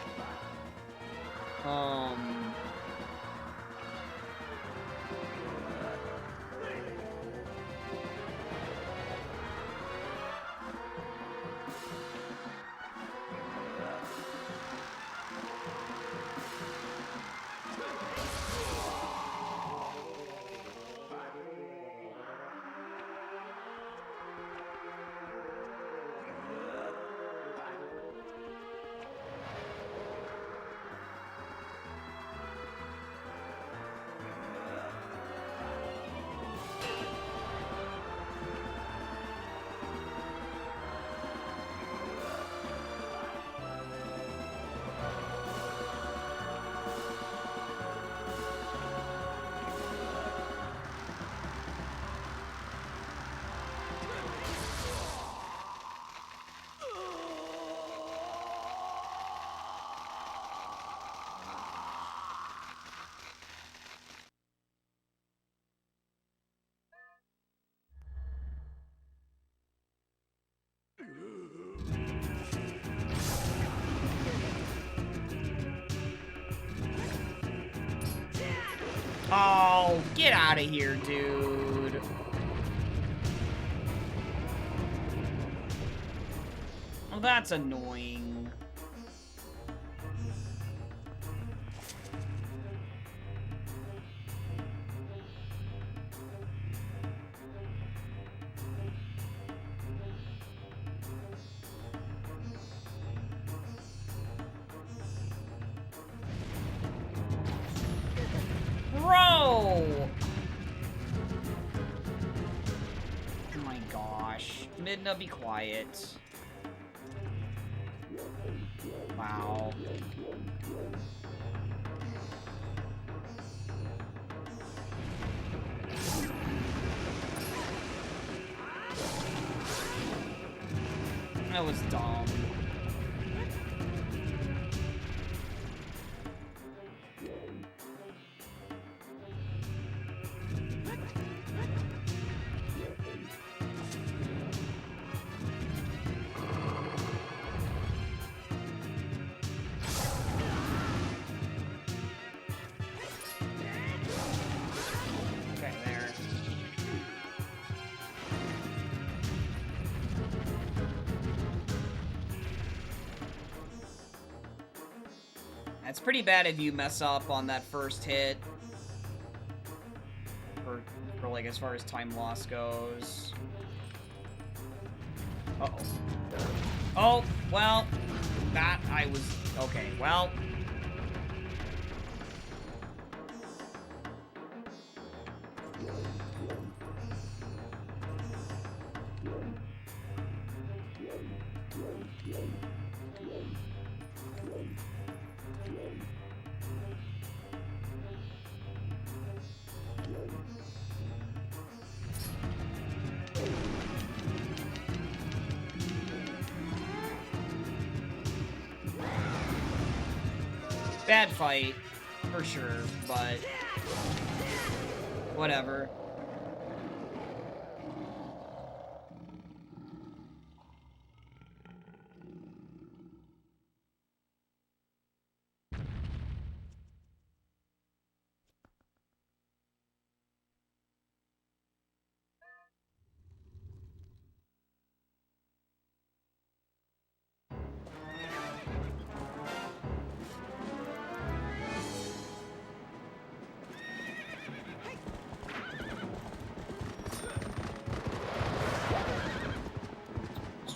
Oh, get out of here, dude. Oh, that's annoying. Bro! Oh my gosh. Midna, be quiet. Wow. That was dumb. Okay, there. That's pretty bad if you mess up on that first hit. For like, as far as time loss goes. Uh-oh. Oh, well, that I was Okay, well. Bad fight, for sure, but whatever.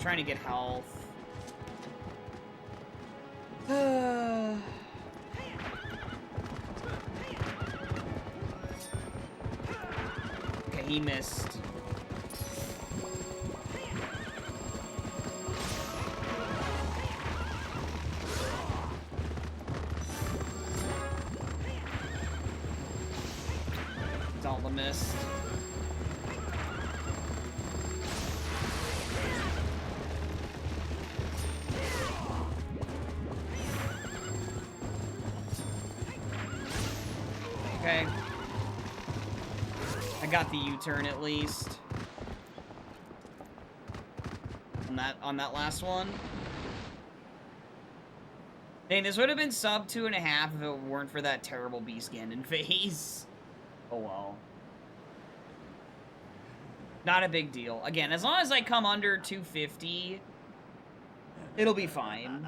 Trying to get health. Okay, he missed. Zelda missed. Okay. I got the U-turn at least. On that last one. Dang, this would have been sub 2.5 if it weren't for that terrible Beast Ganon phase. Oh well. Not a big deal. Again, as long as I come under 250, it'll be fine.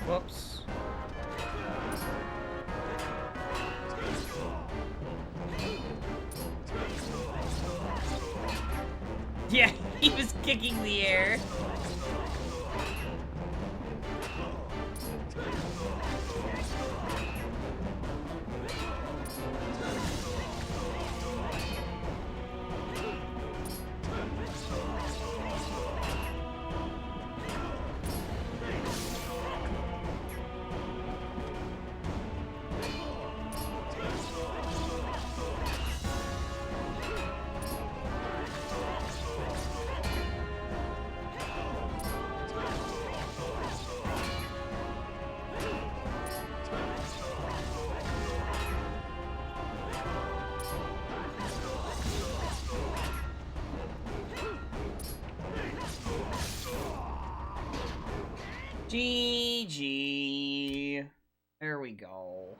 Whoops. Yeah, he was kicking the air. GG. There we go.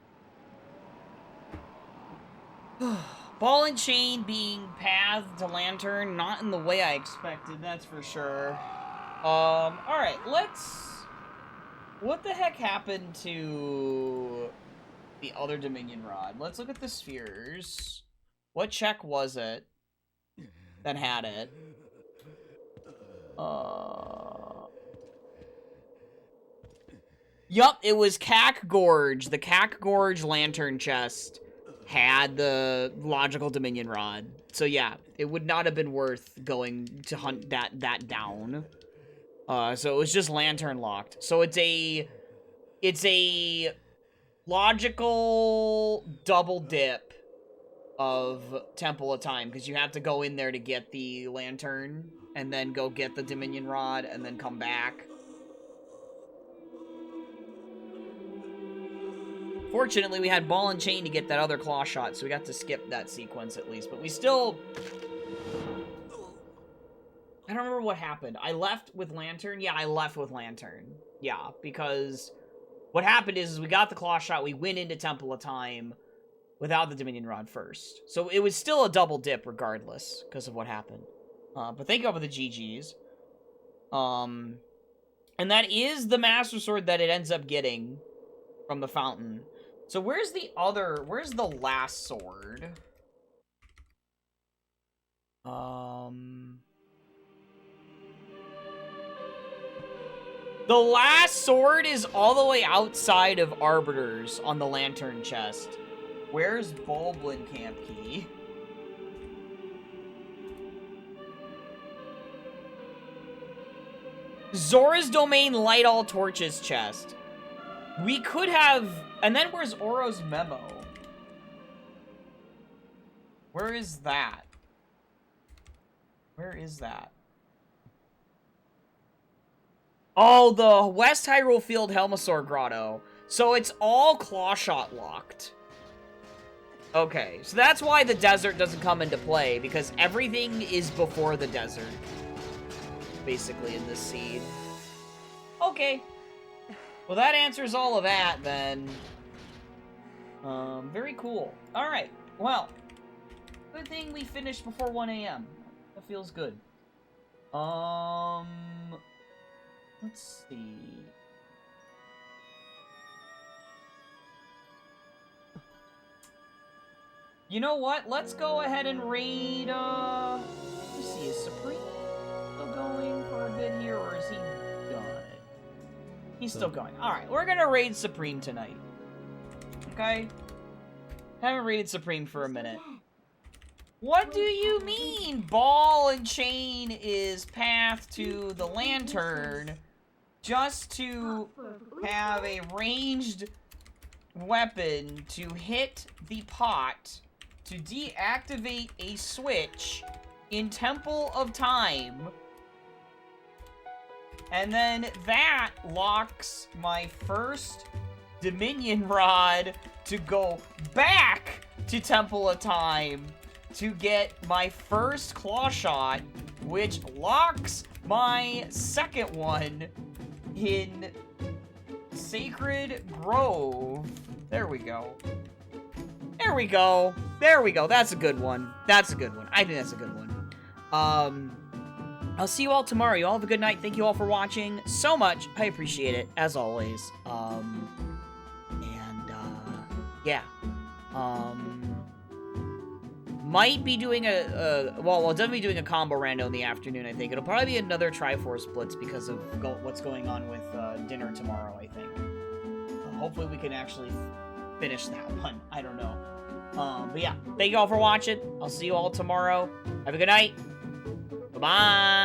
Ball and chain being pathed to Lantern, not in the way I expected, that's for sure. Alright, let's... What the heck happened to the other Dominion Rod? Let's look at the spheres. What check was it that had it? Yup, it was Cack Gorge, the Cack Gorge Lantern chest. had the logical Dominion Rod. So yeah, it would not have been worth going to hunt that down. So it was just lantern locked. So it's a logical double dip of Temple of Time, because you have to go in there to get the lantern, and then go get the Dominion Rod, and then come back. Fortunately, we had Ball and Chain to get that other claw shot, so we got to skip that sequence at least. But we still... I don't remember what happened. I left with Lantern? Yeah, I left with Lantern. Yeah, because what happened is we got the claw shot, we went into Temple of Time without the Dominion Rod first. So it was still a double dip regardless, because of what happened. But thank you all for the GGs. And that is the Master Sword that it ends up getting from the fountain. So where's the last sword? The last sword is all the way outside of Arbiters on the lantern chest. Where's Bulblin Camp Key? Zora's Domain Light All Torches chest. We could have... And then where's Oro's memo? Where is that? Where is that? Oh, the West Hyrule Field Helmasaur Grotto. So it's all Clawshot locked. Okay, so that's why the desert doesn't come into play, because everything is before the desert. Basically, in this seed. Okay. Well, that answers all of that, then. Very cool. Alright, well. Good thing we finished before 1 a.m. That feels good. Let's see. You know what? Let's go ahead and raid, let's see, is Supreme still going for a bit here, or is he done? He's still going. Alright, we're gonna raid Supreme tonight. Okay? Haven't raided Supreme for a minute. What do you mean? Ball and Chain is path to the lantern just to have a ranged weapon to hit the pot to deactivate a switch in Temple of Time. And then that locks my first Dominion Rod to go back to Temple of Time to get my first claw shot, which locks my second one in Sacred Grove. There we go. There we go. There we go. That's a good one. That's a good one. I think that's a good one. I'll see you all tomorrow. You all have a good night. Thank you all for watching so much. I appreciate it, as always. Yeah. Might be doing well, we'll definitely be doing a combo rando in the afternoon, I think. It'll probably be another Triforce Blitz because of what's going on with dinner tomorrow, I think. Hopefully we can actually finish that one. I don't know. But yeah, thank you all for watching. I'll see you all tomorrow. Have a good night. Bye-bye.